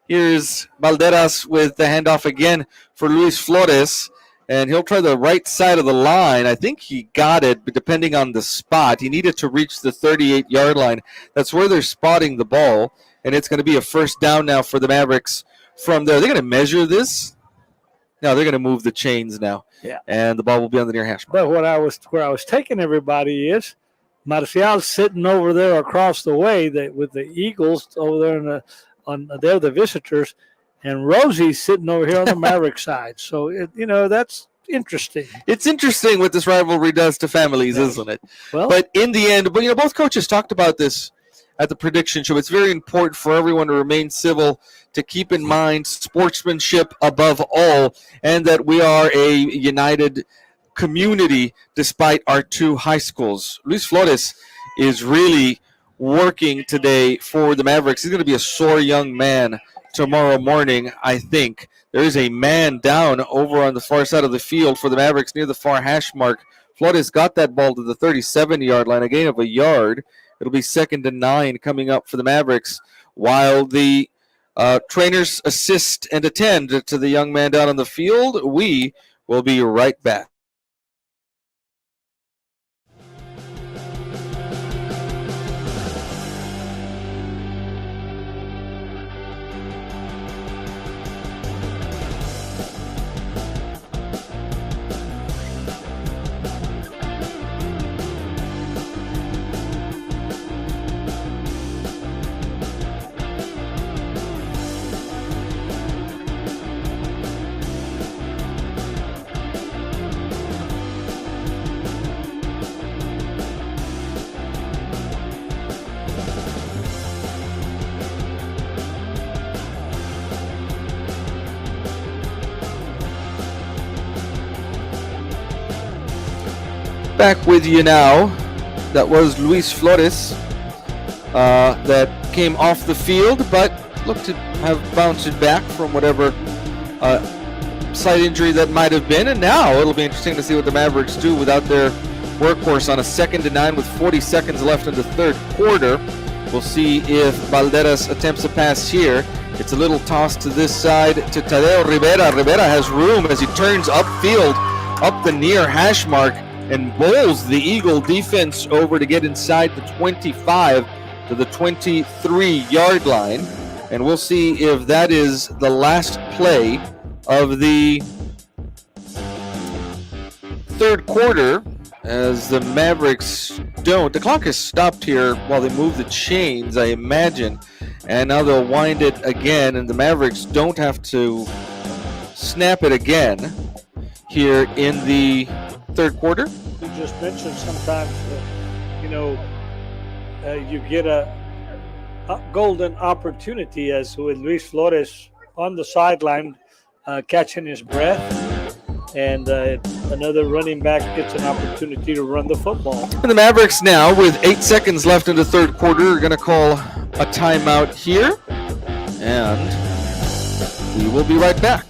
Here's Valderas with the handoff again for Luis Flores, and he'll try the right side of the line. I think he got it, but depending on the spot, he needed to reach the 38-yard line. That's where they're spotting the ball, and it's going to be a first down now for the Mavericks from there. They're going to measure this. No, they're going to move the chains now.
Yeah.
And the ball will be on the near hash mark.
But where I was taking everybody is Marcial sitting over there across the way with the Eagles over there they're the visitors, and Rosie's sitting over here on the Maverick side. So that's interesting.
It's interesting what this rivalry does to families, isn't it?
Well,
but in the end, both coaches talked about this at the prediction show. It's very important for everyone to remain civil, to keep in mind sportsmanship above all, and that we are a united community despite our two high schools. Luis Flores is really working today for the Mavericks. He's going to be a sore young man tomorrow morning, I think. There is a man down over on the far side of the field for the Mavericks near the far hash mark. Flores got that ball to the 37-yard line, a gain of a yard. It'll be 2nd and 9 coming up for the Mavericks, while the trainers assist and attend to the young man down on the field. We will be right back. Back with you now. That was Luis Flores that came off the field, but looked to have bounced back from whatever slight injury that might have been. And now it'll be interesting to see what the Mavericks do without their workhorse on a 2nd and 9 with 40 seconds left in the 3rd quarter. We'll see if Valderas attempts a pass here. It's a little toss to this side to Tadeo Rivera. Rivera has room as he turns upfield, up the near hash mark, and bowls the Eagle defense over to get inside the 25 to the 23-yard line. And we'll see if that is the last play of the 3rd quarter, as the Mavericks don't. The clock has stopped here while they move the chains, I imagine. And now they'll wind it again, and the Mavericks don't have to snap it again here in the 3rd quarter.
You just mentioned sometimes, you get a golden opportunity, as with Luis Flores on the sideline catching his breath, and another running back gets an opportunity to run the football.
And the Mavericks now, with 8 seconds left in the 3rd quarter, are going to call a timeout here, and we will be right back.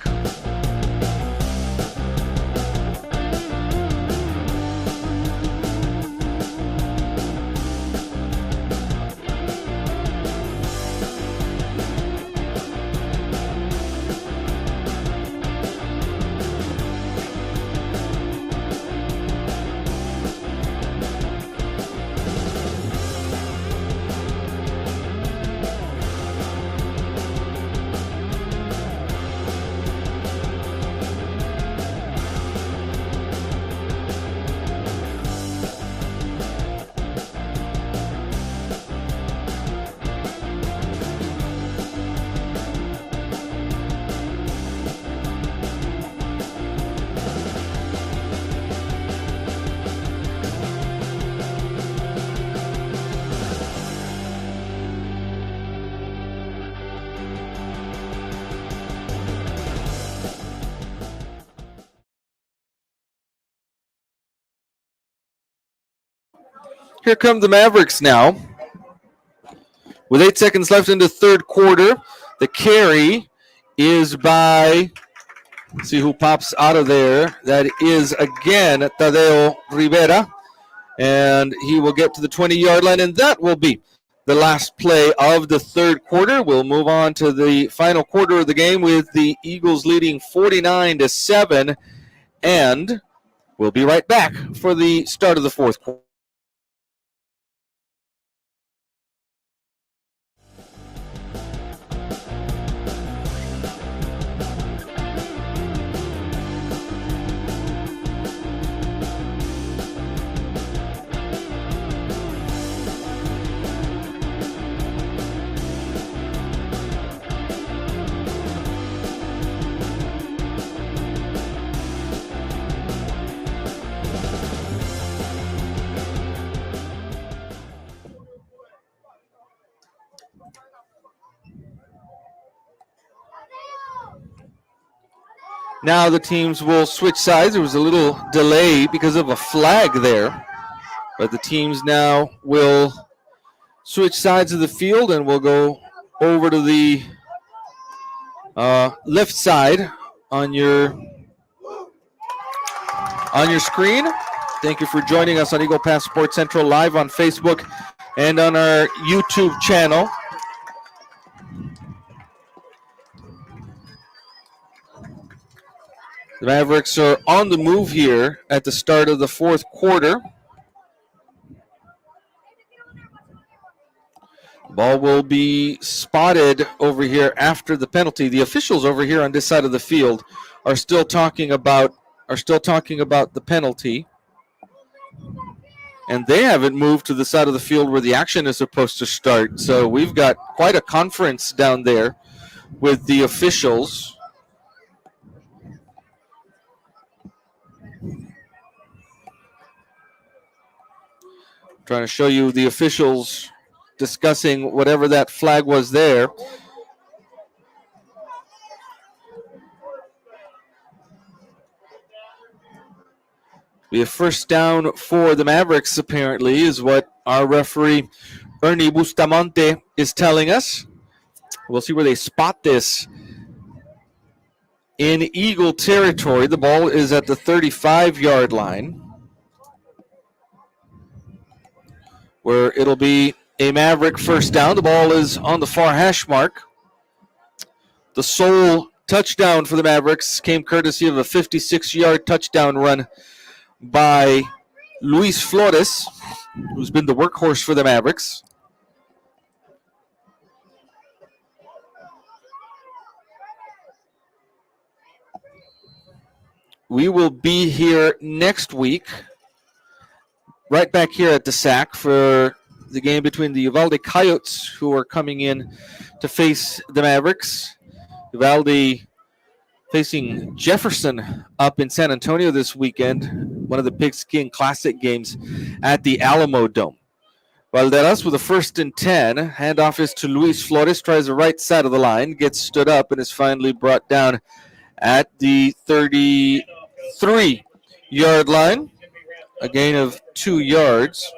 Here come the Mavericks now. With 8 seconds left in the third quarter, the carry is by, let's see who pops out of there. That is, again, Tadeo Rivera. And he will get to the 20-yard line, and that will be the last play of the third quarter. We'll move on to the final quarter of the game with the Eagles leading 49-7, and we'll be right back for the start of the fourth quarter. Now the teams will switch sides. There was a little delay because of a flag there. But the teams now will switch sides of the field, and we'll go over to the left side on your screen. Thank you for joining us on Eagle Pass Sports Central live on Facebook and on our YouTube channel. The Mavericks are on the move here at the start of the fourth quarter. The ball will be spotted over here after the penalty. The officials over here on this side of the field are still talking about the penalty. And they haven't moved to the side of the field where the action is supposed to start. So we've got quite a conference down there with the officials. Trying to show you the officials discussing whatever that flag was there. Be a first down for the Mavericks, apparently, is what our referee Ernie Bustamante is telling us. We'll see where they spot this. In Eagle territory, the ball is at the 35-yard line, where it'll be a Maverick first down. The ball is on the far hash mark. The sole touchdown for the Mavericks came courtesy of a 56-yard touchdown run by Luis Flores, who's been the workhorse for the Mavericks. We will be here next week, right back here at the SAC for the game between the Uvalde Coyotes, who are coming in to face the Mavericks. Uvalde facing Jefferson up in San Antonio this weekend, one of the Pigskin Classic games at the Alamo Dome. Valderas with a 1st and 10. Handoff is to Luis Flores, tries the right side of the line, gets stood up, and is finally brought down at the 33-yard line. A gain of 2 yards.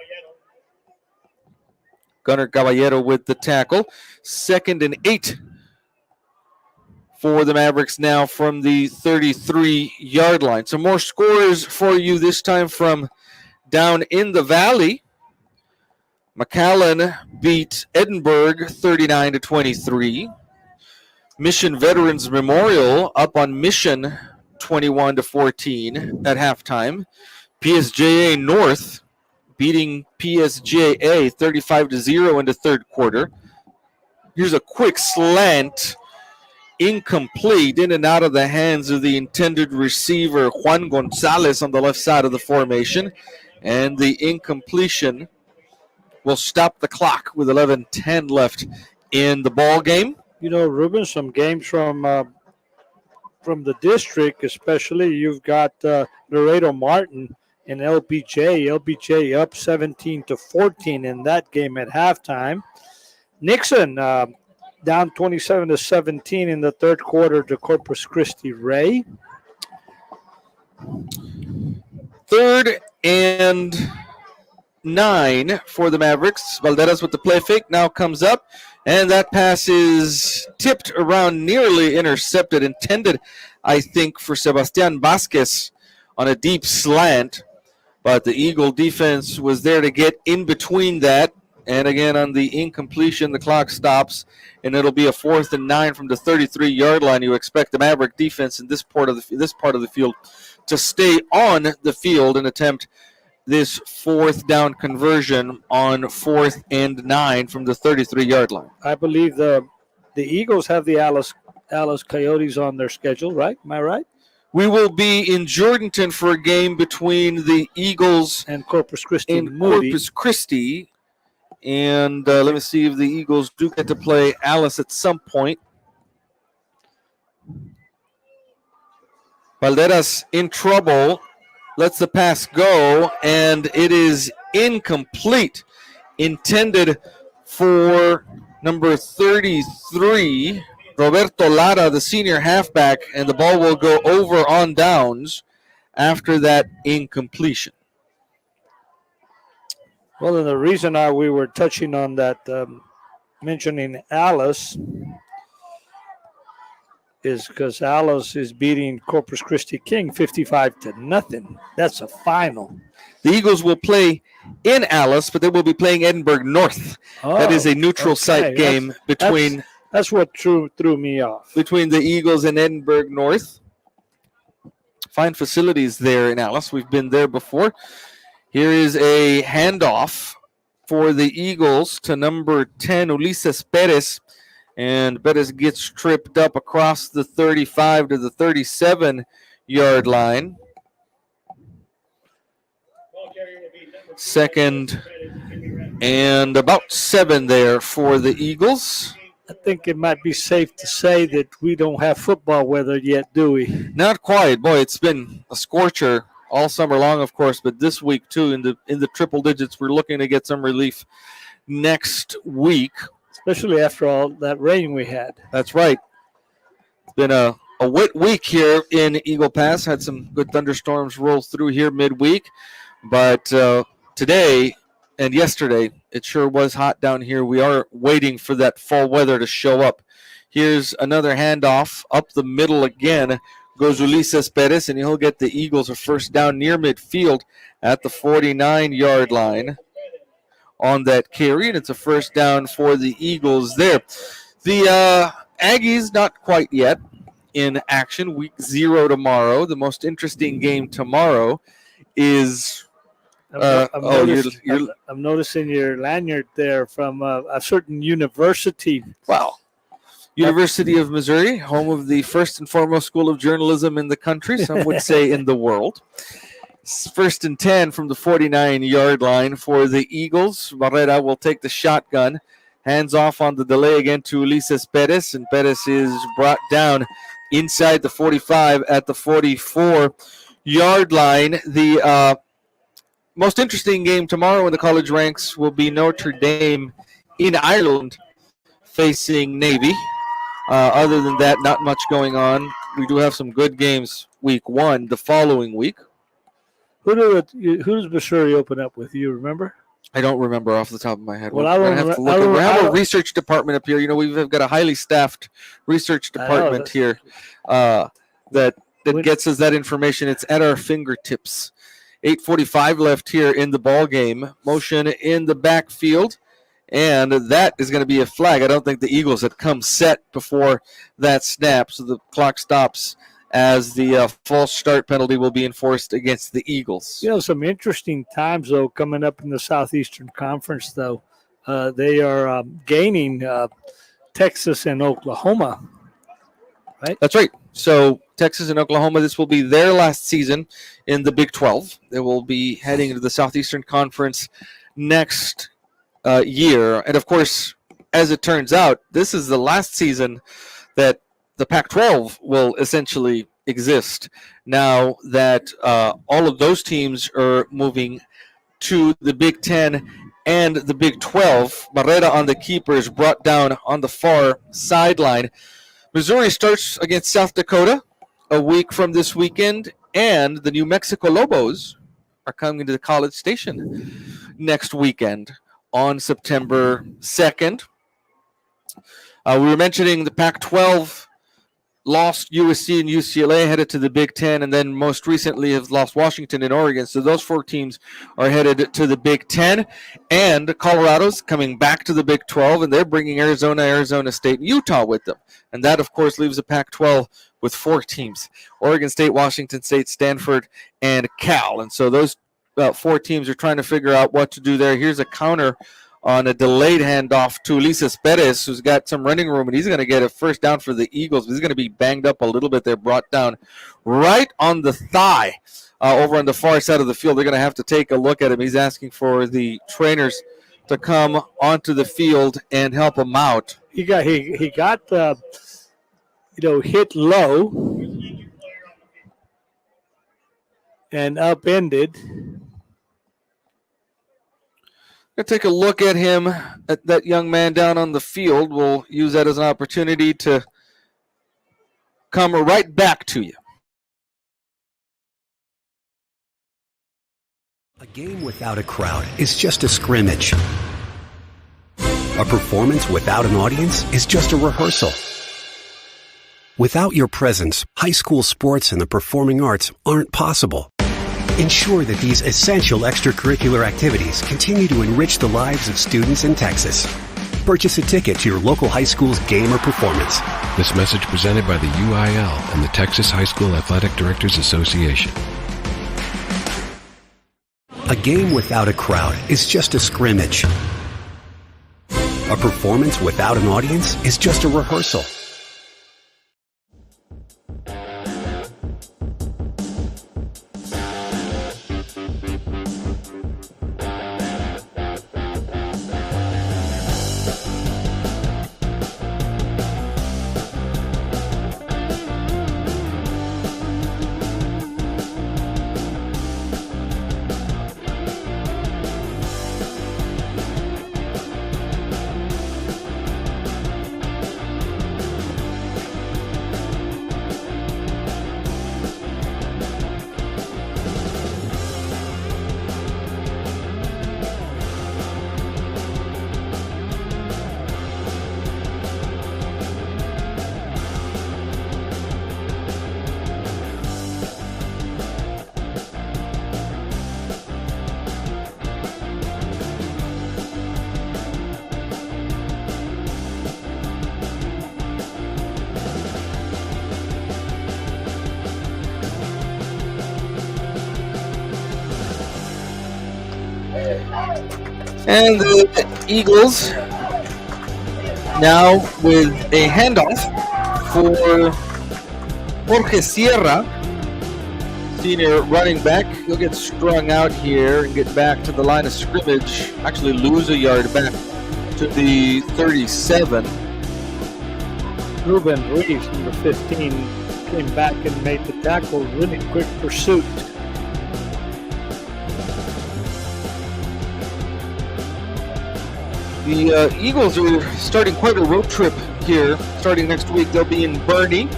Gunnar Caballero with the tackle. 2nd and 8 for the Mavericks now from the 33-yard line. Some more scores for you this time from down in the valley. McAllen beat Edinburgh 39-23. Mission Veterans Memorial up on Mission 21-14 at halftime. PSJA North beating PSJA 35-0 in the third quarter. Here's a quick slant, incomplete, in and out of the hands of the intended receiver, Juan Gonzalez, on the left side of the formation. And the incompletion will stop the clock with 11:10 left in the ball game.
You know, Ruben, some games from the district, especially, you've got Laredo Martin and LBJ. LBJ up 17-14 in that game at halftime. Nixon down 27-17 in the third quarter to Corpus Christi Ray.
3rd and 9 for the Mavericks. Valderas with the play fake now comes up, and that pass is tipped around, nearly intercepted, intended, I think, for Sebastian Vasquez on a deep slant. But the Eagle defense was there to get in between that. And again, on the incompletion, the clock stops, and it'll be a 4th and 9 from the 33-yard line. You expect the Maverick defense in this part of the field to stay on the field and attempt this 4th down conversion on 4th and 9 from the 33-yard line.
I believe the Eagles have the Alice Coyotes on their schedule, right? Am I right?
We will be in Jordanton for a game between the Eagles
and Corpus Christi.
And let me see if the Eagles do get to play Alice at some point. Valderas in trouble. Lets the pass go, and it is incomplete. Intended for number 33, Roberto Lara, the senior halfback, and the ball will go over on downs after that incompletion.
Well, and the reason we were touching on that, mentioning Alice, is because Alice is beating Corpus Christi King 55-0. That's a final.
The Eagles will play in Alice, but they will be playing Edinburgh North. That is a neutral site game between.
That's what threw me off.
Between the Eagles and Edinburgh North. Fine facilities there in Alice. We've been there before. Here is a handoff for the Eagles to number 10, Ulises Perez. And Perez gets tripped up across the 35 to the 37-yard line. 2nd and about 7 there for the Eagles.
I think it might be safe to say that we don't have football weather yet, do we?
Not quite. Boy, it's been a scorcher all summer long, of course, but this week too in the triple digits. We're looking to get some relief next week.
Especially after all that rain we had.
That's right. It's been a wet week here in Eagle Pass. Had some good thunderstorms roll through here midweek. But today and yesterday, it sure was hot down here. We are waiting for that fall weather to show up. Here's another handoff up the middle again. Goes Ulises Perez, and he'll get the Eagles a first down near midfield at the 49-yard line. On that carry, and it's a first down for the Eagles there. The Aggies not quite yet in action. Week 0 tomorrow. The most interesting game tomorrow is.
I'm noticing your lanyard there from a certain university.
Wow. University of Missouri, home of the first and foremost school of journalism in the country, some would say in the world. 1st and 10 from the 49-yard line for the Eagles. Barrera will take the shotgun. Hands off on the delay again to Ulises Perez, and Perez is brought down inside the 45 at the 44-yard line. The most interesting game tomorrow in the college ranks will be Notre Dame in Ireland facing Navy. Other than that, not much going on. We do have some good games week 1 the following week.
Who does Missouri open up with? You remember?
I don't remember off the top of my head.
Well,
I have to look. We have a research department up here. You know, we've got a highly staffed research department here that gets us that information. It's at our fingertips. 8:45 left here in the ball game. Motion in the backfield, and that is going to be a flag. I don't think the Eagles had come set before that snap, so the clock stops as the false start penalty will be enforced against the Eagles.
You know, some interesting times, though, coming up in the Southeastern Conference, though. They are gaining Texas and Oklahoma, right?
That's right. So Texas and Oklahoma, this will be their last season in the Big 12. They will be heading into the Southeastern Conference next year. And, of course, as it turns out, this is the last season that the Pac-12 will essentially exist now that all of those teams are moving to the Big 10 and the Big 12. Barrera on the keeper is brought down on the far sideline. Missouri starts against South Dakota a week from this weekend, and the New Mexico Lobos are coming to the College Station next weekend on September 2nd. We were mentioning the Pac-12 lost USC and UCLA, headed to the Big Ten, and then most recently have lost Washington and Oregon. So those 4 teams are headed to the Big Ten. And Colorado's coming back to the Big 12, and they're bringing Arizona, Arizona State, and Utah with them. And that, of course, leaves the Pac-12 with 4 teams: Oregon State, Washington State, Stanford, and Cal. And so those 4 teams are trying to figure out what to do there. Here's a counter on a delayed handoff to Ulises Perez, who's got some running room, and he's going to get a first down for the Eagles. He's going to be banged up a little bit there, brought down right on the thigh over on the far side of the field. They're going to have to take a look at him. He's asking for the trainers to come onto the field and help him out.
He got hit low and upended.
Going to take a look at him, at that young man down on the field. We'll use that as an opportunity to come right back to you.
A game without a crowd is just a scrimmage. A performance without an audience is just a rehearsal. Without your presence, high school sports and the performing arts aren't possible. Ensure that these essential extracurricular activities continue to enrich the lives of students in Texas. Purchase a ticket to your local high school's game or performance.
This message presented by the UIL and the Texas High School Athletic Directors Association.
A game without a crowd is just a scrimmage. A performance without an audience is just a rehearsal.
And the Eagles now with a handoff for Jorge Sierra, senior running back. He'll get strung out here and get back to the line of scrimmage. Actually lose a yard back to the 37.
Ruben Ruiz, number 15, came back and made the tackle. Really quick pursuit.
The Eagles are starting quite a road trip here. Starting next week, they'll be in Bernie.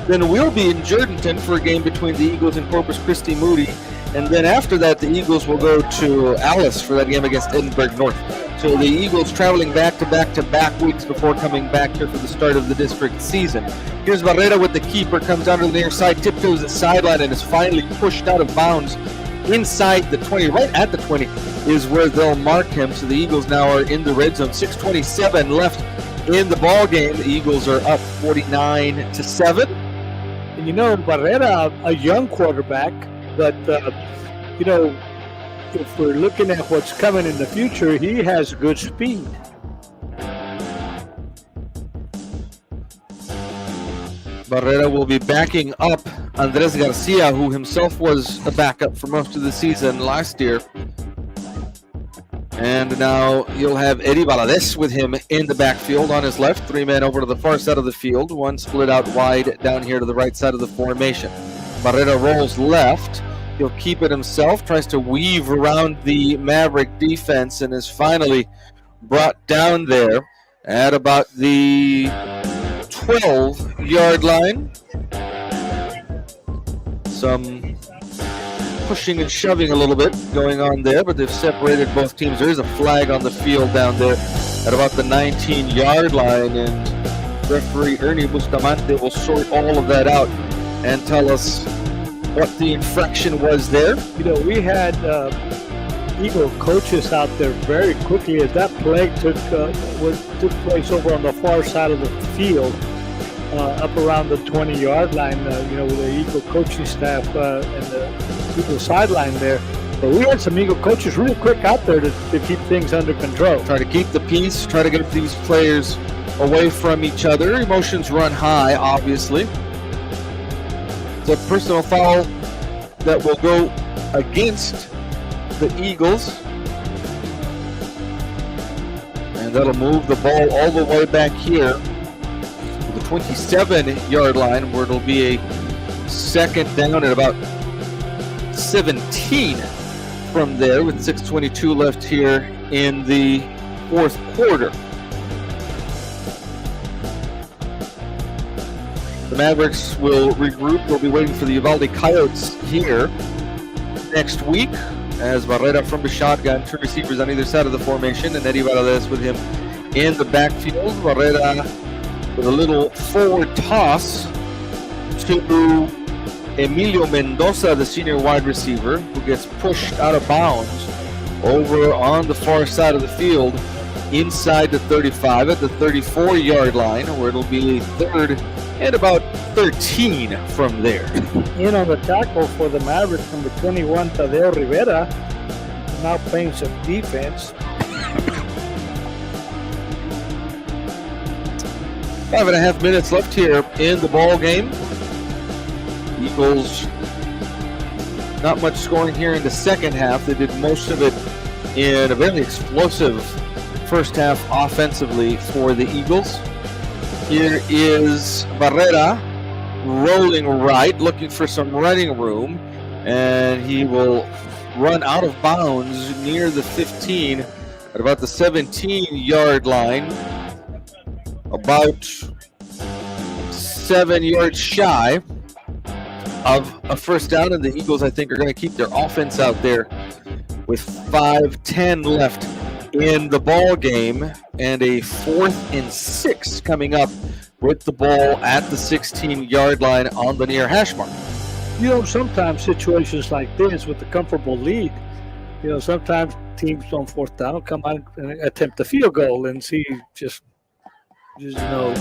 Then we'll be in Jourdanton for a game between the Eagles and Corpus Christi Moody. And then after that, the Eagles will go to Alice for that game against Edinburgh North. So the Eagles traveling back-to-back weeks before coming back here for the start of the district season. Here's Barrera with the keeper, comes down to the near side, tiptoes the sideline, and is finally pushed out of bounds inside the 20, right at the 20 is where they'll mark him. So the Eagles now are in the red zone. 6:27 left in the ball game. The Eagles are up 49-7.
And Barrera, a young quarterback, but if we're looking at what's coming in the future, he has good speed.
Barrera will be backing up Andres Garcia, who himself was a backup for most of the season last year. And now you'll have Eddie Valadez with him in the backfield on his left. 3 men over to the far side of the field. 1 split out wide down here to the right side of the formation. Barrera rolls left. He'll keep it himself. Tries to weave around the Maverick defense and is finally brought down there at about the 12-yard line. Some pushing and shoving a little bit going on there, but they've separated both teams. There is a flag on the field down there at about the 19-yard line, and referee Ernie Bustamante will sort all of that out and tell us what the infraction was there.
You know, we had Eagle coaches out there very quickly as that play took place over on the far side of the field, up around the 20-yard line. You know, with the Eagle coaching staff and the Eagle sideline there. But we had some Eagle coaches really quick out there to keep things under control.
Try to keep the peace, try to get these players away from each other. Emotions run high, obviously. It's a personal foul that will go against the Eagles. And that'll move the ball all the way back here to the 27-yard line, where it'll be a second down at about 17 from there, with 6:22 left here in the fourth quarter. The Mavericks will regroup. They'll be waiting for the Uvalde Coyotes here next week, as Barrera from the shotgun, two receivers on either side of the formation, and Eddie Valadez with him in the backfield. Barrera with a little forward toss to Emilio Mendoza, the senior wide receiver, who gets pushed out of bounds over on the far side of the field inside the 35 at the 34-yard line, where it'll be third and about 13 from there.
In on the tackle for the Mavericks, number 21, Tadeo Rivera, now playing some defense.
5.5 minutes left here in the ball game. Eagles, not much scoring here in the second half. They did most of it in a very explosive first half offensively for the Eagles. Here is Barrera rolling right, looking for some running room, and he will run out of bounds near the 15 at about the 17-yard line, about 7 yards shy of a first down, and the Eagles, I think, are going to keep their offense out there with 5:10 left in the ball game, and a 4th and 6 coming up with the ball at the 16-yard line on the near hash mark.
You know, sometimes situations like this with a comfortable lead, you know, sometimes teams on fourth down come out and attempt a field goal and see just you know.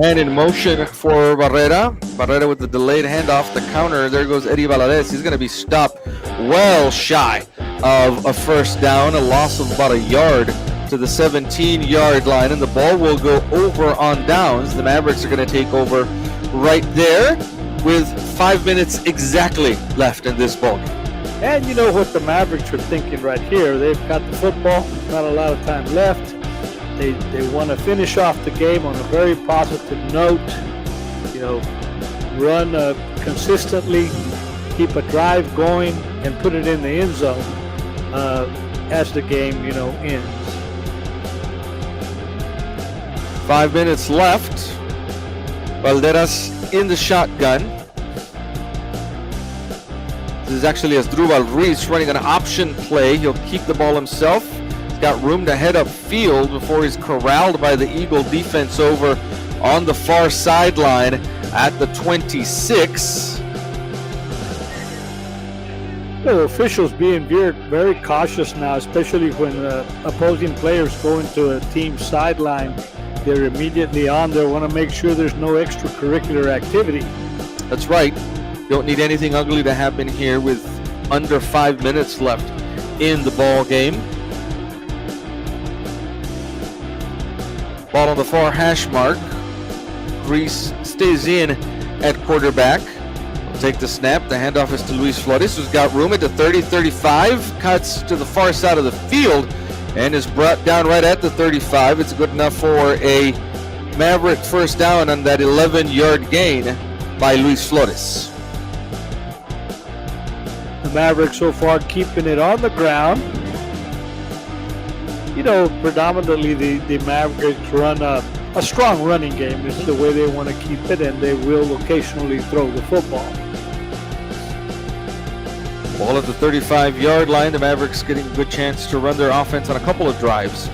Man in motion for Barrera. Barrera with the delayed handoff, the counter. There goes Eddie Valadez. He's going to be stopped well shy of a first down, a loss of about a yard to the 17-yard line, and the ball will go over on downs. The Mavericks are going to take over right there with 5 minutes exactly left in this ball game.
And you know what the Mavericks are thinking right here. They've got the football, not a lot of time left. They want to finish off the game on a very positive note. You know, run consistently, keep a drive going, and put it in the end zone as the game, you know, ends.
5 minutes left. Valderas in the shotgun. This is actually Asdrubal Ruiz running an option play. He'll keep the ball himself. He's got room to head up field before he's corralled by the Eagle defense over on the far sideline at the 26.
The officials being very cautious now, especially when opposing players go into a team sideline. They're immediately on there, want to make sure there's no extracurricular activity.
That's right. Don't need anything ugly to happen here with under 5 minutes left in the ball game. Ball on the far hash mark. Grease stays in at quarterback. Will take the snap. The handoff is to Luis Flores, who's got room at the 30-35. Cuts to the far side of the field and is brought down right at the 35. It's good enough for a Maverick first down on that 11-yard gain by Luis Flores.
The Mavericks so far keeping it on the ground. You know, predominantly the Mavericks run a strong running game. This is the way they want to keep it, and they will occasionally throw the football.
Ball at the 35-yard line. The Mavericks getting a good chance to run their offense on a couple of drives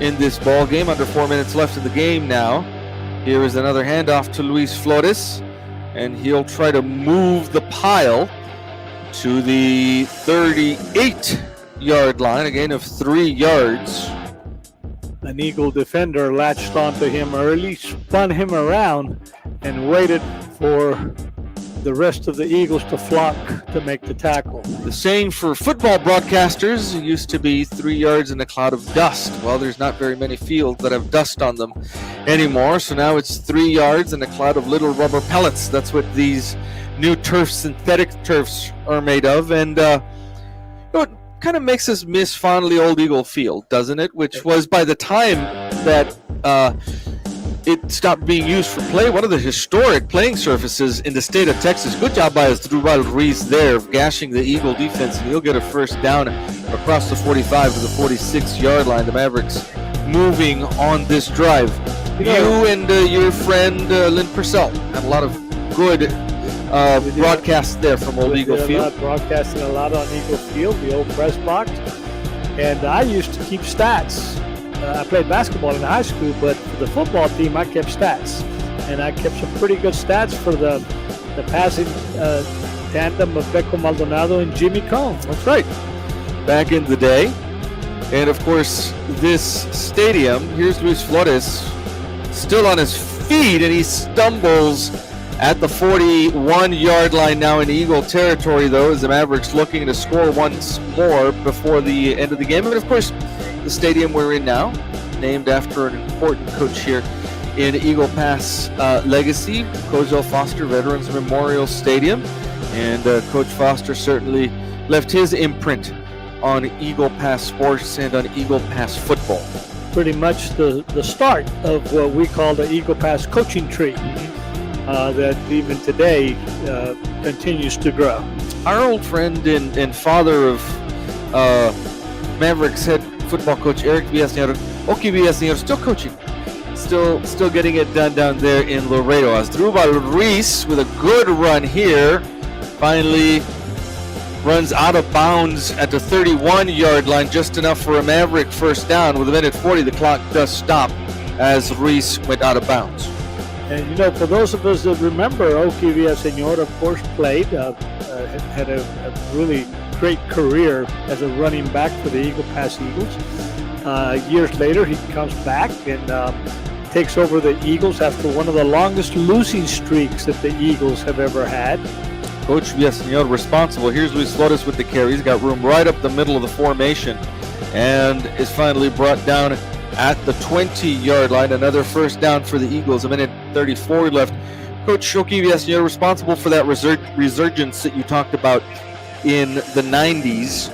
in this ball game. Under 4 minutes left in the game now. Here is another handoff to Luis Flores, and he'll try to move the pile to the 38-yard line, a gain of 3 yards.
An Eagle defender latched onto him early, spun him around, and waited for the rest of the Eagles to flock to make the tackle.
The saying for football broadcasters used to be 3 yards in a cloud of dust. Well, there's not very many fields that have dust on them anymore, so now it's 3 yards in a cloud of little rubber pellets. That's what these new turfs, synthetic turfs, are made of, and it kind of makes us miss fondly Old Eagle Field, doesn't it? Which was, by the time that it stopped being used for play, one of the historic playing surfaces in the state of Texas. Good job by Asdrubal Ruiz there of gashing the Eagle defense, and he'll get a first down across the 45 to the 46-yard line. The Mavericks moving on this drive. You and your friend Lynn Purcell had a lot of good broadcasts there from Old Eagle Field.
Broadcasting a lot on Eagle Field, the old press box. And I used to keep stats. I played basketball in high school, but for the football team, I kept stats. And I kept some pretty good stats for the passing tandem of Becco Maldonado and Jimmy Cone.
That's right. Back in the day. And, of course, this stadium, here's Luis Flores still on his feet, and he stumbles at the 41-yard line now in Eagle territory, though, as the Mavericks looking to score once more before the end of the game. And, of course, the stadium we're in now, named after an important coach here in Eagle Pass legacy, Kozel Foster Veterans Memorial Stadium. And Coach Foster certainly left his imprint on Eagle Pass sports and on Eagle Pass football.
Pretty much the start of what we call the Eagle Pass coaching tree. That even today continues to grow.
Our old friend and father of Mavericks head football coach Eric Villaseñor, Oki Villaseñor, still coaching, still getting it done down there in Laredo. Asdrubal Ruiz with a good run here, finally runs out of bounds at the 31-yard line, just enough for a Maverick first down. With a minute 40, the clock does stop as Ruiz went out of bounds.
And, for those of us that remember, Oki Villaseñor, of course, played, had a really great career as a running back for the Eagle Pass Eagles. Years later, he comes back and takes over the Eagles after one of the longest losing streaks that the Eagles have ever had.
Coach Villaseñor responsible. Here's Luis Flores with the carry. He's got room right up the middle of the formation and is finally brought down at the 20-yard line. Another first down for the Eagles. A minute 34 left. Coach Oki Villaseñor responsible for that resurgence that you talked about in the 90s,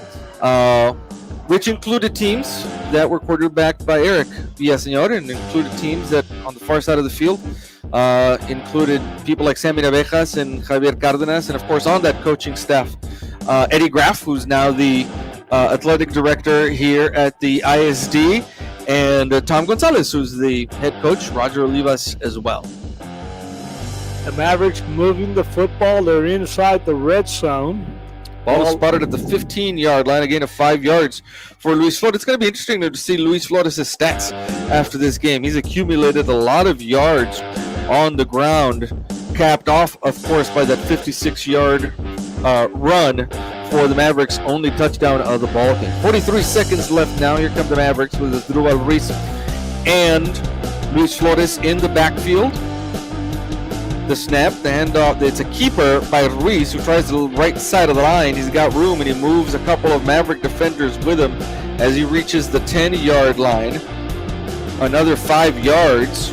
which included teams that were quarterbacked by Eric Villaseñor, and included teams that on the far side of the field included people like Sammy Navejas and Javier Cárdenas, and of course on that coaching staff, Eddie Graff, who's now the athletic director here at the ISD, and Tom Gonzalez, who's the head coach, Roger Olivas as well.
The Mavericks moving the football. They're inside the red zone.
Ball is spotted at the 15-yard line, a gain of 5 yards for Luis Flores. It's going to be interesting to see Luis Flores' stats after this game. He's accumulated a lot of yards on the ground, capped off, of course, by that 56-yard run for the Mavericks' only touchdown of the ball game. 43 seconds left now. Here come the Mavericks with Asdrubal Ruiz and Luis Flores in the backfield. The snap, the handoff, it's a keeper by Ruiz, who tries the right side of the line. He's got room, and he moves a couple of Maverick defenders with him as he reaches the 10-yard line. Another 5 yards,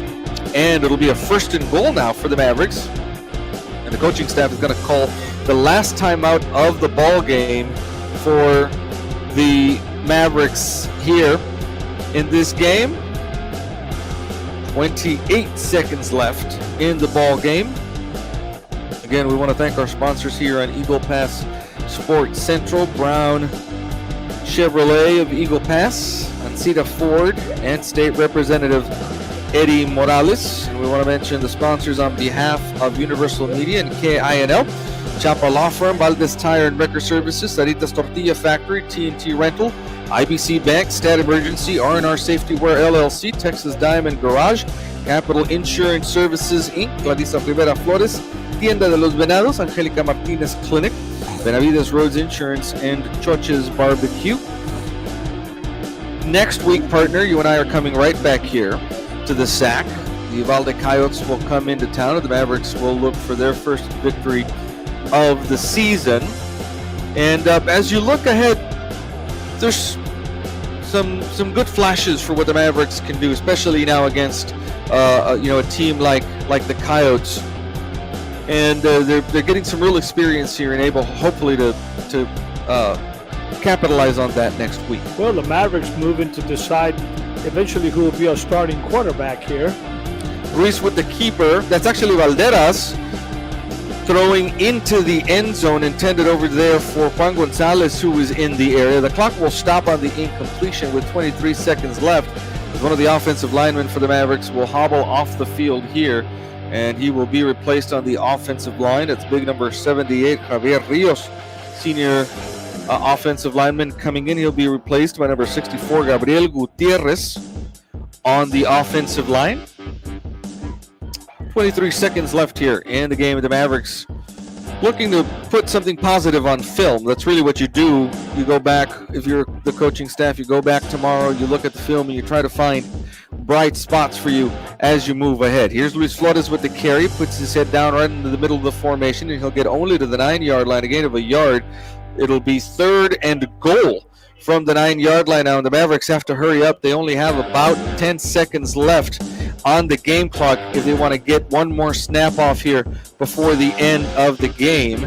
and it'll be a first and goal now for the Mavericks. And the coaching staff is going to call the last timeout of the ball game for the Mavericks here in this game. 28 seconds left in the ball game. Again, we want to thank our sponsors here on Eagle Pass Sports Central, Brown Chevrolet of Eagle Pass, Ancita Ford, and State Representative Eddie Morales. And we want to mention the sponsors on behalf of Universal Media and KINL. Chapa Law Firm, Valdez Tire and Wrecker Services, Saritas Tortilla Factory, TNT Rental, IBC Bank, Stat Emergency, R&R Safety Wear LLC, Texas Diamond Garage, Capital Insurance Services Inc., Clarisa Rivera Flores, Tienda de los Venados, Angelica Martinez Clinic, Benavides Roads Insurance, and Choches Barbecue. Next week, partner, you and I are coming right back here to the SAC. The Uvalde Coyotes will come into town, and the Mavericks will look for their first victory of the season. And as you look ahead, there's some good flashes for what the Mavericks can do, especially now against a team like the Coyotes. And they're getting some real experience here and able, hopefully, to capitalize on that next week.
Well, the Mavericks moving to decide eventually who will be our starting quarterback here.
Ruiz with the keeper. That's actually Valderas throwing into the end zone, intended over there for Juan Gonzalez, who is in the area. The clock will stop on the incompletion with 23 seconds left, as one of the offensive linemen for the Mavericks will hobble off the field here, and he will be replaced on the offensive line. It's big number 78, Javier Rios, senior offensive lineman coming in. He'll be replaced by number 64, Gabriel Gutierrez, on the offensive line. 23 seconds left here in the game of the Mavericks, looking to put something positive on film. That's really what you do. You go back, if you're the coaching staff, you go back tomorrow, you look at the film, and you try to find bright spots for you as you move ahead. Here's Luis Flores with the carry, puts his head down right into the middle of the formation, and he'll get only to the 9-yard line, a gain of a yard. It'll be 3rd and goal from the 9-yard line now, and the Mavericks have to hurry up. They only have about 10 seconds left on the game clock if they want to get one more snap off here before the end of the game.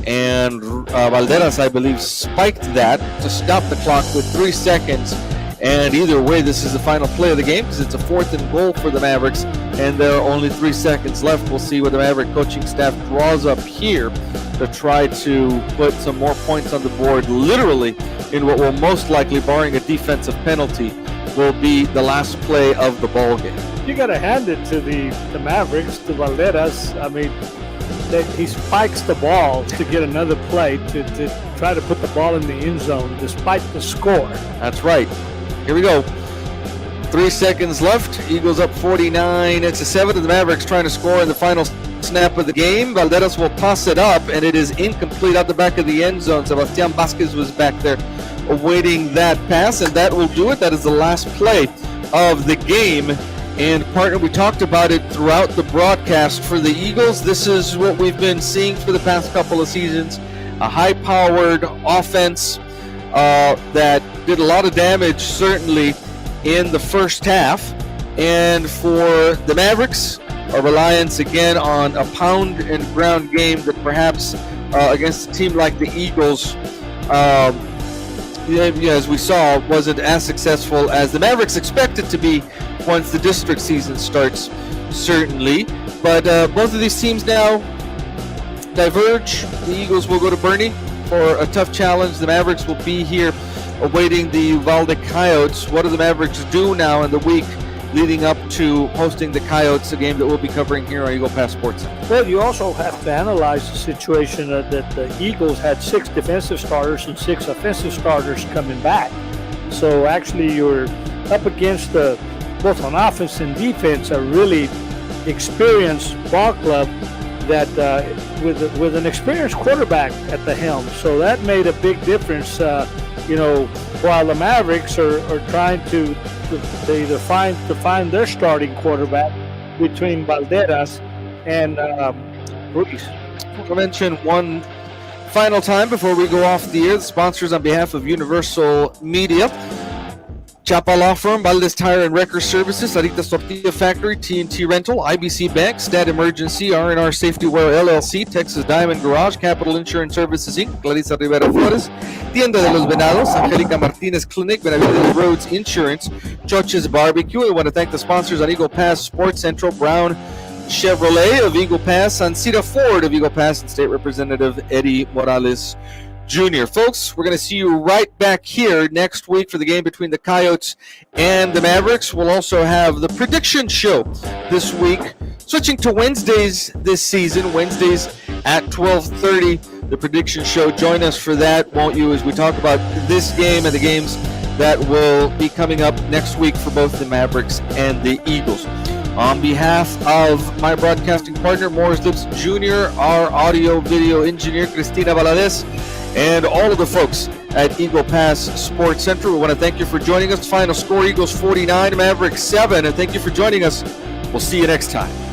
And Valderas, I believe, spiked that to stop the clock with 3 seconds. And either way, this is the final play of the game because it's a 4th and goal for the Mavericks, and there are only 3 seconds left. We'll see what the Maverick coaching staff draws up here to try to put some more points on the board, literally in what will most likely, barring a defensive penalty, will be the last play of the ball game.
You got to hand it to the Mavericks, to Valderas. I mean, he spikes the ball to get another play to try to put the ball in the end zone despite the score.
That's right. Here we go. 3 seconds left. Eagles up 49. It's a 7 to the Mavericks trying to score in the final snap of the game. Valderas will toss it up, and it is incomplete out the back of the end zone. Sebastian Vasquez was back there awaiting that pass, and that will do it. That is the last play of the game. And partner, we talked about it throughout the broadcast. For the Eagles, this is what we've been seeing for the past couple of seasons. A high-powered offense that did a lot of damage, certainly, in the first half. And for the Mavericks, a reliance again on a pound and ground game that perhaps against a team like the Eagles, as we saw, wasn't as successful as the Mavericks expected to be once the district season starts, certainly. But both of these teams now diverge. The Eagles will go to Bernie for a tough challenge. The Mavericks will be here awaiting the Uvalde Coyotes. What do the Mavericks do now in the week leading up to hosting the Coyotes, a game that we'll be covering here on Eagle Pass Sports Center?
Well, you also have to analyze the situation that the Eagles had 6 defensive starters and 6 offensive starters coming back. So actually you're up against both on offense and defense, a really experienced ball club that with an experienced quarterback at the helm. So that made a big difference. While the Mavericks are trying to either find their starting quarterback between Valderas and Ruiz.
I'll mention one final time before we go off the air. The sponsors on behalf of Universal Media: Chapa Law Firm, Valdez Tire and Wrecker Services, Saritas Tortilla Factory, TNT Rental, IBC Bank, Stat Emergency, R&R Safety Wear LLC, Texas Diamond Garage, Capital Insurance Services Inc., Clarisa Rivera Flores, Tienda de los Venados, Angelica Martinez Clinic, Benavides Roads Insurance, Choches Barbecue. I want to thank the sponsors on Eagle Pass Sports Central: Brown Chevrolet of Eagle Pass, Sancita Ford of Eagle Pass, and State Representative Eddie Morales Jr. Folks, we're going to see you right back here next week for the game between the Coyotes and the Mavericks. We'll also have the prediction show this week, switching to Wednesdays this season, Wednesdays at 12:30. The prediction show. Join us for that, won't you, as we talk about this game and the games that will be coming up next week for both the Mavericks and the Eagles. On behalf of my broadcasting partner, Morris Lips Jr., our audio-video engineer, Cristina Valadez, and all of the folks at Eagle Pass Sports Central, we want to thank you for joining us. Final score, Eagles 49, Mavericks 7, and thank you for joining us. We'll see you next time.